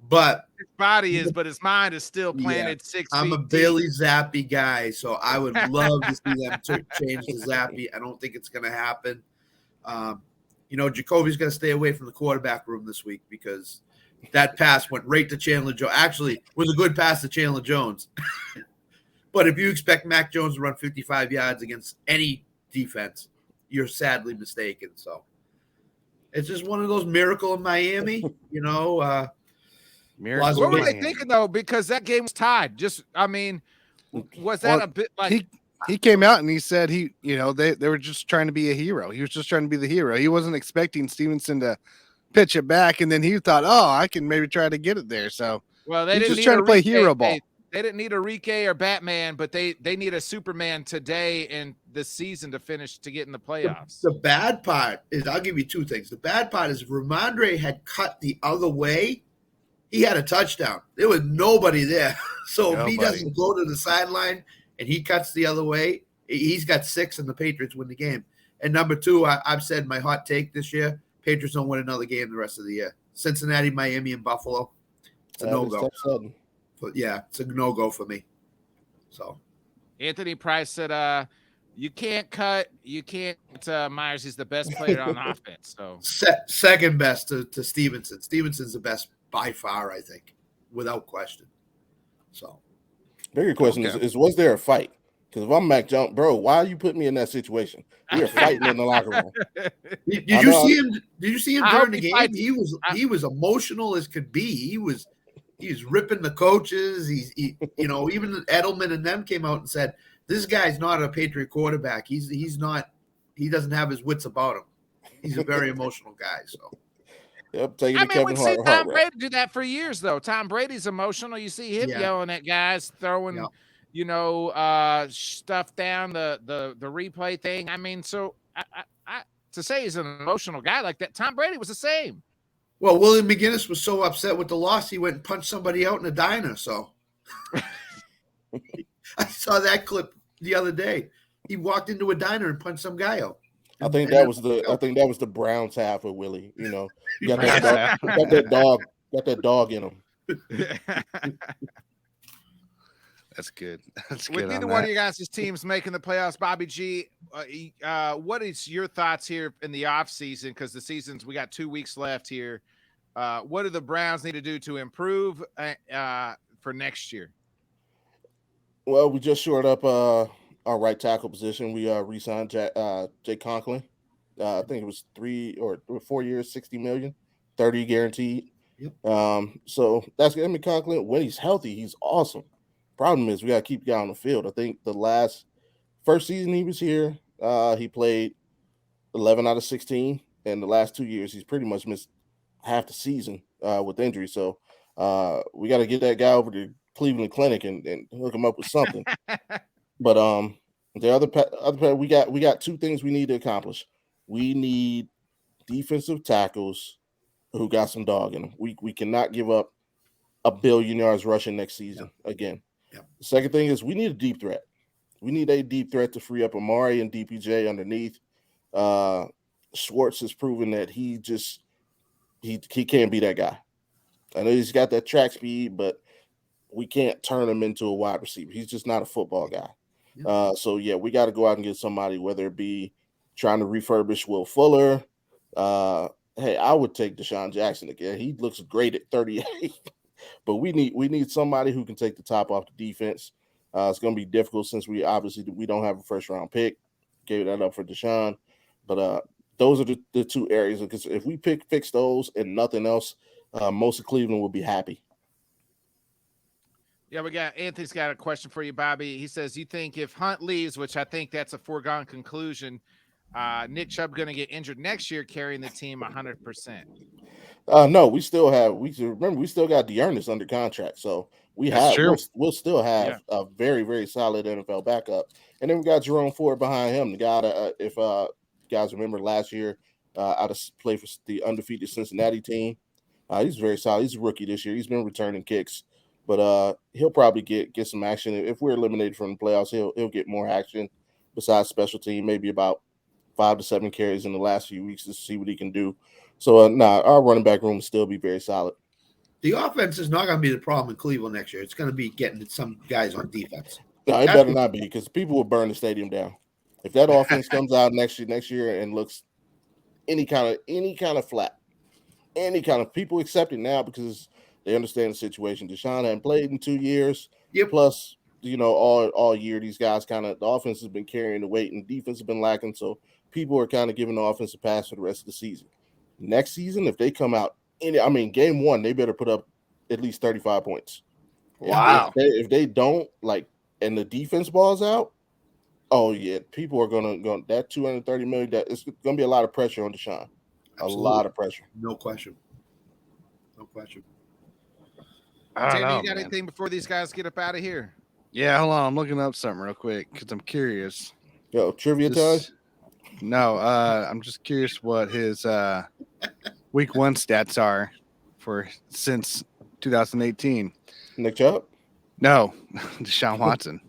But his body is, but his mind is still planted 6 feet I'm a deep. Bailey Zappi guy, so I would love to see them change to Zappi. I don't think it's going to happen. Jacoby's going to stay away from the quarterback room this week because that pass went right to Chandler Jones. Actually, it was a good pass to Chandler Jones. But if you expect Mac Jones to run 55 yards against any defense, you're sadly mistaken. So it's just one of those miracle in Miami, What were they thinking though? Because that game was tied. Was that a bit like he came out and he said they were just trying to be a hero. He was just trying to be the hero. He wasn't expecting Stevenson to pitch it back, and then he thought, I can maybe try to get it there. So they didn't just trying to play hero ball. They didn't need a Enrique or Batman, but they need a Superman today and this season to get in the playoffs. The bad part is, I'll give you two things. The bad part is Ramondre had cut the other way. He had a touchdown. There was nobody there. So if he doesn't go to the sideline and he cuts the other way, he's got 6 and the Patriots win the game. And number 2, I've said my hot take this year, Patriots don't win another game the rest of the year. Cincinnati, Miami, and Buffalo. It's a no-go. But yeah, it's a no-go for me. So Anthony Price said, you can't cut Myers. He's the best player on offense. So second best to Stevenson. Stevenson's the best by far, I think, without question. So bigger question is was there a fight? Because if I'm Mac Jones, bro, why are you putting me in that situation? We were fighting in the locker room. Did you see him during the game? He was emotional as could be. He was ripping the coaches. Even Edelman and them came out and said, this guy's not a Patriot quarterback. He's not. He doesn't have his wits about him. He's a very emotional guy. So. Yep, we've seen Tom Brady do that for years, though. Tom Brady's emotional. You see him yelling at guys, throwing, stuff down the replay thing. So to say he's an emotional guy like that, Tom Brady was the same. Well, William McGinnis was so upset with the loss, he went and punched somebody out in a diner. So I saw that clip the other day. He walked into a diner and punched some guy out. I think that was the Browns half of Willie. Got that dog in him. That's good. With neither one of you guys' teams making the playoffs, Bobby G, what is your thoughts here in the offseason? Because we got 2 weeks left here. What do the Browns need to do to improve for next year? Well, we just shored up our right tackle position. We re-signed Jake Conklin. I think it was 3 or 4 years, $60 million, 30 guaranteed. Yep. So that's good. Conklin, when he's healthy, he's awesome. Problem is we got to keep the guy on the field. I think the first season he was here, he played 11 out of 16, and the last 2 years he's pretty much missed half the season with injury. So we got to get that guy over to Cleveland Clinic and hook him up with something. But the other we got 2 things we need to accomplish. We need defensive tackles who got some dog in them. We cannot give up 1 billion yards rushing next season again. Yep. The second thing is we need a deep threat. We need a deep threat to free up Amari and DPJ underneath. Schwartz has proven that he can't be that guy. I know he's got that track speed, but we can't turn him into a wide receiver. He's just not a football guy. Yep. We got to go out and get somebody, whether it be trying to refurbish Will Fuller, hey, I would take Deshaun Jackson again. He looks great at 38. But we need somebody who can take the top off the defense. It's going to be difficult since we don't have a first round pick. Gave that up for Deshaun, but those are the two areas, because if we fix those and nothing else, most of Cleveland will be happy. Yeah, Anthony's got a question for you, Bobby. He says, you think if Hunt leaves, which I think that's a foregone conclusion, Nick Chubb going to get injured next year carrying the team 100%? No, we still got Dearness under contract, so we'll still have a very, very solid NFL backup, and then we got Jerome Ford behind him. The guy that, if guys remember last year, out of play for the undefeated Cincinnati team, he's very solid. He's a rookie this year. He's been returning kicks, but he'll probably get some action if we're eliminated from the playoffs. He'll get more action besides special team, maybe about 5 to 7 carries in the last few weeks to see what he can do. So, our running back room will still be very solid. The offense is not going to be the problem in Cleveland next year. It's going to be getting some guys on defense. No, it better not be, because people will burn the stadium down. If that offense comes out next year and looks any kind of flat, any kind of, people accept it now because they understand the situation. Deshaun hadn't played in 2 years. Yep. Plus, all year these guys the offense has been carrying the weight and defense has been lacking. So people are kind of giving the offense a pass for the rest of the season. Next season, if they come out game 1, they better put up at least 35 points. Wow. If they don't, and the defense balls out, oh yeah, people are gonna that $230 million. That it's gonna be a lot of pressure on Deshaun. Absolutely. A lot of pressure. No question. Jamie, you got anything before these guys get up out of here? Yeah, hold on. I'm looking up something real quick because I'm curious. Yo, trivia time? No, I'm just curious what his week 1 stats are since 2018. Nick Chubb? No, Deshaun Watson.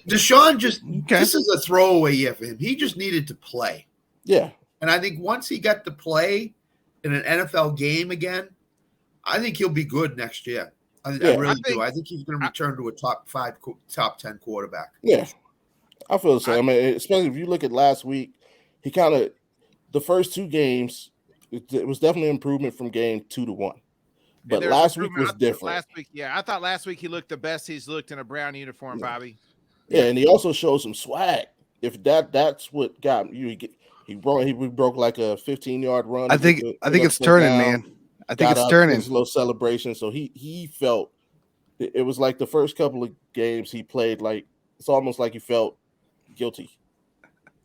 Deshaun this is a throwaway year for him. He just needed to play. Yeah. And I think once he got to play in an NFL game again, I think he'll be good next year. I really do. I think he's going to return to a top 10 quarterback. Yeah. I feel the same. Especially if you look at last week, he the first 2 games, it was definitely an improvement from game 2 to 1. But last week was different. I thought last week he looked the best he's looked in a brown uniform, Bobby. Yeah, and he also showed some swag. If that's what got you, he broke like a 15-yard run. I think it's turning, man. I think it's turning. His little celebration. So he felt it was like the first couple of games he played, like it's almost like he felt guilty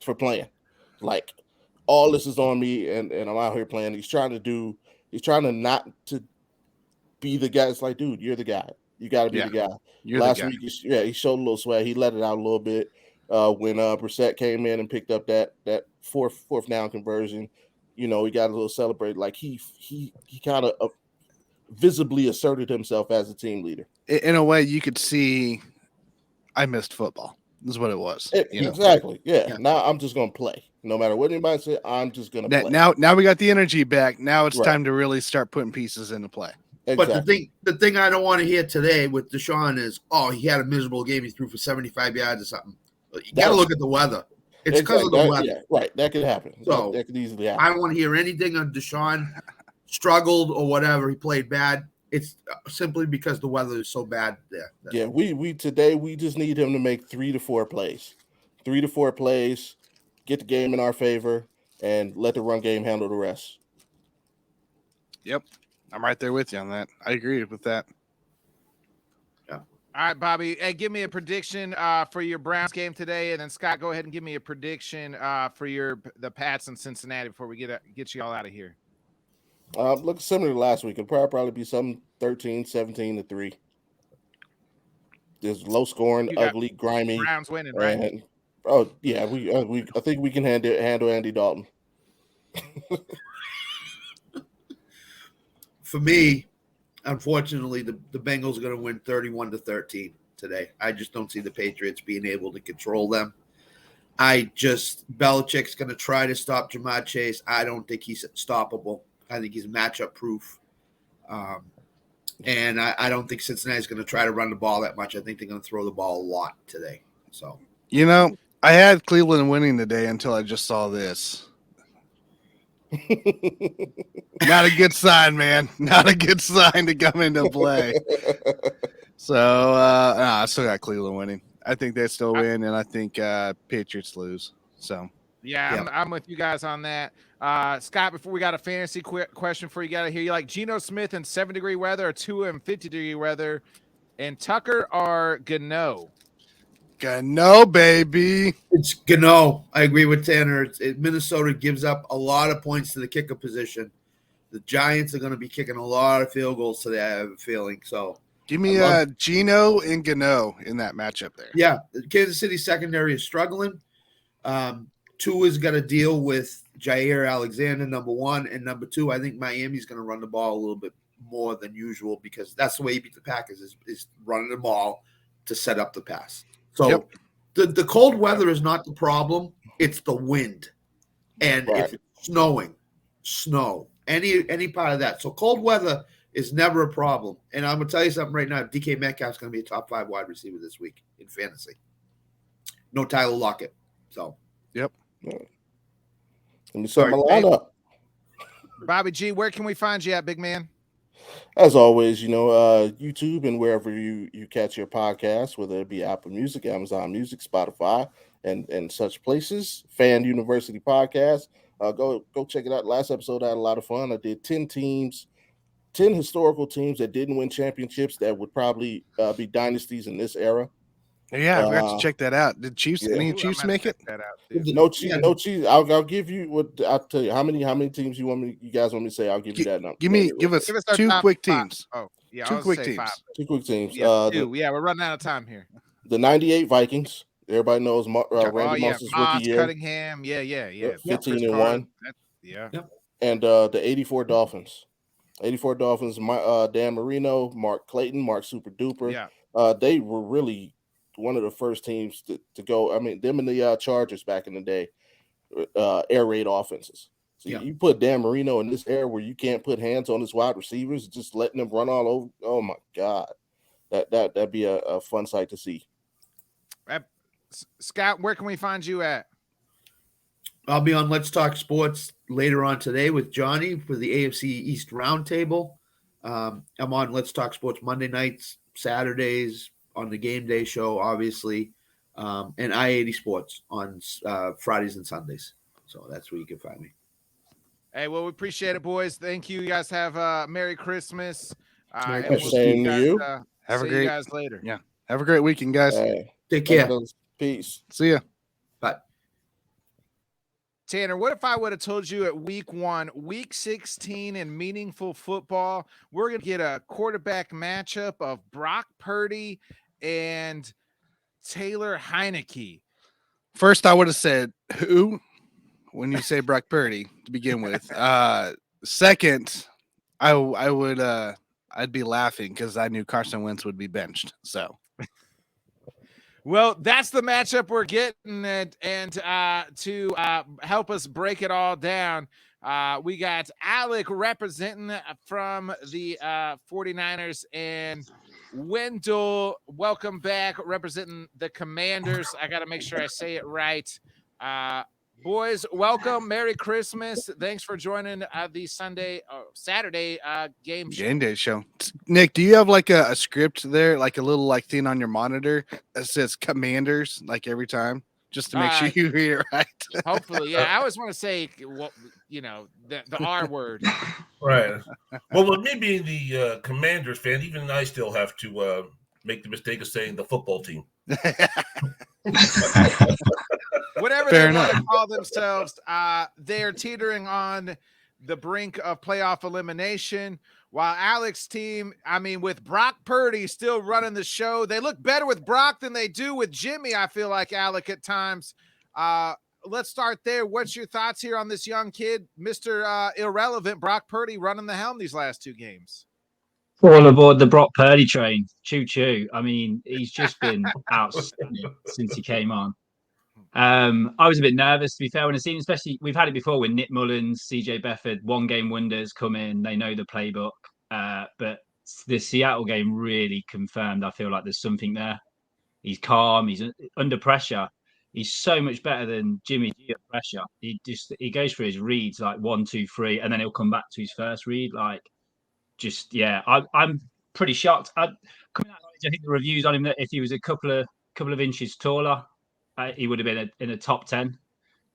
for playing. Like, all this is on me, and I'm out here playing. He's trying to not to be the guy. It's like, dude, you're the guy. You got to be the guy. Last week, he showed a little swag. He let it out a little bit when Brissett came in and picked up that fourth down conversion. He got a little celebrated. Like he kind of visibly asserted himself as a team leader. In a way, you could see I missed football. This is what it was. Exactly. Yeah. Now I'm just going to play. No matter what anybody says, I'm just going to play. Now we got the energy back. Now it's time to really start putting pieces into play. Exactly. But the thing I don't want to hear today with Deshaun is, he had a miserable game. He threw for 75 yards or something. You got to look at the weather. It's because of the weather. Yeah, right. That could happen. So that could easily happen. I don't want to hear anything on Deshaun struggled or whatever. He played bad. It's simply because the weather is so bad there. Yeah, we today just need him to make 3 to 4 plays. 3 to 4 plays, get the game in our favor, and let the run game handle the rest. Yep. I'm right there with you on that. I agree with that. Yeah. All right, Bobby. Hey, give me a prediction for your Browns game today, and then Scott, go ahead and give me a prediction for the Pats in Cincinnati before we get you all out of here. Look similar to last week. It'll probably be some 13-17-3. There's low scoring, ugly, grimy. Browns winning, right? And, I think we can handle Andy Dalton. For me, unfortunately, the Bengals are going to win 31-13 today. I just don't see the Patriots being able to control them. Belichick's going to try to stop Jamar Chase. I don't think he's stoppable. I think he's matchup proof. And I don't think Cincinnati's going to try to run the ball that much. I think they're going to throw the ball a lot today. So, I had Cleveland winning today until I just saw this. Not a good sign, man. Not a good sign to come into play. So I still got Cleveland winning. I think they still win, and I think Patriots lose. So yeah, I'm with you guys on that. Scott, before we got a fantasy question for you, got to hear you like Geno Smith in 70-degree weather or Tua in 50-degree weather, and Tucker or Gano? Gano, baby. It's Gano. I agree with Tanner. Minnesota gives up a lot of points to the kicker position. The Giants are going to be kicking a lot of field goals today, I have a feeling. So give me Geno and Gano in that matchup there. Yeah, the Kansas City secondary is struggling. Tua's got to deal with Jair Alexander, number one, and number two, I think Miami's going to run the ball a little bit more than usual because that's the way you beat the Packers is running the ball to set up the pass. So the cold weather is not the problem; it's the wind, and if it's snow, any part of that. So cold weather is never a problem. And I'm gonna tell you something right now: DK Metcalf's going to be a top 5 wide receiver this week in fantasy. No Tyler Lockett. So yep. Let me set my lineup. Bobby G, where can we find you at, big man? As always, YouTube and wherever you catch your podcasts, whether it be Apple Music, Amazon Music, Spotify, and such places. Fan University Podcast. Go check it out. Last episode I had a lot of fun. I did 10 historical teams that didn't win championships that would probably be dynasties in this era. Yeah, we have to check that out. Did Chiefs any Chiefs make it? No Chiefs. I'll give you what I'll tell you. How many teams you guys want me to say? I'll give you that number. Give us 2 quick teams. Oh, yeah, 2 quick teams. 2 quick teams. Yeah, we're running out of time here. The 98 Vikings. Everybody knows Randy Moss's rookie year. Cunningham. Yeah. 15-1. Yeah. And the 84 Dolphins. 84 Dolphins, Dan Marino, Mark Clayton, Mark Super Duper. Yeah. They were really one of the first teams to go. I mean, them and the Chargers back in the day, air raid offenses. So you put Dan Marino in this era where you can't put hands on his wide receivers, just letting them run all over. Oh my God, that'd be a fun sight to see. Scott, where can we find you at? I'll be on Let's Talk Sports later on today with Johnny for the AFC East Roundtable. I'm on Let's Talk Sports Monday nights, Saturdays, on the Game Day show, obviously, and I-80 Sports on Fridays and Sundays. So that's where you can find me. Hey, well, we appreciate it, boys. Thank you. You guys have a Merry Christmas. And we'll see you guys, have a great you guys later. Yeah. Have a great weekend, guys. Take care. Peace. See ya. Bye. Tanner, what if I would have told you at week 1, week 16 in meaningful football, we're going to get a quarterback matchup of Brock Purdy and Taylor Heineke? First, I would have said who when you say Brock Purdy to begin with. Second, I'd be laughing because I knew Carson Wentz would be benched. So, well, that's the matchup we're getting, and to help us break it all down, we got Alec representing from the 49ers and Wendell, welcome back, representing the Commanders. I got to make sure I say it right. Boys, welcome. Merry Christmas. Thanks for joining the Saturday game day show. Nick, do you have like a script there, like a little thing on your monitor that says Commanders like every time, just to make sure you hear it right? Hopefully, yeah. I always want to say, well, the R word. Right. Well, with me being the Commanders fan, even I still have to make the mistake of saying the football team. Whatever Fair they enough. want to call themselves, they're teetering on the brink of playoff elimination. While Alex's team, with Brock Purdy still running the show, they look better with Brock than they do with Jimmy, I feel like, Alec, at times. Let's start there. What's your thoughts here on this young kid, Mr. Irrelevant, Brock Purdy, running the helm these last 2 games? All aboard the Brock Purdy train. Choo-choo. He's just been outstanding since he came on. I was a bit nervous, to be fair, when I seen, especially we've had it before with Nick Mullins, CJ Beathard, 1-game wonders come in, they know the playbook. But the Seattle game really confirmed, I feel like there's something there. He's calm, he's under pressure. He's so much better than Jimmy G at pressure. He goes for his reads like 1, 2, 3, and then he'll come back to his first read. Like, just yeah, I'm pretty shocked. Coming out, I think the reviews on him that if he was a couple of inches taller, he would have been in a top 10.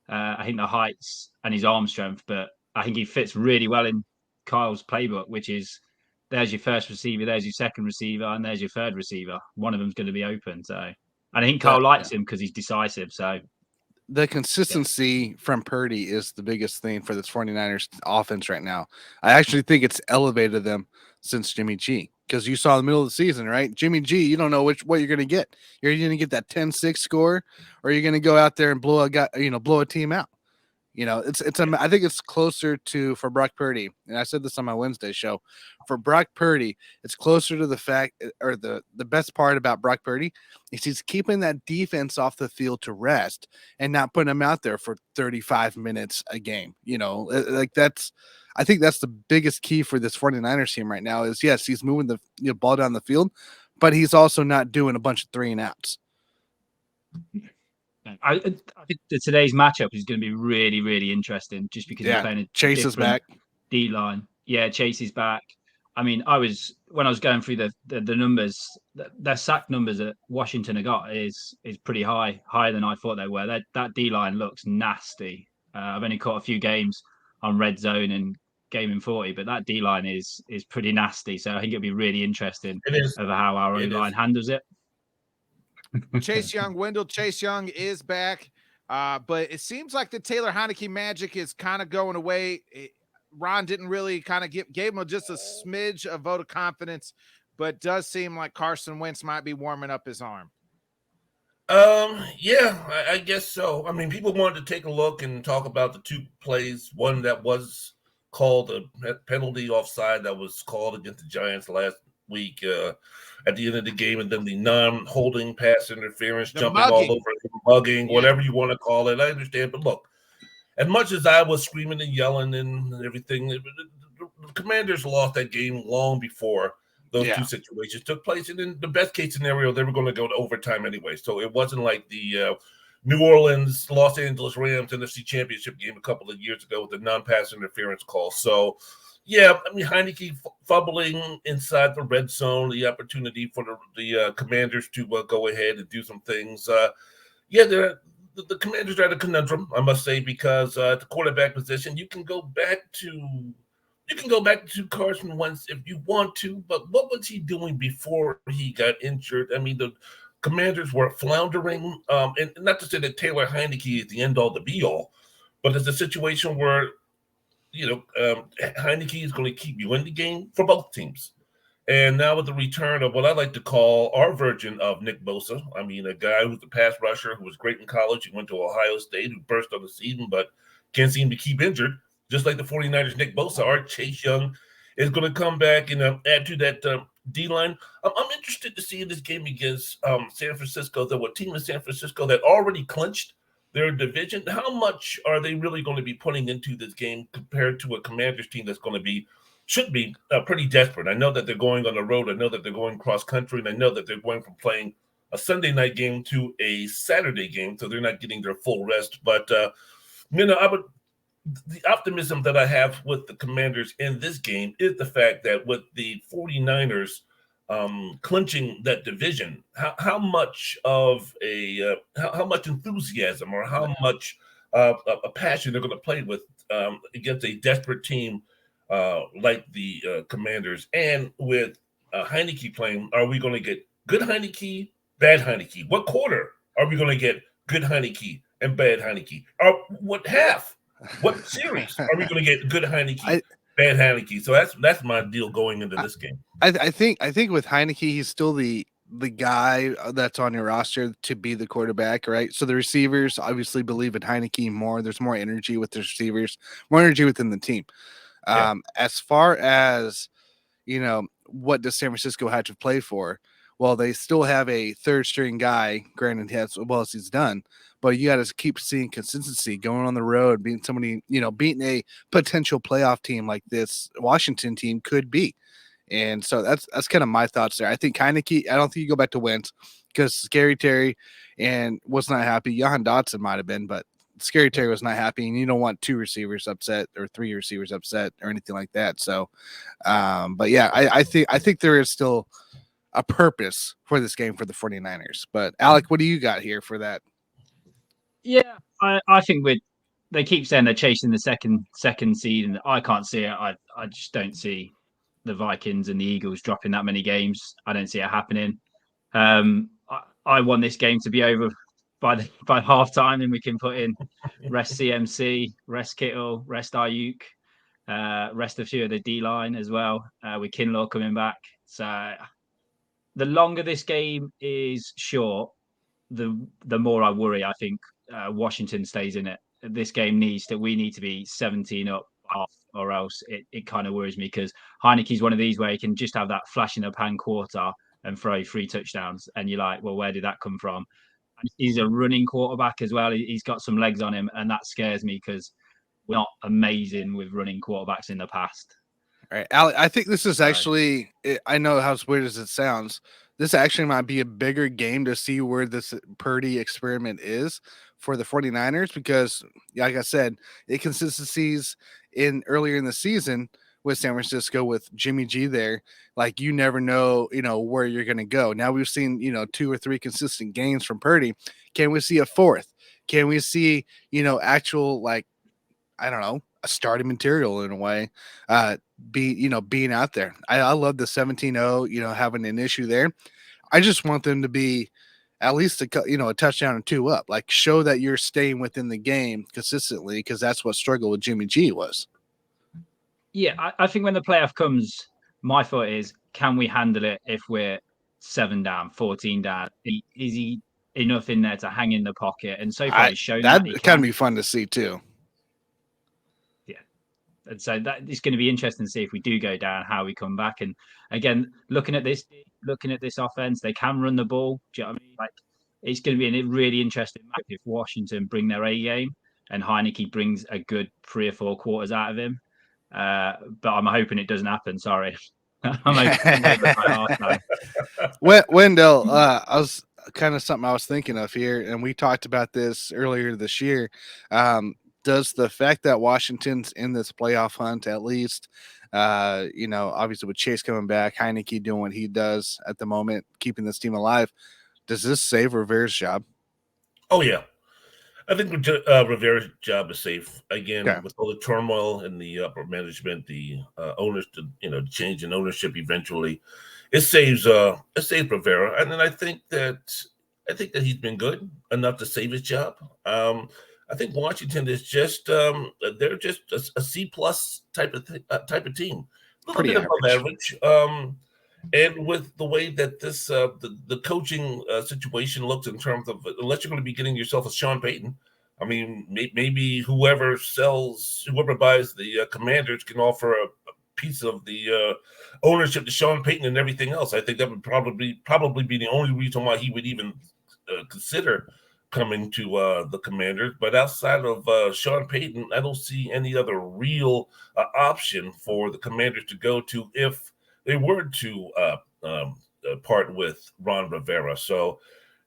I think the heights and his arm strength, but I think he fits really well in Kyle's playbook, which is there's your first receiver, there's your second receiver, and there's your third receiver. One of them's going to be open. So, and I think Kyle likes him because he's decisive. So, the consistency from Purdy is the biggest thing for this 49ers offense right now. I actually think it's elevated them since Jimmy G, because you saw in the middle of the season, right? Jimmy G, you don't know what you're going to get. You're going to get that 10-6 score, or you're going to go out there and blow a team out. I think it's closer to, for Brock Purdy, and I said this on my Wednesday show, for Brock Purdy, it's closer to the fact, or the best part about Brock Purdy is he's keeping that defense off the field to rest and not putting them out there for 35 minutes a game. I think that's the biggest key for this 49ers team right now is, yes, he's moving the ball down the field, but he's also not doing a bunch of 3-and-outs. I think today's matchup is going to be really, really interesting just because he's playing a Chase is back. D line. Yeah, Chase is back. I mean, when I was going through the numbers, their sack numbers that Washington have got is pretty higher than I thought they were. That D line looks nasty. I've only caught a few games on Red Zone and Game in 40, but that D line is pretty nasty. So I think it'll be really interesting over how our O line handles it. Chase Young, Wendell Chase Young is back, but it seems like the Taylor Heineke magic is kind of going away. Ron didn't really kind of gave him just a smidge of vote of confidence, but does seem like Carson Wentz might be warming up his arm. Yeah, I guess so. I mean, people wanted to take a look and talk about the two plays. One that was called a penalty offside that was called against the Giants last week at the end of the game, and then the non-holding pass interference, jumping all over, mugging, whatever you want to call it. I understand, but look, as much as I was screaming and yelling and everything, the Commanders lost that game long before those two situations took place. And in the best case scenario, they were going to go to overtime anyway. So it wasn't like the New Orleans, Los Angeles Rams NFC Championship game a couple of years ago with the non-pass interference call. So, yeah, I mean, Heineke fumbling inside the red zone, the opportunity for the Commanders to go ahead and do some things. The Commanders are at a conundrum, I must say, because at the quarterback position, you can go back to Carson Wentz if you want to, but what was he doing before he got injured? I mean, the Commanders were floundering, and not to say that Taylor Heineke is the end-all, the be-all, but it's a situation where Heineke is going to keep you in the game for both teams. And now with the return of what I like to call our version of Nick Bosa, I mean, a guy who's a pass rusher who was great in college, who went to Ohio State, who burst on the season, but can't seem to keep injured, just like the 49ers, Nick Bosa. Our Chase Young is going to come back and add to that D-line. I'm interested to see in this game against San Francisco, a team in San Francisco that already clinched their division. How much are they really going to be putting into this game compared to a Commanders team that's going to should be pretty desperate? I know that they're going on the road. I know that they're going cross-country, and I know that they're going from playing a Sunday night game to a Saturday game, so they're not getting their full rest. But, the optimism that I have with the Commanders in this game is the fact that with the 49ers clinching that division, how much of how much enthusiasm or how much a passion they're going to play with against a desperate team like the Commanders, and with Heineke playing, are we going to get good Heineke, bad Heineke? What quarter are we going to get good Heineke and bad Heineke? Or what half? What series are we going to get good Heineke, bad Heineke? So that's my deal going into this game. I think with Heineke, he's still the guy that's on your roster to be the quarterback, right? So the receivers obviously believe in Heineke more. There's more energy with the receivers, more energy within the team. As far as, what does San Francisco have to play for? Well, they still have a third string guy, granted, as well as he's done, but you got to keep seeing consistency going on the road, beating somebody, beating a potential playoff team like this Washington team could be. And so that's kind of my thoughts there. I think Heineke, I don't think you go back to Wentz. because Scary Terry and was not happy. Johan Dotson might have been, but Scary Terry was not happy, and you don't want 2 receivers upset or 3 receivers upset or anything like that. So, but yeah, I think there is still a purpose for this game for the 49ers. But Alec, what do you got here for that? Yeah, I think they keep saying they're chasing the second seed, and I can't see it. I just don't see the Vikings and the Eagles dropping that many games. I don't see it happening. I want this game to be over by halftime, and we can put in rest CMC, rest Kittle, rest Ayuk, rest a few of the D line as well. With Kinlaw coming back, so the longer this game is short, the more I worry. I think Washington stays in it. We need to be 17 up half, or else it kind of worries me, because Heineke's one of these where he can just have that flash in the pan quarter and throw 3 touchdowns, and you're like, well, where did that come from? And he's a running quarterback as well. He's got some legs on him, and that scares me because we're not amazing with running quarterbacks in the past. All right, Alec, I think this is actually, I know how weird as it sounds, this actually might be a bigger game to see where this Purdy experiment is for the 49ers, because, like I said, inconsistencies earlier in the season with San Francisco with Jimmy G there, like you never know, where you're going to go. Now we've seen, 2 or 3 consistent games from Purdy. Can we see a fourth? Can we see, actual, like, I don't know, a starting material in a way, being out there. I love the 17-0, having an issue there. I just want them to be at least a touchdown or 2 up, like show that you're staying within the game consistently, because that's what struggled with Jimmy G was. Yeah, I think when the playoff comes, my thought is, can we handle it if we're 7 down, 14 down? Is he enough in there to hang in the pocket? And so far, he's shown that'd kind of be fun to see too. Yeah, and so that it's going to be interesting to see if we do go down, how we come back. And again, looking at this offense, they can run the ball. Do you know what I mean? Like, it's going to be a really interesting match if Washington bring their A game and Heineke brings a good 3 or 4 quarters out of him. But I'm hoping it doesn't happen. Sorry. I'm hoping Wendell, I was kind of something I was thinking of here, and we talked about this earlier this year. Does the fact that Washington's in this playoff hunt, at least, obviously with Chase coming back, Heineke doing what he does at the moment, keeping this team alive, does this save Rivera's job? Oh, yeah. I think Rivera's job is safe. Again, Okay. With all the turmoil in the upper management, the owners, change in ownership eventually, it saves Rivera. And then I think that he's been good enough to save his job. I think Washington is just they're just a C+ type of team, a little bit above average. And with the way that this the coaching situation looks in terms of, unless you're going to be getting yourself a Sean Payton, I mean, maybe whoever buys the Commanders can offer a piece of the ownership to Sean Payton and everything else. I think that would probably be the only reason why he would even consider coming to the Commanders. But outside of Sean Payton, I don't see any other real option for the Commanders to go to if they were to part with Ron Rivera. So,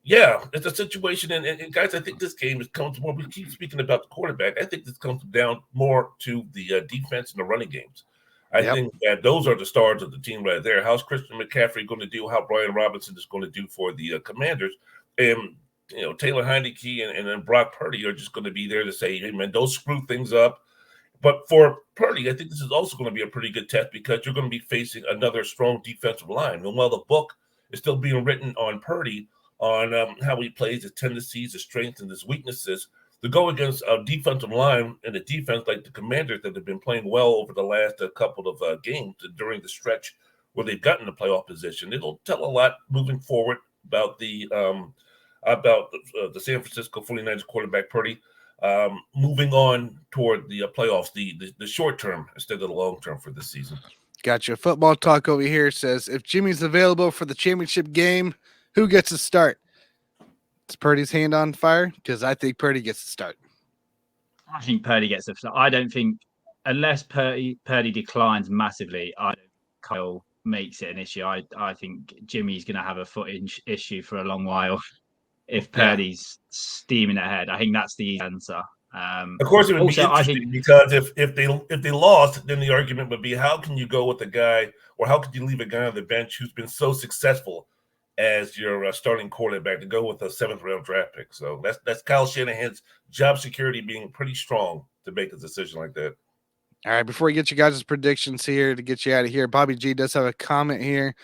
yeah, it's a situation. And guys, I think this game comes more. We keep speaking about the quarterback. I think this comes down more to the defense and the running games. I think that those are the stars of the team right there. How's Christian McCaffrey going to do? How Brian Robinson is going to do for the Commanders? And Taylor Heineke and then Brock Purdy are just going to be there to say, hey, man, don't screw things up. But for Purdy, I think this is also going to be a pretty good test, because you're going to be facing another strong defensive line. And while the book is still being written on Purdy, on how he plays, his tendencies, his strengths, and his weaknesses, to go against a defensive line and a defense like the Commanders that have been playing well over the last couple of games during the stretch where they've gotten the playoff position, it'll tell a lot moving forward about the San Francisco 49ers quarterback Purdy moving on toward the playoffs, the short term instead of the long term for this season. Gotcha. Football Talk over here says, if Jimmy's available for the championship game, who gets to start? Is Purdy's hand on fire? Because I think Purdy gets to start. I think Purdy gets to start. I don't think, unless Purdy declines massively, I don't think Kyle makes it an issue. I think Jimmy's going to have a foot issue for a long while if Purdy's steaming ahead. I think that's the answer. Of course, it would be interesting because if they lost, then the argument would be, how can you go with a guy, or how could you leave a guy on the bench who's been so successful as your starting quarterback to go with a 7th round draft pick? So that's Kyle Shanahan's job security being pretty strong to make a decision like that. All right, before we get you guys' predictions here to get you out of here, Bobby G does have a comment here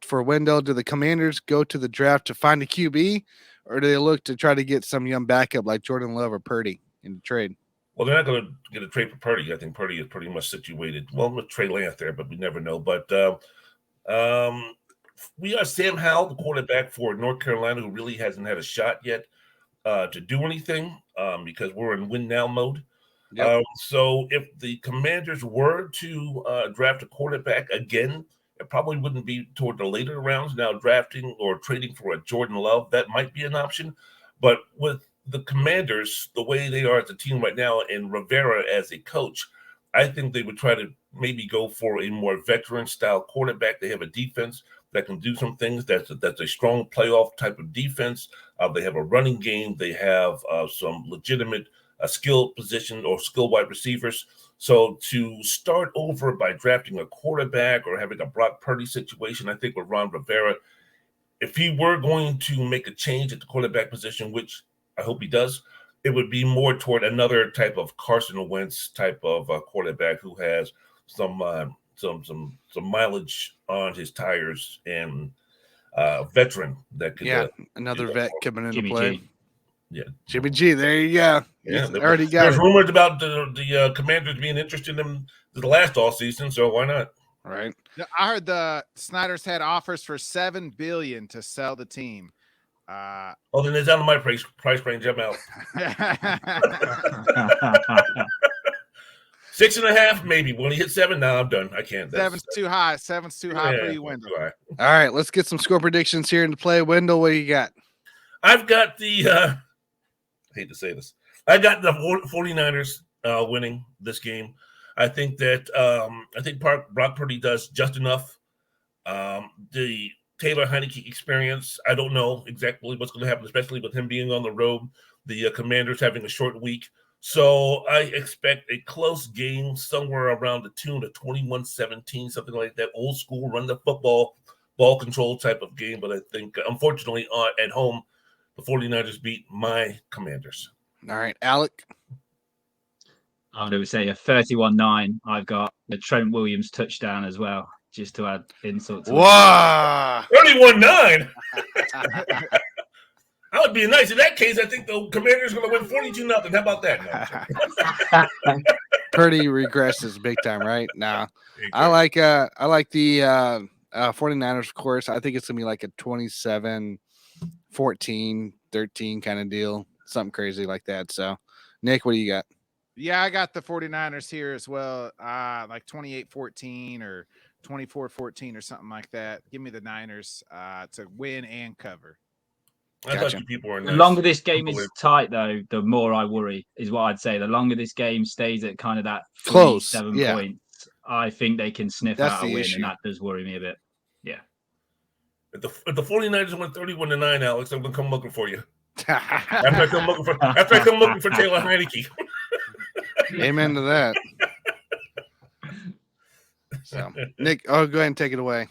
for Wendell. Do the Commanders go to the draft to find a QB, or do they look to try to get some young backup like Jordan Love or Purdy in the trade? Well, they're not going to get a trade for Purdy. I think Purdy is pretty much situated. Well, with Trey Lance there, but we never know. But we got Sam Howell, the quarterback for North Carolina, who really hasn't had a shot yet to do anything because we're in win now mode. Yep. So if the Commanders were to draft a quarterback again, it probably wouldn't be toward the later rounds. Now drafting or trading for a Jordan Love, that might be an option. But with the Commanders, the way they are as a team right now, and Rivera as a coach, I think they would try to maybe go for a more veteran-style quarterback. They have a defense that can do some things. That's a strong playoff type of defense. They have a running game. They have some legitimate skill position or skill wide receivers. So to start over by drafting a quarterback or having a Brock Purdy situation, I think with Ron Rivera, if he were going to make a change at the quarterback position, which I hope he does, it would be more toward another type of Carson Wentz type of quarterback who has some mileage on his tires and veteran that could another vet coming into Jimmy play. G. Yeah, Jimmy G. There you go. Yeah, already got. There's rumors about the Commanders being interested in the last all season, so why not? Right. I heard the Snyder's had offers for $7 billion to sell the team. Then it's out of my price range. I'm out. 6.5, maybe. When he hit 7, now I'm done. I can't. Seven's too high. Seven's too high for you, Wendell. All right, let's get some score predictions here into play. Wendell, what do you got? I've got the I hate to say this. I got the 49ers winning this game. I think that Brock Purdy does just enough. The Taylor Heineke experience, I don't know exactly what's going to happen, especially with him being on the road, the Commanders having a short week. So I expect a close game somewhere around the tune of 21-17, something like that. Old school, run the football, ball control type of game. But I think, unfortunately, at home, the 49ers beat my Commanders. All right, Alec. I would say a 31-9. I've got the Trent Williams touchdown as well, just to add insult to it. Wow. 31-9? That would be nice. In that case, I think the Commanders are going to win 42-0. How about that? No. Purdy regresses big time, right? Nah. I like the 49ers, of course. I think it's going to be like a 27-14, 13 kind of deal. Something crazy like that. So, Nick, what do you got? Yeah, I got the 49ers here as well. Like 28-14 or 24-14 or something like that. Give me the Niners to win and cover. I thought you people were nice. The longer this game is tight, though, the more I worry, is what I'd say. The longer this game stays at kind of that close 7 points, I think they can sniff out a win, and that does worry me a bit. Yeah. If the 49ers went 31-9, Alex, I'm going to come looking for you. After I come looking for Taylor Heineke. Amen to that. So, Nick, go ahead and take it away.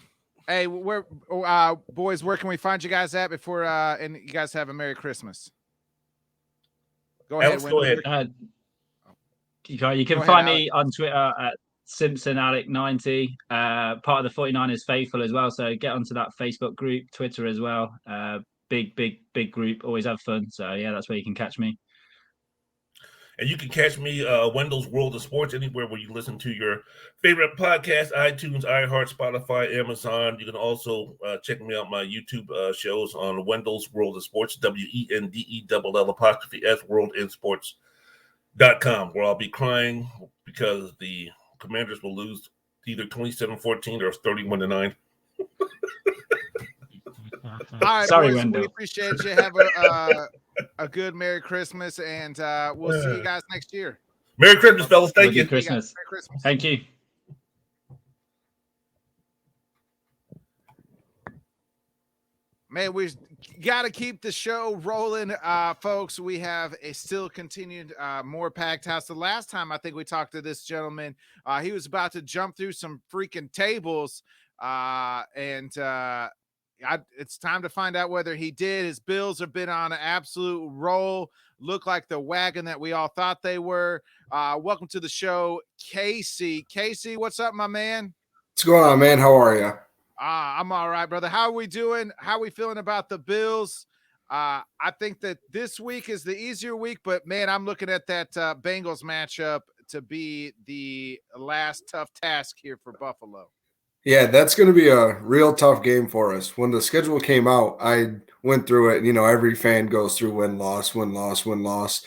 Hey, boys, where can we find you guys at before and you guys have a Merry Christmas? Go ahead. Alex, go ahead. You can find me on Twitter at SimpsonAlec90, part of the 49ers Faithful as well. So get onto that Facebook group, Twitter as well. Big group. Always have fun. So yeah, that's where you can catch me. And you can catch me, Wendell's World of Sports, anywhere where you listen to your favorite podcast, iTunes, iHeart, Spotify, Amazon. You can also check me out my YouTube shows on Wendell's World of Sports, WENDELL_S worldinsports.com, where I'll be crying because the Commanders will lose either 27-14 or 31-9. All right, sorry, boys, Wendell. We appreciate you. Have a good Merry Christmas, and we'll see you guys next year. Merry Christmas, fellas. Thank you. Merry Christmas. Thank you. Man, we got to keep the show rolling, folks. We have a still continued more packed house. The last time I think we talked to this gentleman, he was about to jump through some freaking tables, it's time to find out whether he did. His Bills have been on an absolute roll. Look like the wagon that we all thought they were. Welcome to the show, Casey. Casey, what's up, my man? What's going on, man? How are you? I'm all right, brother. How are we doing? How are we feeling about the Bills? I think that this week is the easier week, but man, I'm looking at that Bengals matchup to be the last tough task here for Buffalo. Yeah, that's going to be a real tough game for us. When the schedule came out, I went through it. You know, every fan goes through win-loss, win-loss, win-loss.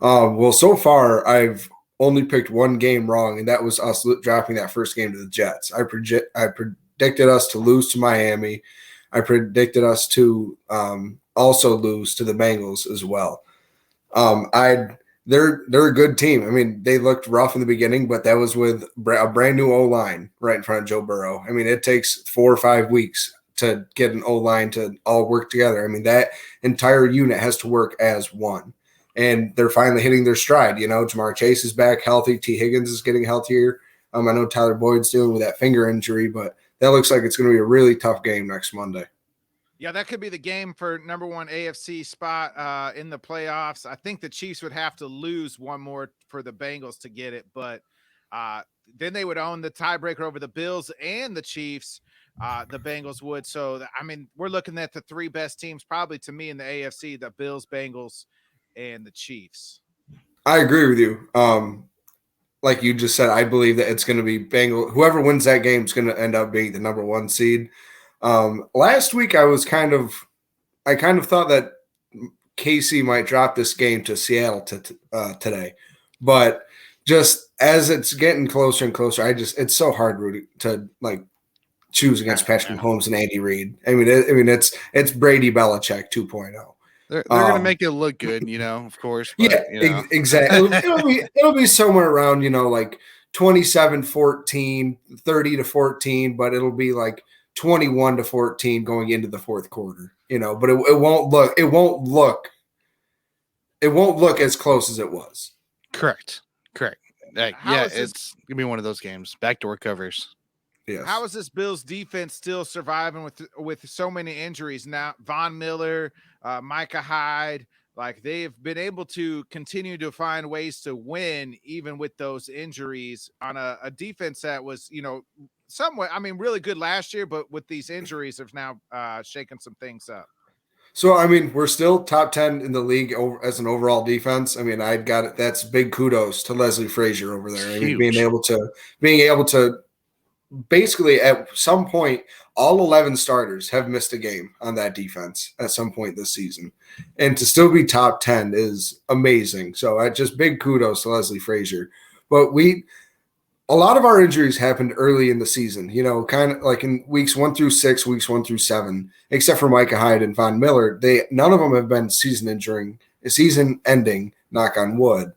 Well, so far, I've only picked one game wrong, and that was us dropping that first game to the Jets. I predicted us to lose to Miami. I predicted us to also lose to the Bengals as well. They're a good team. I mean, they looked rough in the beginning, but that was with a brand new O-line right in front of Joe Burrow. I mean, it takes 4 or 5 weeks to get an O-line to all work together. I mean, that entire unit has to work as one. And they're finally hitting their stride. You know, Jamar Chase is back healthy. T. Higgins is getting healthier. I know Tyler Boyd's dealing with that finger injury, but that looks like it's going to be a really tough game next Monday. Yeah, that could be the game for number one AFC spot in the playoffs. I think the Chiefs would have to lose one more for the Bengals to get it, but then they would own the tiebreaker over the Bills and the Chiefs. The Bengals would. So, I mean, we're looking at the 3 best teams probably to me in the AFC, the Bills, Bengals, and the Chiefs. I agree with you. Like you just said, I believe that it's going to be Bengals. Whoever wins that game is going to end up being the number 1 seed. Last week, I kind of thought that KC might drop this game to Seattle today, but just as it's getting closer and closer, it's so hard to like choose against Patrick Mahomes and Andy Reid. I mean, it's Brady Belichick 2.0. They're going to make it look good, you know, of course. But, yeah, you know. Exactly. It'll be somewhere around, you know, like 27-14, 30-14, but it'll be like 21-14 going into the fourth quarter, you know, but it won't look as close as it was. Correct. It's gonna be one of those games. Backdoor covers. Yes. How is this Bills defense still surviving with so many injuries now? Von Miller, Micah Hyde, like they've been able to continue to find ways to win even with those injuries on a defense that was, you know, somewhat, I mean, really good last year, but with these injuries have now shaken some things up. So, I mean, we're still top 10 in the league as an overall defense. I mean, that's big kudos to Leslie Frazier over there. I mean, being able to basically at some point, all 11 starters have missed a game on that defense at some point this season. And to still be top 10 is amazing. So just big kudos to Leslie Frazier. But a lot of our injuries happened early in the season, you know, kind of like in weeks 1 through 6, weeks 1 through 7, except for Micah Hyde and Von Miller. None of them have been season ending, knock on wood.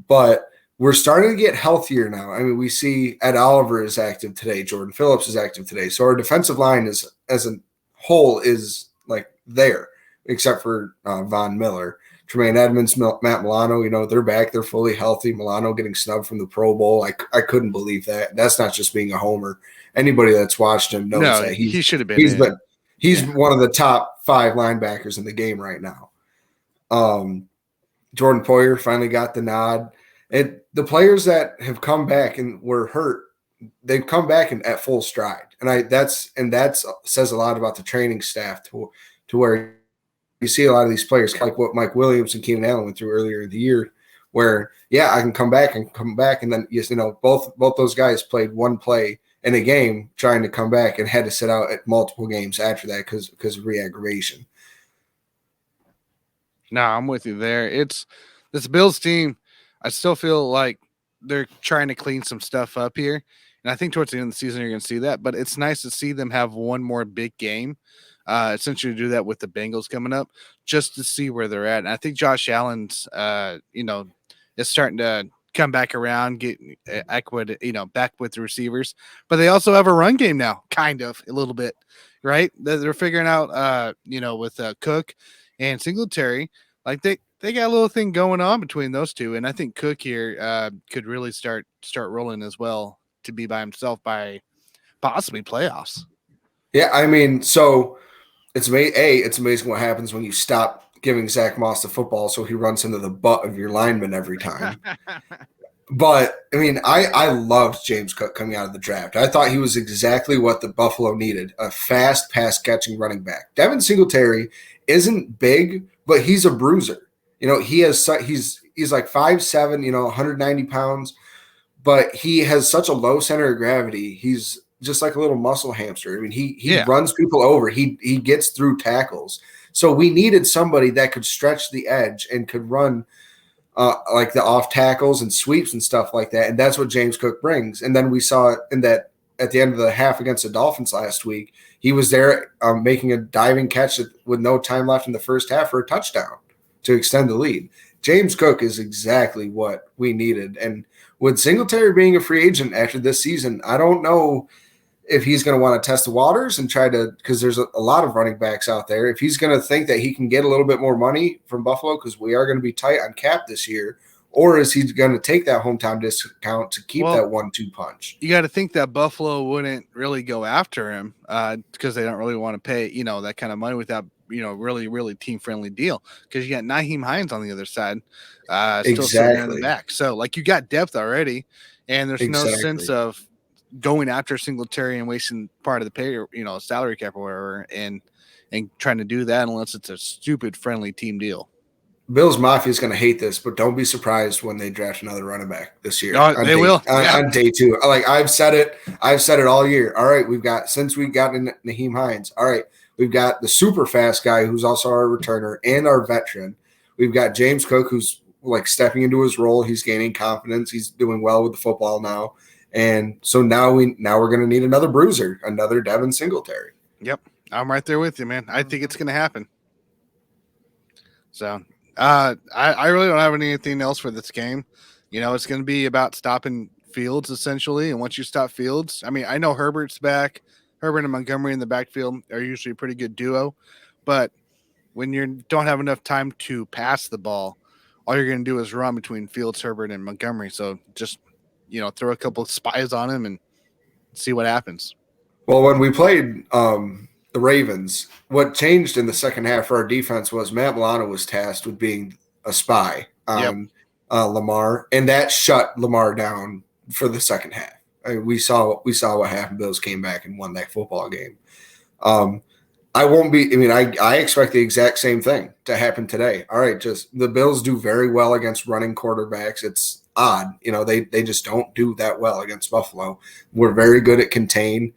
But we're starting to get healthier now. I mean, we see Ed Oliver is active today. Jordan Phillips is active today. So our defensive line as a whole is like there, except for Von Miller. Tremaine Edmonds, Matt Milano, you know, they're back. They're fully healthy. Milano getting snubbed from the Pro Bowl. I couldn't believe that. That's not just being a homer. Anybody that's watched him knows that he should have been. He's one of the top 5 linebackers in the game right now. Jordan Poyer finally got the nod. And the players that have come back and were hurt, they've come back at full stride. And that says a lot about the training staff to where you see a lot of these players, like what Mike Williams and Keenan Allen went through earlier in the year, where, yeah, I can come back. And then, you know, both those guys played one play in a game trying to come back and had to sit out at multiple games after that because of re-aggravation. No, I'm with you there. It's this Bills team. I still feel like they're trying to clean some stuff up here. And I think towards the end of the season, you're going to see that. But it's nice to see them have one more big game. Essentially do that with the Bengals coming up just to see where they're at. And I think Josh Allen's, you know, is starting to come back around, get back with the receivers. But they also have a run game now, kind of, a little bit. right? They're figuring out, with Cook and Singletary, like they got a little thing going on between those two, and I think Cook here could really start rolling as well to be by himself by possibly playoffs. Yeah, I mean, so it's amazing what happens when you stop giving Zach Moss the football, so he runs into the butt of your lineman every time. But I mean, I loved James Cook coming out of the draft. I thought he was exactly what the Buffalo needed: a fast pass catching running back. Devin Singletary isn't big, but he's a bruiser. He's like 5'7", 190 pounds, but he has such a low center of gravity. He's just like a little muscle hamster. I mean, he runs people over. He gets through tackles. So we needed somebody that could stretch the edge and could run like the off tackles and sweeps and stuff like that. And that's what James Cook brings. And then we saw in that at the end of the half against the Dolphins last week, he was there making a diving catch with no time left in the first half for a touchdown to extend the lead. James Cook is exactly what we needed. And with Singletary being a free agent after this season, I don't know if he's going to want to test the waters and try to, because there's a lot of running backs out there, if he's going to think that he can get a little bit more money from Buffalo because we are going to be tight on cap this year, or is he going to take that hometown discount to keep that 1-2 punch? You got to think that Buffalo wouldn't really go after him because they don't really want to pay, that kind of money without, really, really team-friendly deal, because you got Nyheim Hines on the other side still sitting there in the back. So, like, you got depth already, and there's no sense of going after Singletary and wasting part of the pay, salary cap or whatever, and trying to do that unless it's a stupid friendly team deal. Bills Mafia is going to hate this, but don't be surprised when they draft another running back this year. They will on day 2. Like I've said it all year. All right, since we've gotten Nyheim Hines. All right, we've got the super fast guy who's also our returner and our veteran. We've got James Cook who's like stepping into his role. He's gaining confidence. He's doing well with the football now. And so now we're going to need another bruiser, another Devin Singletary. Yep. I'm right there with you, man. I think it's going to happen. So I really don't have anything else for this game. It's going to be about stopping Fields essentially. And once you stop Fields, I mean, I know Herbert's back. Herbert and Montgomery in the backfield are usually a pretty good duo. But when you don't have enough time to pass the ball, all you're going to do is run between Fields, Herbert, and Montgomery. So just throw a couple of spies on him and see what happens. Well, when we played the Ravens, what changed in the second half for our defense was Matt Milano was tasked with being a spy on Lamar, and that shut Lamar down for the second half. I mean, we saw what happened. Bills came back and won that football game. I expect the exact same thing to happen today. All right, just the Bills do very well against running quarterbacks. It's odd. They just don't do that well against Buffalo. We're very good at contain.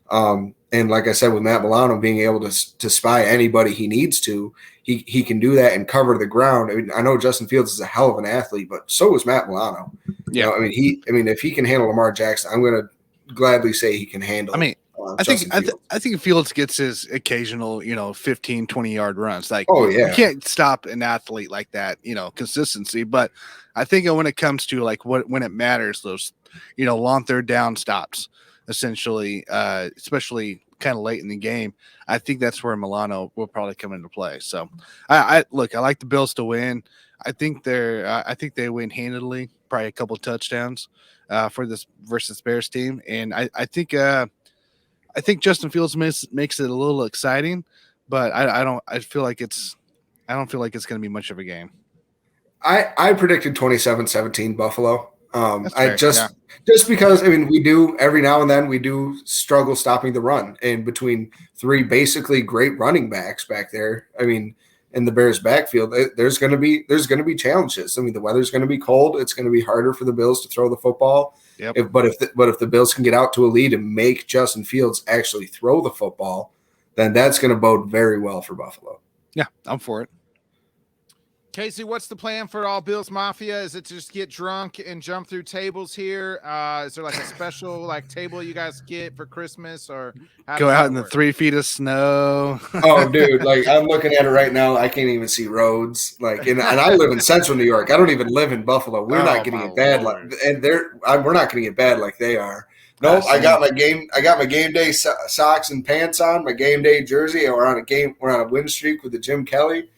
And like I said, with Matt Milano being able to spy anybody he needs to, he can do that and cover the ground. I mean, I know Justin Fields is a hell of an athlete, but so is Matt Milano. Yeah. If he can handle Lamar Jackson, I'm going to gladly say he can handle. I think Fields gets his occasional, 15, 20-yard runs. Like, you can't stop an athlete like that, consistency. But I think when it comes to like when it matters, those, long third down stops, essentially, especially kind of late in the game, I think that's where Milano will probably come into play. So, I like the Bills to win. I think they win handedly, probably a couple touchdowns for this versus Bears team, and I think Justin Fields makes it a little exciting, but I don't feel like it's going to be much of a game. I predicted 27-17 Buffalo. Just because we do every now and then we do struggle stopping the run, and between 3 basically great running backs back there, in the Bears backfield, there's going to be challenges. The weather's going to be cold. It's going to be harder for the Bills to throw the football. Yep. But if the Bills can get out to a lead and make Justin Fields actually throw the football, then that's going to bode very well for Buffalo. Yeah, I'm for it. Casey, what's the plan for all Bills Mafia? Is it to just get drunk and jump through tables here? Is there like a special table you guys get for Christmas, or go out in the 3 feet of snow? Oh, dude, I'm looking at it right now. I can't even see roads. And I live in Central New York. I don't even live in Buffalo. We're not getting it bad, we're not going to get bad like they are. Nope, I got my game day socks and pants on, my game day jersey, and we're on a win streak with the Jim Kelly.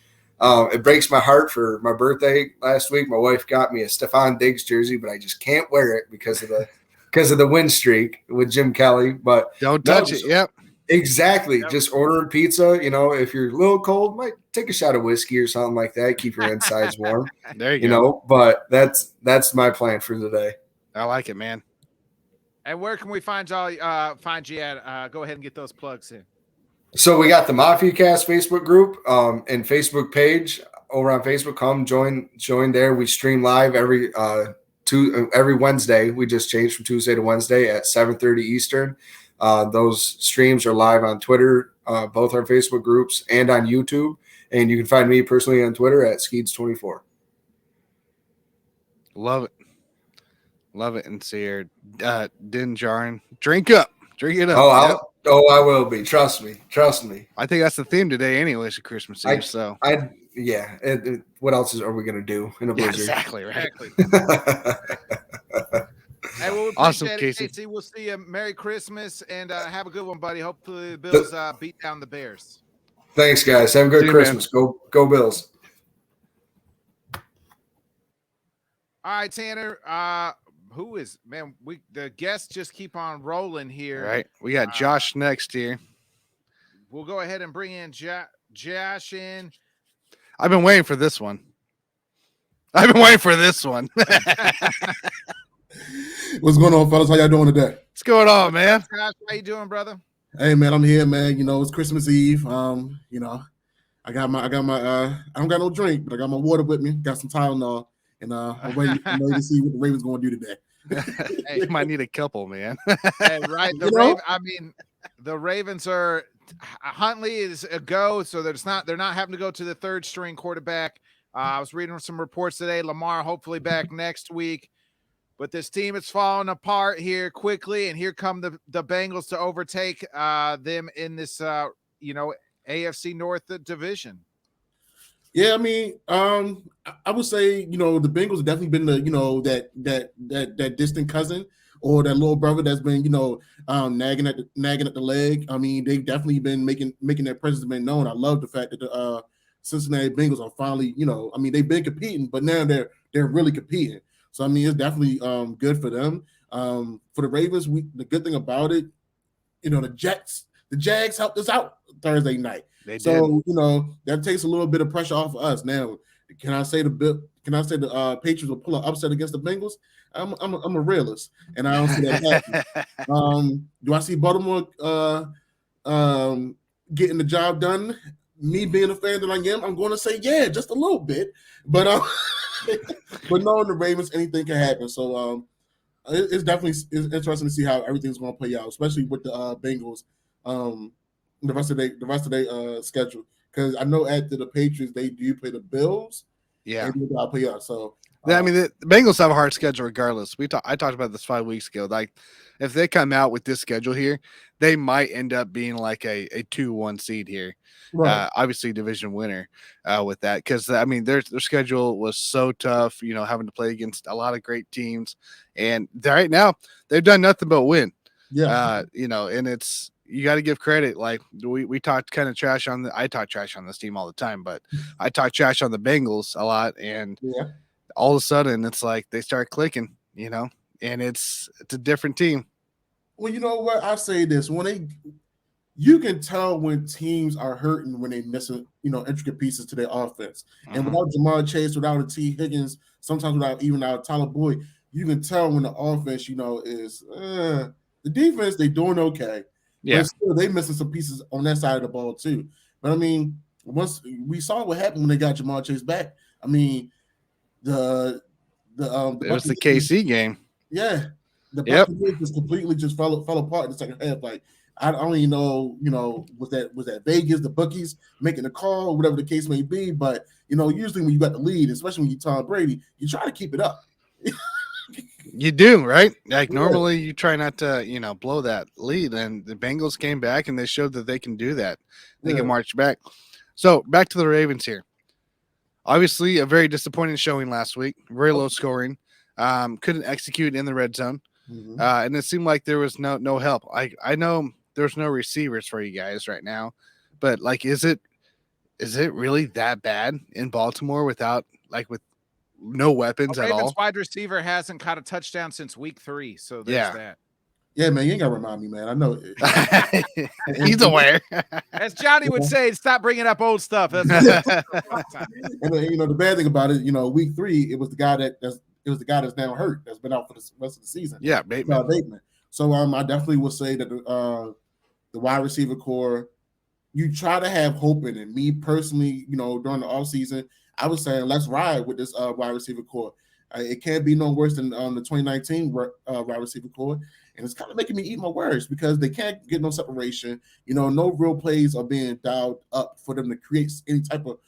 It breaks my heart. For my birthday last week, my wife got me a Stephon Diggs jersey, but I just can't wear it because of the win streak with Jim Kelly. But don't touch it. Yep. Exactly. Yep. Just ordering pizza. If you're a little cold, might take a shot of whiskey or something like that. Keep your insides warm. There you go. But that's my plan for the day. I like it, man. And where can we find you at? Go ahead and get those plugs in. So we got the Mafia Cast Facebook group and Facebook page over on Facebook. Come join there. We stream live every Wednesday. We just changed from Tuesday to Wednesday at 7:30 Eastern. Those streams are live on Twitter, both our Facebook groups, and on YouTube. And you can find me personally on Twitter at Skeeds24. Love it. Love it. And see here, Din Jarin. Drink up. Drink it up. I will be. Trust me. I think that's the theme today anyways, at Christmas Eve. What else are we going to do in a blizzard? Exactly, right. Hey, well, awesome, Casey. We'll see you. Merry Christmas and have a good one, buddy. Hopefully the Bills beat down the Bears. Thanks, guys. Have a good Christmas. Go Bills. All right, Tanner. Who is the guests just keep on rolling here. Right. We got Josh next here. We'll go ahead and bring in Josh in. I've been waiting for this one. What's going on, fellas? How y'all doing today? What's going on, man? Josh, how you doing, brother? Hey, man, I'm here, man. It's Christmas Eve. I got my I don't got no drink, but I got my water with me. Got some Tylenol, and I'm ready to see what the Ravens going to do today. Hey, you might need a couple, man. Hey, right. The Ravens are Huntley is a go, so they're not having to go to the third string quarterback. I was reading some reports today. Lamar hopefully back next week. But this team is falling apart here quickly, and here come the Bengals to overtake them in this AFC North division. Yeah, I would say the Bengals have definitely been that distant cousin or that little brother that's been nagging at the leg. They've definitely been making their presence been known. I love the fact that the Cincinnati Bengals are finally they've been competing, but now they're really competing. So it's definitely good for them. For the Ravens, the good thing about it, the Jags helped us out Thursday night. So that takes a little bit of pressure off of us. Now, can I say the Patriots will pull an upset against the Bengals? I'm a realist, and I don't see that happening. Do I see Baltimore getting the job done? Me being a fan that I am, I'm going to say yeah, just a little bit, but but knowing the Ravens, anything can happen. So it's definitely interesting to see how everything's going to play out, especially with the Bengals. The rest of their schedule, because I know after the Patriots they do play the Bills. Yeah, and they'll play out. So the Bengals have a hard schedule regardless. I talked about this 5 weeks ago. Like if they come out with this schedule here, they might end up being like a 2-1 seed here. Right. Obviously division winner with that, because their schedule was so tough. Having to play against a lot of great teams, and right now they've done nothing but win. Yeah, and it's. You got to give credit. Like we talked kind of trash on I talk trash on this team all the time, but I talk trash on the Bengals a lot. And all of a sudden it's like they start clicking, and it's a different team. Well, you know what? I say this you can tell when teams are hurting when they missing, intricate pieces to their offense. And without Jamar Chase, without a T. Higgins, sometimes without Tyler Boyd, you can tell when the offense, is the defense, they doing okay. Yeah, but still, they missing some pieces on that side of the ball too. But once we saw what happened when they got Jamar Chase back. It was the KC game. Yeah, the Buccaneers just completely fell apart in the second half. Like I don't even know, was that Vegas, the bookies making the call, whatever the case may be. But usually when you got the lead, especially when you Tom Brady, you try to keep it up. You do, right? Like normally you try not to, blow that lead, and the Bengals came back and they showed that they can do that. They can march back. So back to the Ravens here. Obviously a very disappointing showing last week, very low scoring. Couldn't execute in the red zone. and it seemed like there was no help. I know there's no receivers for you guys right now, but like, is it really that bad in Baltimore with no weapons at Ravens all? wide receiver hasn't caught a touchdown since week 3, so there's that. Yeah, man, you ain't gotta remind me, man. I know. He's aware. As Johnny would say, stop bringing up old stuff. That's and the bad thing about it, week 3, it was the guy that's now hurt, that's been out for the rest of the season. Yeah, Bateman. So I definitely would say that the wide receiver core, you try to have hope in it. Me personally, during the offseason, I was saying let's ride with this wide receiver core. It can't be no worse than the 2019 wide receiver core. And it's kind of making me eat my words because they can't get no separation. No real plays are being dialed up for them to create any type of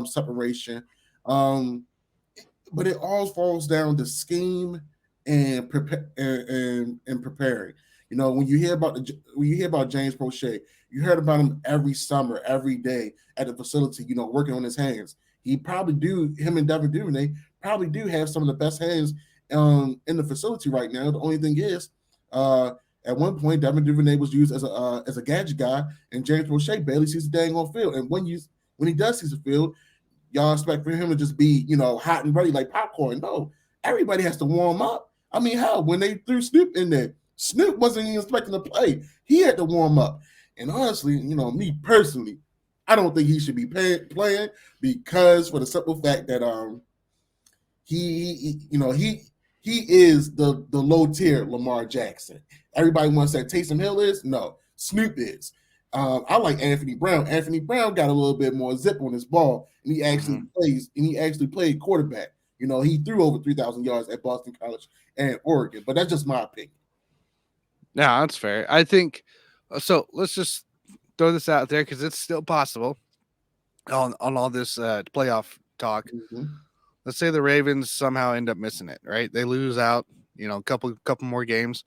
separation. But it all falls down to scheme and preparing. When you hear about James Prochet, you heard about him every summer, every day at the facility, working on his hands. Him and Devin Duvernay probably do have some of the best hands in the facility right now. The only thing is, at one point, Devin Duvernay was used as a gadget guy, and James Prochet barely sees the dang on field. And when he does see the field, y'all expect for him to just be, hot and ready like popcorn. No, everybody has to warm up. I mean, hell, when they threw Snoop in there, Snoop wasn't even expecting to play. He had to warm up. And honestly, me personally, I don't think he should be playing because for the simple fact that he is the low tier Lamar Jackson. Everybody wants that Taysom Hill is. No, Snoop is. I like Anthony Brown. Anthony Brown got a little bit more zip on his ball, and he actually played quarterback. He threw over 3,000 yards at Boston College and Oregon, but that's just my opinion. No, that's fair. I think so. Let's just throw this out there because it's still possible on all this playoff talk. Let's say the Ravens somehow end up missing it, right? They lose out, a couple more games,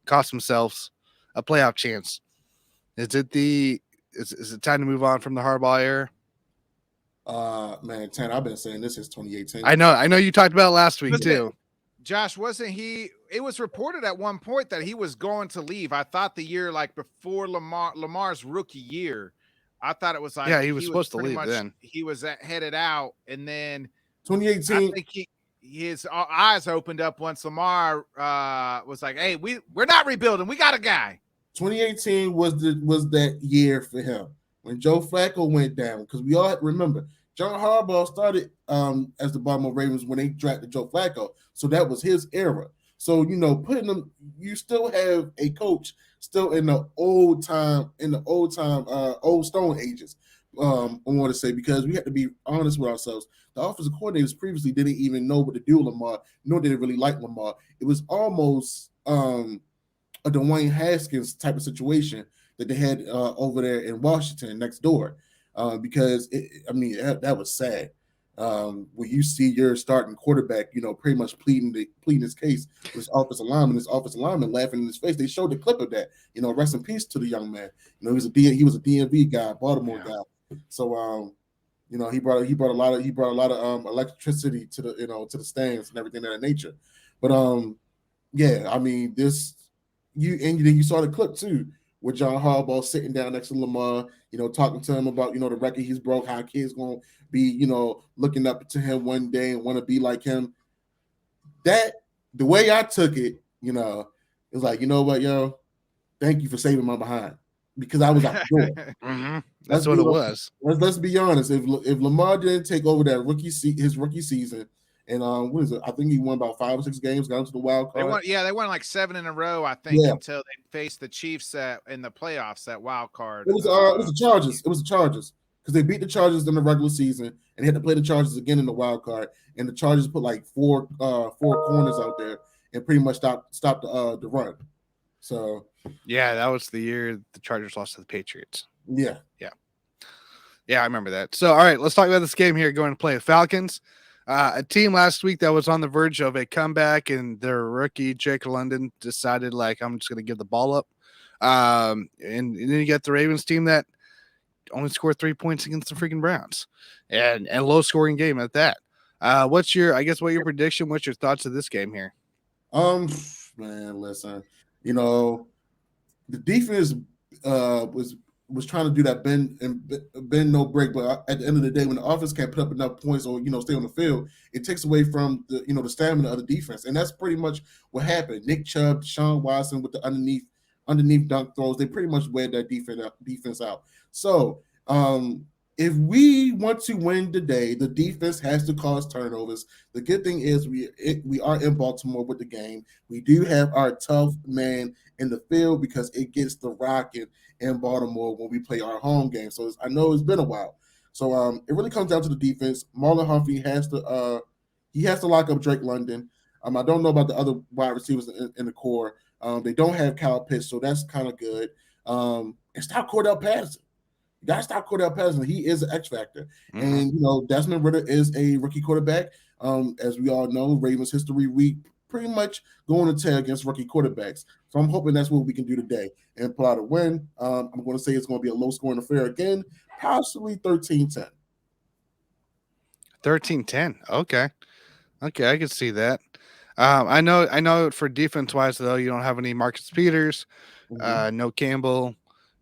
cost themselves a playoff chance. Is it time to move on from the Harbaugh era? Man, Tan, I've been saying this since 2018. I know you talked about it last week too. Josh, wasn't he? It was reported at one point that he was going to leave. I thought the year before Lamar's rookie year, I thought it was he was supposed to leave then. He was headed out, and then 2018. I think his eyes opened up once Lamar was like, "Hey, we're not rebuilding. We got a guy." 2018 was that year for him when Joe Flacco went down, because we all remember John Harbaugh started as the Baltimore Ravens when they drafted Joe Flacco, so that was his era. So putting them, you still have a coach still in the old stone ages. I want to say, because we have to be honest with ourselves. The offensive coordinators previously didn't even know what to do with Lamar, nor did they really like Lamar. It was almost a Dwayne Haskins type of situation that they had over there in Washington next door, because that was sad. When you see your starting quarterback, pretty much pleading his case with his offensive lineman laughing in his face. They showed the clip of that. Rest in peace to the young man. He was a DMV guy, Baltimore guy. So he brought a lot of electricity to the stands and everything of that nature. But you saw the clip too, with John Harbaugh sitting down next to Lamar, talking to him about, the record he's broke, how kids going to be, looking up to him one day and want to be like him. That, the way I took it, it was like, you know what, yo, thank you for saving my behind, because I was out the door. That's what it was. Let's be honest. If Lamar didn't take over that his rookie season, and what is it? I think he won about 5 or 6 games, got into the wild card. They won like 7 in a row, I think, until they faced the Chiefs in the playoffs, that wild card. It was the Chargers. It was the Chargers, because they beat the Chargers in the regular season and they had to play the Chargers again in the wild card. And the Chargers put like four corners out there and pretty much stopped the run. So that was the year the Chargers lost to the Patriots. Yeah, I remember that. So all right, let's talk about this game here. Going to play the Falcons. A team last week that was on the verge of a comeback, and their rookie Jake London decided, I'm just going to give the ball up. And then you got the Ravens team that only scored 3 points against the freaking Browns, and low scoring game at that. What's your prediction? What's your thoughts of this game here? Man, listen, you know, the defense was trying to do that bend no break, but at the end of the day, when the offense can't put up enough points or stay on the field, it takes away from the stamina of the defense, and that's pretty much what happened. Nick Chubb, Deshaun Watson with the underneath dunk throws, they pretty much wear that defense out. So if we want to win today, the defense has to cause turnovers. The good thing is we are in Baltimore with the game. We do have our tough man in the field because it gets the rocket in Baltimore when we play our home game. So I know it's been a while. So it really comes down to the defense. Marlon Humphrey has to lock up Drake London. I don't know about the other wide receivers in the core. They don't have Kyle Pitts, so that's kind of good. And stop Cordell Patterson. You got to stop Cordell Patterson. He is an X factor. Mm-hmm. And, Desmond Ridder is a rookie quarterback. As we all know, Ravens history, we pretty much going to tell against rookie quarterbacks. So I'm hoping that's what we can do today and pull out a win. I'm going to say it's going to be a low-scoring affair again, possibly 13-10. 13-10. Okay, I can see that. I know for defense-wise, though, you don't have any Marcus Peters, no Campbell,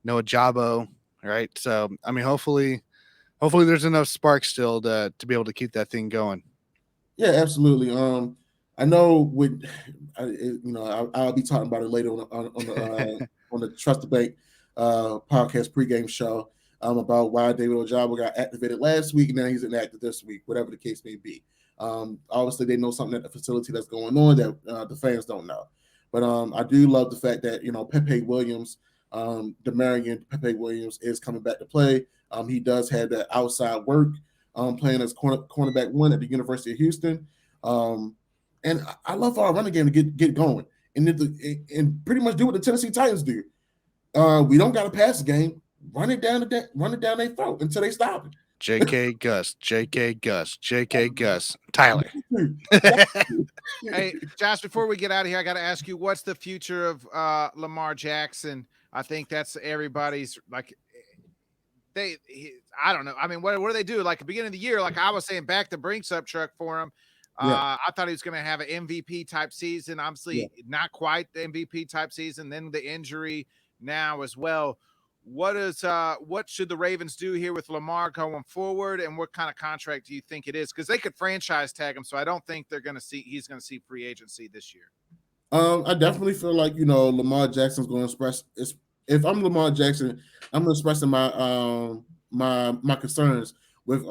no Ajabo, right? So, I mean, hopefully there's enough spark still to be able to keep that thing going. Yeah, absolutely. I know I'll be talking about it later on the Trust the Bank podcast pregame show about why David Ojabo got activated last week and now he's inactive this week, whatever the case may be. Obviously, they know something at the facility that's going on that the fans don't know. But I do love the fact that Pepe Williams, Demarion Pepe Williams, is coming back to play. He does have that outside work. Playing as cornerback 1 at the University of Houston. And I love our running game to get going and pretty much do what the Tennessee Titans do. We don't got to pass the game. Run it down their throat until they stop it. JK Gus, Tyler. Hey, Josh, before we get out of here, I got to ask you, what's the future of Lamar Jackson? I think that's everybody's I don't know. I mean, what do they do? Like at the beginning of the year, like I was saying, back the Brinks up truck for him. I thought he was going to have an MVP type season. Obviously, not quite the MVP type season. Then the injury now as well. What should the Ravens do here with Lamar going forward, and what kind of contract do you think it is? Because they could franchise tag him, so I don't think he's going to see free agency this year. I definitely feel like Lamar Jackson's going to express. If I'm Lamar Jackson, I'm expressing my my concerns with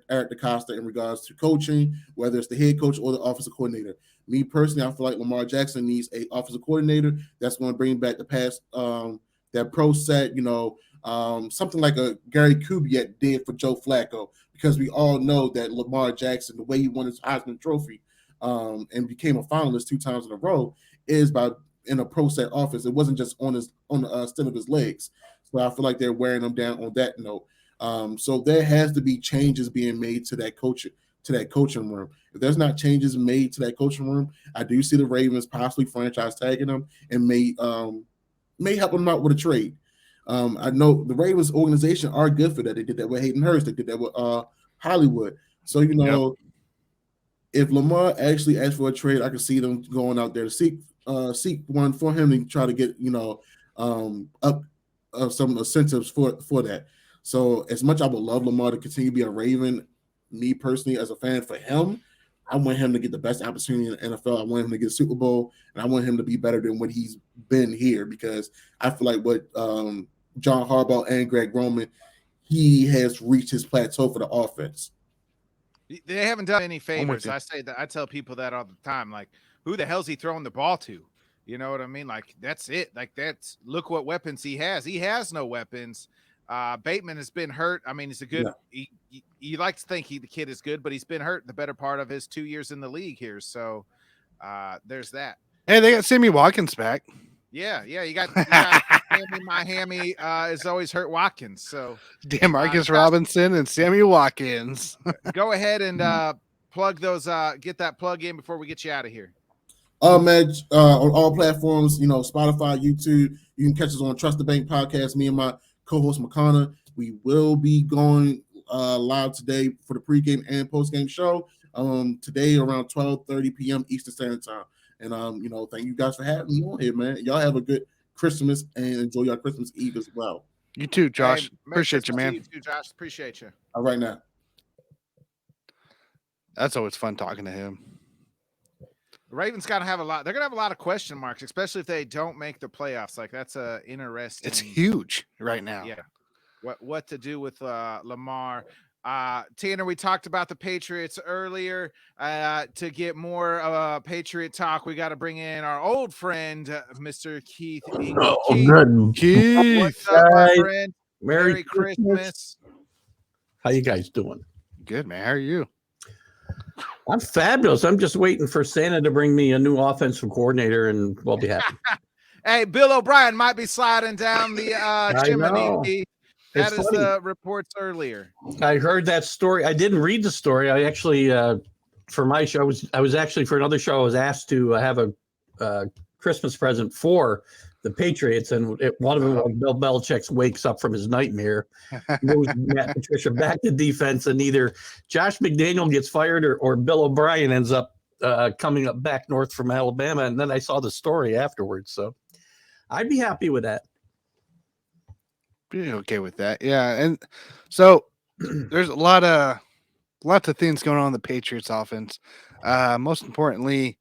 Eric DeCosta in regards to coaching, whether it's the head coach or the offensive coordinator. Me personally, I feel like Lamar Jackson needs a offensive coordinator that's going to bring back the past that pro set, something like a Gary Kubiak did for Joe Flacco, because we all know that Lamar Jackson, the way he won his Heisman Trophy and became a finalist 2 times in a row, is by in a pro set offense. It wasn't just on the stem of his legs. So I feel like they're wearing him down on that note. So there has to be changes being made to that coaching room. If there's not changes made to that coaching room, I do see the Ravens possibly franchise tagging them and may help them out with a trade. I know the Ravens organization are good for that. They did that with Hayden Hurst. They did that with Hollywood. So if Lamar actually asked for a trade, I can see them going out there to seek one for him and try to get up some incentives for that. So as much I would love Lamar to continue to be a Raven, me personally as a fan for him, I want him to get the best opportunity in the NFL. I want him to get a Super Bowl, and I want him to be better than what he's been here, because I feel like what John Harbaugh and Greg Roman, he has reached his plateau for the offense. They haven't done any favors. I say that. I tell people that all the time. Like, who the hell's he throwing the ball to? You know what I mean? Like, that's it. Like, look what weapons he has. He has no weapons. Bateman has been hurt. I mean, he's a good. Yeah. You like to think the kid is good, but he's been hurt the better part of his 2 years in the league here. So there's that. Hey, they got Sammy Watkins back. Yeah. You got Miami is always hurt Watkins. So Demarcus Robinson and Sammy Watkins. Go ahead and plug those. Get that plug in before we get you out of here. Man, on all platforms, Spotify, YouTube. You can catch us on Trust the Bank podcast. Me and my co-host McConnor. We will be going live today for the pregame and postgame show. Today around 12:30 p.m. Eastern Standard Time. And thank you guys for having me on here, man. Y'all have a good Christmas and enjoy your Christmas Eve as well. You too, Josh. Hey, Appreciate you, man. You too, Josh. Appreciate you. All right now. That's always fun talking to him. The Ravens got to have a lot. They're going to have a lot of question marks, especially if they don't make the playoffs. Like that's a interesting. It's huge right now. Yeah. What to do with Lamar? Tanner, we talked about the Patriots earlier. To get more Patriot talk, we got to bring in our old friend, Mr. Keith. Ingle. Good. Keith. What's up, my friend? Merry Christmas. How you guys doing? Good, man. How are you? I'm fabulous. I'm just waiting for Santa to bring me a new offensive coordinator, and we'll be happy. Hey, Bill O'Brien might be sliding down the chimney. Keith. That is the reports earlier. I heard that story. I didn't read the story. I actually, for my show, I was actually for another show. I was asked to have a Christmas present for the Patriots, and one of them was Bill Belichick wakes up from his nightmare, moves Matt Patricia back to defense, and either Josh McDaniel gets fired or Bill O'Brien ends up coming up back north from Alabama. And then I saw the story afterwards, so I'd be happy with that. Be okay with that, yeah. And so there's lots of things going on in the Patriots offense. Most importantly,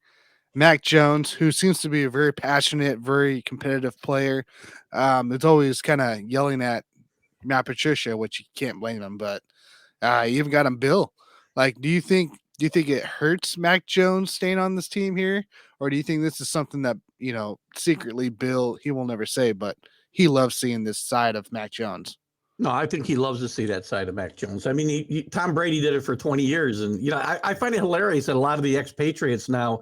Mac Jones, who seems to be a very passionate, very competitive player, is always kind of yelling at Matt Patricia, which you can't blame him. But you even got him Bill. Like, do you think it hurts Mac Jones staying on this team here, or do you think this is something that secretly Bill, he will never say, but he loves seeing this side of Mac Jones? No, I think he loves to see that side of Mac Jones. I mean, Tom Brady did it for 20 years. And, I find it hilarious that a lot of the expatriates now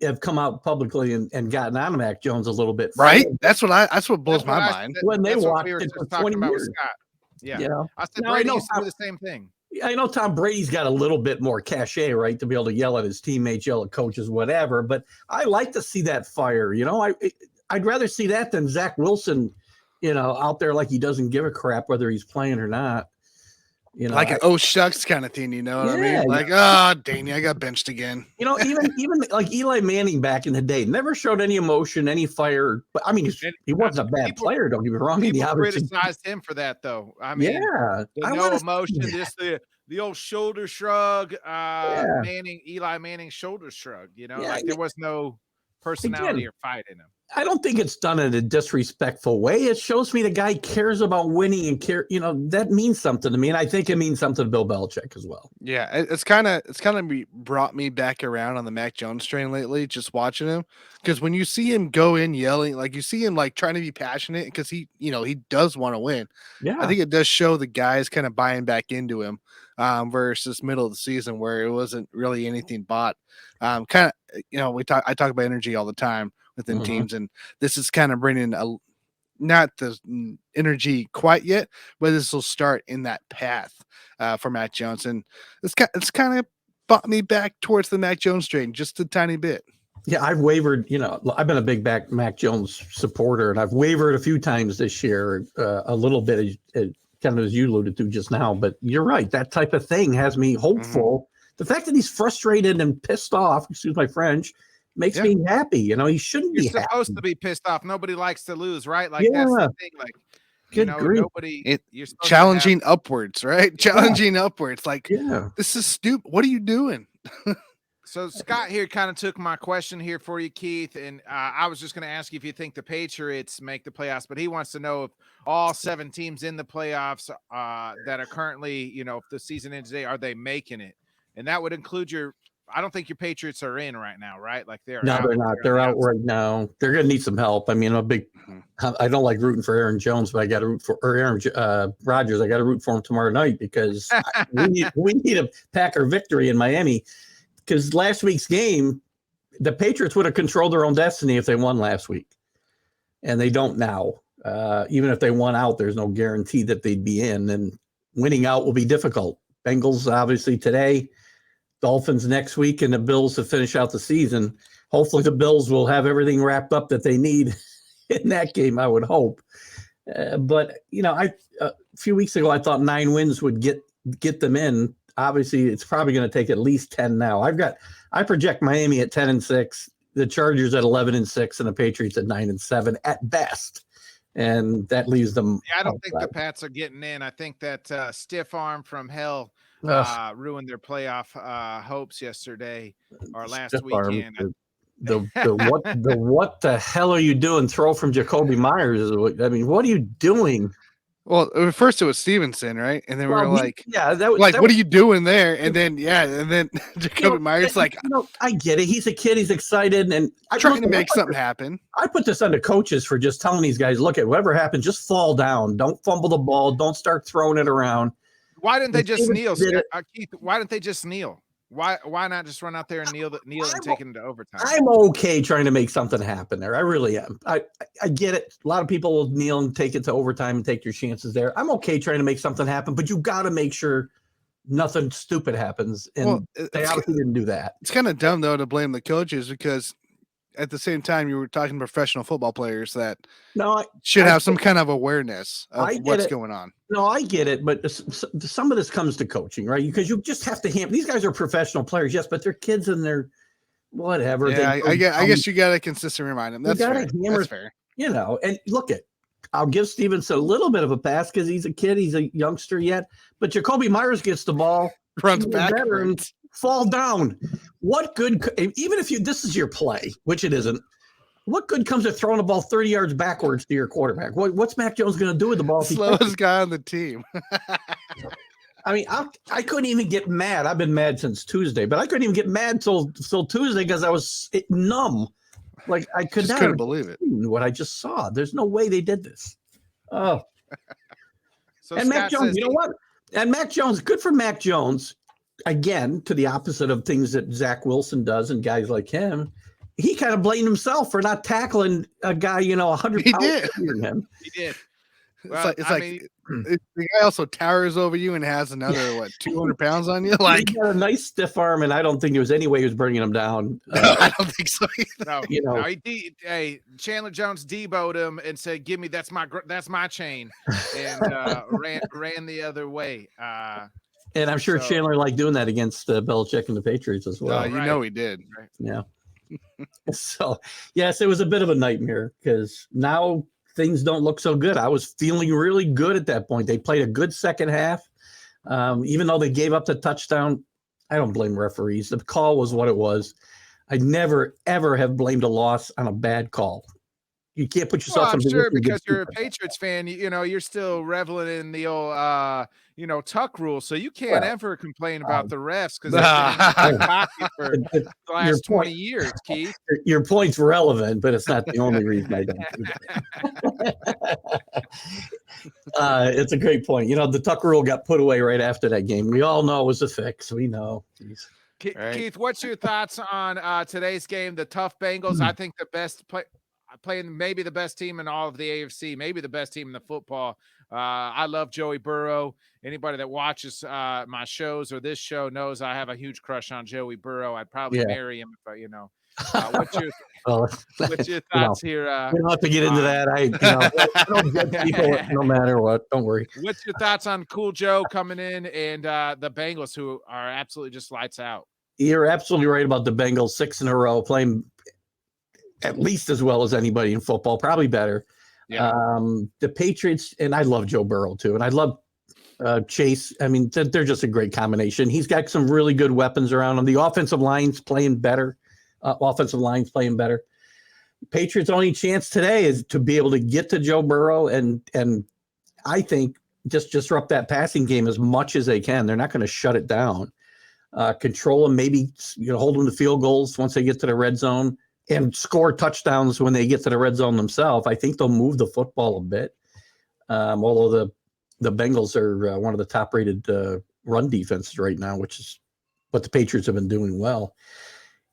have come out publicly and gotten on Mac Jones a little bit. Right? That's what blows my mind. When they watched we were it for just talking 20 about years. with Scott. Yeah. I said Now, Brady used to do the same thing. I know Tom Brady's got a little bit more cachet, right, to be able to yell at his teammates, yell at coaches, whatever. But I like to see that fire. I'd rather see that than Zach Wilson, out there like he doesn't give a crap whether he's playing or not. Like an oh shucks kind of thing, what I mean? Like, dang, I got benched again. Even like Eli Manning back in the day never showed any emotion, any fire. But I mean, he wasn't a bad player. Don't get me wrong. People criticized him for that, though. I mean, no emotion, just the old shoulder shrug. Eli Manning shoulder shrug. There was no personality or fight in him. I don't think it's done in a disrespectful way. It shows me the guy cares about winning and that means something to me. And I think it means something to Bill Belichick as well. Yeah. It's kind of brought me back around on the Mac Jones train lately, just watching him. Because when you see him go in yelling, like you see him like trying to be passionate because he does want to win. Yeah. I think it does show the guys kind of buying back into him versus middle of the season where it wasn't really anything but I talk about energy all the time within teams, and this is kind of bringing not the energy quite yet, but this will start in that path for Mac Jones, and it's kind of brought me back towards the Mac Jones train just a tiny bit. Yeah, I've wavered. I've been a big Mac Jones supporter, and I've wavered a few times this year, a little bit, kind of as you alluded to just now. But you're right; that type of thing has me hopeful. The fact that he's frustrated and pissed off, excuse my French, makes me happy. He shouldn't be supposed to be pissed off. Nobody likes to lose, right? Like that's the thing. Like, nobody. You're challenging upwards, right? Challenging upwards. Like, this is stupid. What are you doing? So Scott here kind of took my question here for you, Keith, and I was just going to ask you if you think the Patriots make the playoffs, but he wants to know if all 7 teams in the playoffs that are currently, if the season ends today, are they making it? And that would include I don't think your Patriots are in right now, right? Like they're not. They're out right now. They're going to need some help. I mean, I don't like rooting for Aaron Jones, but I got to root for Aaron Rodgers. I got to root for him tomorrow night because we need a Packer victory in Miami. Because last week's game, the Patriots would have controlled their own destiny if they won last week, and they don't now. Even if they won out, there's no guarantee that they'd be in, and winning out will be difficult. Bengals obviously today. Dolphins next week, and the Bills to finish out the season. Hopefully the Bills will have everything wrapped up that they need in that game, I would hope. But a few weeks ago, I thought 9 wins would get them in. Obviously, it's probably going to take at least 10 now. I project Miami at 10-6, the Chargers at 11-6 and the Patriots at 9-7 at best, and that leaves them. Yeah, I don't think the Pats are getting in. I think that stiff arm from hell ruined their playoff hopes yesterday or last weekend. What the hell are you doing? Throw from Jacoby Myers. I mean, what are you doing? Well, at first it was Stevenson, right? And then we were like, yeah, what are you doing there? And then, Jacoby Myers, I get it. He's a kid. He's excited. And I'm trying to make something happen. I put this on the coaches for just telling these guys, look, whatever happens, just fall down. Don't fumble the ball. Don't start throwing it around. Why didn't they just kneel, Keith? Why didn't they just kneel? Why not just run out there and kneel and take it into overtime? I'm okay trying to make something happen there. I really am. I get it. A lot of people will kneel and take it to overtime and take your chances there. I'm okay trying to make something happen, but you got to make sure nothing stupid happens. And they obviously didn't do that. It's kind of dumb, though, to blame the coaches because at the same time, you were talking to professional football players that should have some kind of awareness of what's going on. No, I get it, but some of this comes to coaching, right? Because you just have to these guys are professional players, yes, but they're kids and they're whatever. Yeah, I guess you got to consistently remind them. That's fair. That's fair. You know, and I'll give Stevenson a little bit of a pass because he's a kid, he's a youngster yet. But Jacoby Myers gets the ball, runs backwards, fall down. What good? Even if this is your play, which it isn't. What good comes of throwing the ball 30 yards backwards to your quarterback? What's Mac Jones going to do with the ball? Slowest guy on the team. I mean, I couldn't even get mad. I've been mad since Tuesday, but I couldn't even get mad till Tuesday because I was numb. Like I couldn't believe it. What I just saw. There's no way they did this. Oh. So and Mac Jones, you know what? And Mac Jones, good for Mac Jones. Again, to the opposite of things that Zach Wilson does and guys like him. He kind of blamed himself for not tackling a guy, 100 pounds bigger than him. He did. Well, the guy also towers over you and has another 200 pounds on you. Like he got a nice stiff arm, and I don't think there was any way he was bringing him down. I don't think so either. No, Chandler Jones deboed him and said, "Give me that's my chain," and ran the other way. And I'm sure Chandler liked doing that against Belichick and the Patriots as well. You know he did. Right. Yeah. So, yes, it was a bit of a nightmare because now things don't look so good. I was feeling really good at that point. They played a good second half. Even though they gave up the touchdown, I don't blame referees. The call was what it was. I never, ever have blamed a loss on a bad call. You can't put yourself in sure because you're a Patriots fan, you're still reveling in the old tuck rule, so you can't ever complain about the refs because they've been cocky for the last 20 years, Keith. Your point's relevant, but it's not the only reason I don't do that. It's a great point. The tuck rule got put away right after that game. We all know it was a fix. We know. Jeez. Keith, what's your thoughts on today's game? The tough Bengals, I think the best playing maybe the best team in all of the AFC, maybe the best team in the football. I love Joey Burrow. Anybody that watches my shows or this show knows I have a huge crush on Joey Burrow. I'd probably marry him if what's your thoughts here? We don't have to get into that. I don't judge people no matter what. Don't worry. What's your thoughts on Cool Joe coming in and the Bengals, who are absolutely just lights out? You're absolutely right about the Bengals. 6 in a row, playing at least as well as anybody in football, probably better. Yeah. The Patriots, and I love Joe Burrow too, and I love Chase. I mean, they're just a great combination. He's got some really good weapons around him. The offensive line's playing better. Patriots' only chance today is to be able to get to Joe Burrow and I think just disrupt that passing game as much as they can. They're not going to shut it down. Control them, maybe hold them to field goals once they get to the red zone. And score touchdowns when they get to the red zone themselves. I think they'll move the football a bit. Although the Bengals are one of the top-rated run defenses right now, which is what the Patriots have been doing well.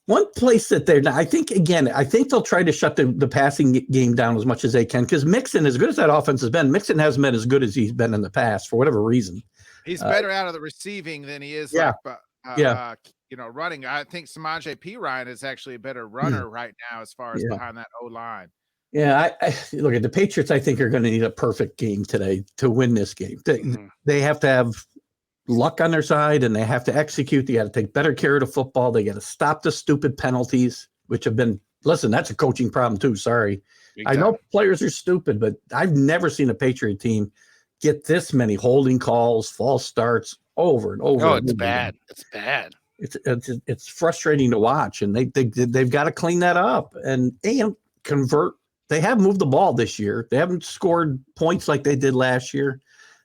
One place that they're not, I think they'll try to shut the passing game down as much as they can because Mixon, as good as that offense has been, Mixon hasn't been as good as he's been in the past for whatever reason. He's better out of the receiving than he is running. I think Samaje Perine is actually a better runner right now as far as behind that O-line. Yeah, I look at the Patriots. I think are going to need a perfect game today to win this game. They have to have luck on their side, and they have to execute. They got to take better care of the football. They got to stop the stupid penalties, which have been listen, that's a coaching problem too. Sorry. Big I know time. players are stupid, but I've never seen a Patriot team get this many holding calls, false starts over and over. Oh, and it's over bad. again. It's bad. It's frustrating to watch, and they've got to clean that up and convert. They have moved the ball this year. They haven't scored points like they did last year,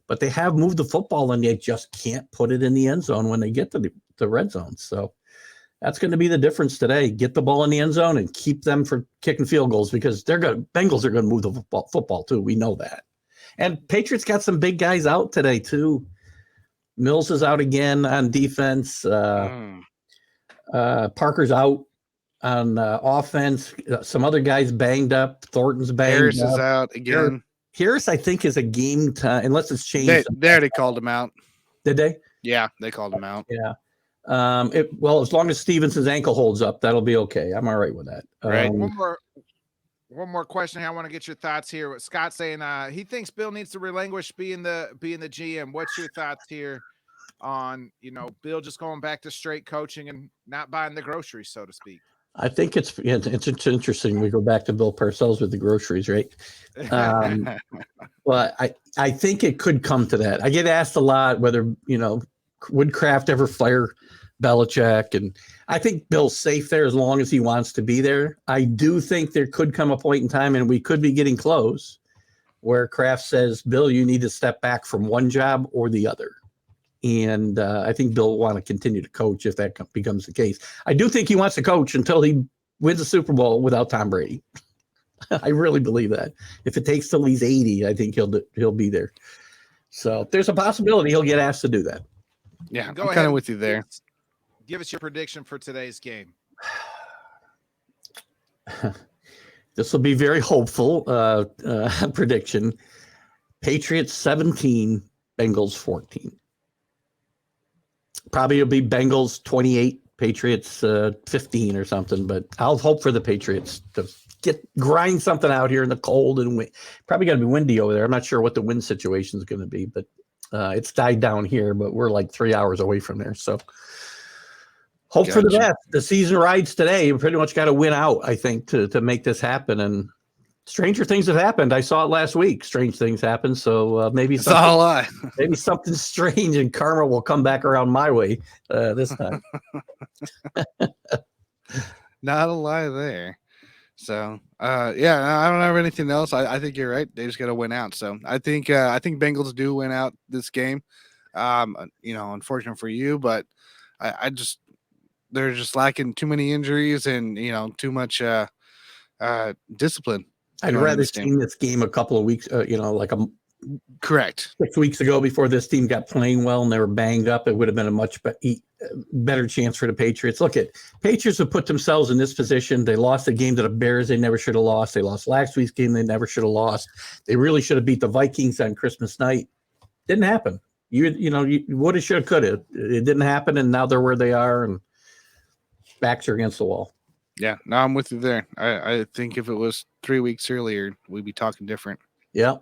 but they have moved the football, and they just can't put it in the end zone when they get to the red zone. So that's going to be the difference today. Get the ball in the end zone and keep them from kicking field goals, because Bengals are going to move the football too. We know that. And Patriots got some big guys out today too. Mills is out again on defense. Parker's out on offense. Some other guys banged up. Thornton's banged Harris up. is out again. Harris, I think, is a game time, unless it's changed. They already called him out. Did they? Yeah, they called him out. Yeah. Well, as long as Stevenson's ankle holds up, that'll be okay. I'm all right with that. Right. One more question here. I want to get your thoughts here. Scott saying he thinks Bill needs to relinquish being the GM. What's your thoughts here on, Bill just going back to straight coaching and not buying the groceries, so to speak? I think it's interesting. We go back to Bill Parcells with the groceries, right? But I think it could come to that. I get asked a lot whether, would Kraft ever fire Belichick? And I think Bill's safe there as long as he wants to be there. I do think there could come a point in time, and we could be getting close, where Kraft says, Bill, you need to step back from one job or the other. And I think Bill will want to continue to coach if that becomes the case. I do think he wants to coach until he wins a Super Bowl without Tom Brady. I really believe that. If it takes till he's 80, I think he'll be there. So there's a possibility he'll get asked to do that. Yeah, I'm kind of with you there. Give us your prediction for today's game. This will be very hopeful prediction. Patriots 17, Bengals 14. Probably it'll be Bengals 28, Patriots 15 or something, but I'll hope for the Patriots to grind something out here in the cold and probably going to be windy over there. I'm not sure what the wind situation is going to be, but it's died down here, but we're like 3 hours away from there. So hope for the best. The season rides today. We pretty much got to win out, I think, to make this happen. And stranger things have happened. I saw it last week. Strange things happen. So maybe it's all a lie. Maybe something strange and karma will come back around my way this time. Not a lie there. So yeah, I don't have anything else. I think you're right. They just got to win out. So I think Bengals do win out this game. Unfortunate for you, but they're just lacking too many injuries and too much discipline. I'd rather seen this game a couple of weeks, correct 6 weeks ago before this team got playing well and they were banged up. It would have been a much better chance for the Patriots. Look, Patriots have put themselves in this position. They lost a game to the Bears they never should have lost. They lost last week's game they never should have lost. They really should have beat the Vikings on Christmas night. Didn't happen. You would have, should have, could have. It didn't happen, and now they're where they are, and backs are against the wall. Yeah, no, I'm with you there. I think if it was 3 weeks earlier, we'd be talking different. Yeah.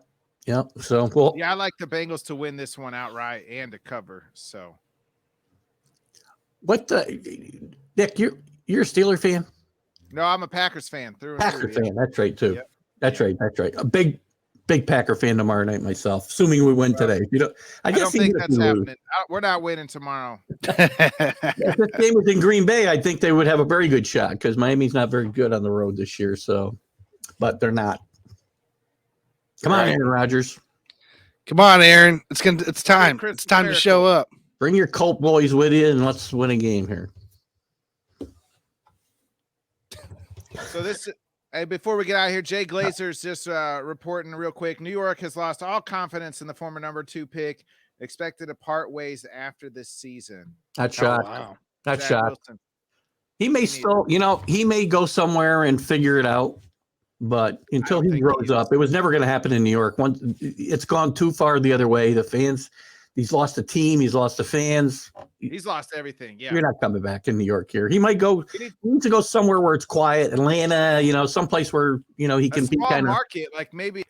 So, well, yeah, I like the Bengals to win this one outright and to cover. So, Nick, you're a Steeler fan? No, I'm a Packers fan. Packers fan. That's right too. Yep. That's right. A big Packer fan tomorrow night myself. Assuming we win today. I don't think that's happening. We're not winning tomorrow. If this game was in Green Bay, I think they would have a very good shot because Miami's not very good on the road this year. So, but they're not. Come on, Aaron Rodgers. Come on, Aaron. It's time. It's time to show up. Bring your Colt boys with you and let's win a game here. So before we get out of here, Jay Glazer's just reporting real quick. New York has lost all confidence in the former number 2 pick, expected to part ways after this season. That shot. Wow. That shot. He may still, he may go somewhere and figure it out. But until he grows up, it was never going to happen in New York. It's gone too far the other way. The fans, he's lost the team. He's lost the fans. He's lost everything. Yeah. You're not coming back in New York here. He might go, he needs to go somewhere where it's quiet. Atlanta, someplace where, he can be kind of market, like maybe,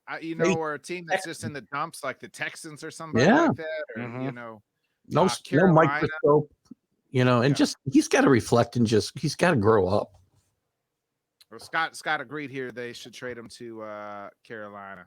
or a team that's just in the dumps, like the Texans or somebody like that. Or, no microscope, and just, he's got to reflect and he's got to grow up. Well, Scott agreed here. They should trade him to Carolina.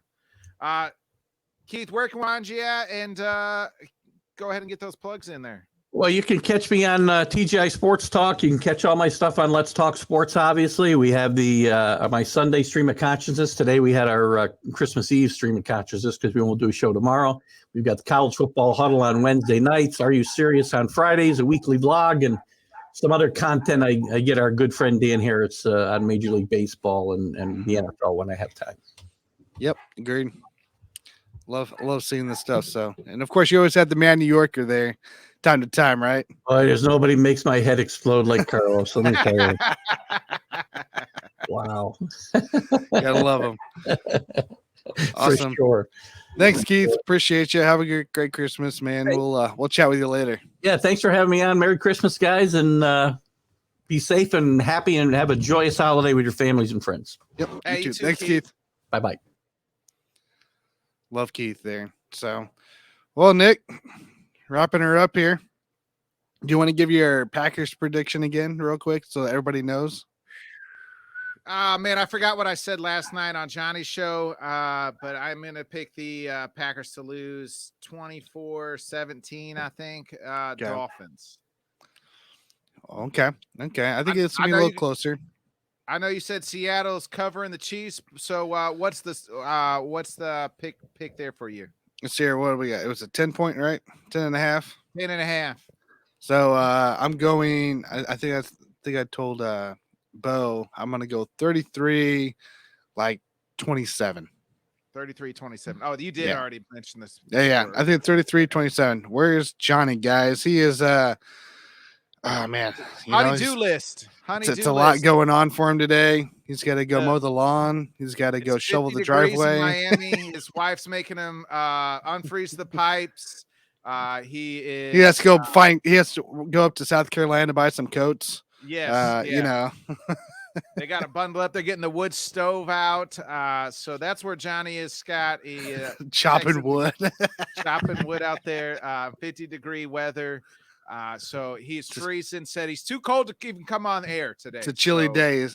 Keith, where can we find you at? And go ahead and get those plugs in there. Well, you can catch me on TGI Sports Talk. You can catch all my stuff on Let's Talk Sports. Obviously, we have the my Sunday stream of consciousness. Today we had our Christmas Eve stream of consciousness because we won't do a show tomorrow. We've got the college football huddle on Wednesday nights. Are You Serious on Fridays? A weekly vlog and some other content. I get our good friend Dan Harris on Major League Baseball and the NFL when I have time. Yep, agreed. Love seeing this stuff. So, and of course, you always had the Man New Yorker there, time to time, right? Boy, there's nobody makes my head explode like Carlos. Let me tell you. Wow. Gotta love him. Awesome. For sure. Thanks, Keith. Appreciate you. Have a great Christmas, man. We'll chat with you later. Yeah, thanks for having me on. Merry Christmas, guys, and be safe and happy and have a joyous holiday with your families and friends. Yep. Hey, you too. you too, Thanks, Keith. Keith. Bye-bye. Love Keith there. So, well, Nick, wrapping her up here. Do you want to give your Packers prediction again real quick so that everybody knows? Man, I forgot what I said last night on Johnny's show, but I'm going to pick the Packers to lose 24-17, I think. Dolphins. Okay. I think it's going to be a little closer. I know you said Seattle's covering the Chiefs, so what's the pick there for you? Let's see here. What do we got? It was a 10-point, right? 10.5. 10.5. So I'm going. I think I told Bo I'm going to go 33, like 27. 33-27. Oh, you did already mention this. Yeah. I think 33-27. Where's Johnny, guys? He is oh man, honey-do list. It's a lot going on for him today. He's got to go mow the lawn. He's got to go shovel the driveway. In Miami. His wife's making him unfreeze the pipes. He has to go He has to go up to South Carolina to buy some coats. Yes. You know. They got to bundle up. They're getting the wood stove out. So that's where Johnny is, Scott. He chopping wood. Chopping wood out there. 50-degree weather. So he's freezing. Said he's too cold to even come on air today. It's a chilly day.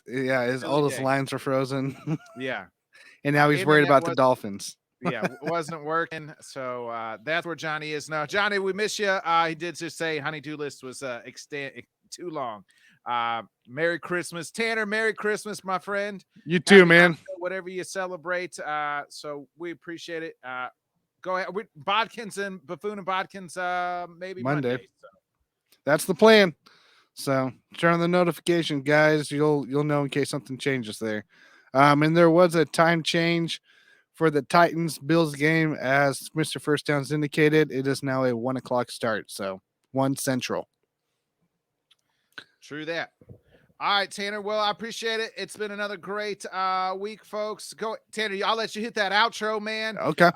All his lines are frozen. Yeah. And now he's worried about the Dolphins. Yeah, wasn't working. So that's where Johnny is now. Johnny, we miss you. He did just say honey-do list was too long. Merry Christmas, Tanner. Merry Christmas, my friend. You too, man. Whatever you celebrate. So we appreciate it. Go ahead. Bodkins and Buffoon and Bodkins. Maybe Monday. So. That's the plan. So turn on the notification, guys. You'll know in case something changes there. And there was a time change for the Titans Bills game, as Mr. First Downs indicated. It is now a 1:00 start. So 1 Central. True that. All right, Tanner. Well, I appreciate it. It's been another great week, folks. Go, Tanner. I'll let you hit that outro, man. Okay.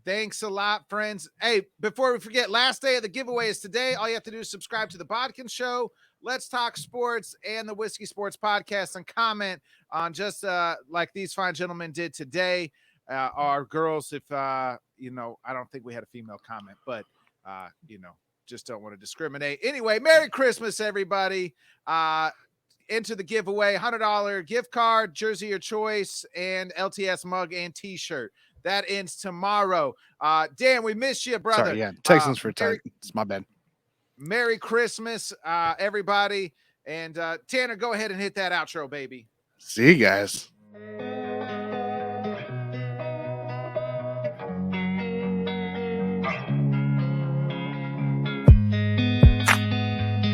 Thanks a lot, friends. Hey, before we forget, last day of the giveaway is today. All you have to do is subscribe to the Bodkin Show, Let's Talk Sports, and the Whiskey Sports Podcast, and comment on just like these fine gentlemen did today. Our girls, if I don't think we had a female comment, but just don't want to discriminate. Anyway, Merry Christmas, everybody. Enter the giveaway, $100 gift card, jersey your choice, and LTS mug and t-shirt. That ends tomorrow. Dan, we miss you, brother. Sorry, yeah. Texans for Titans. My bad. Merry Christmas, everybody. And Tanner, go ahead and hit that outro, baby. See you guys.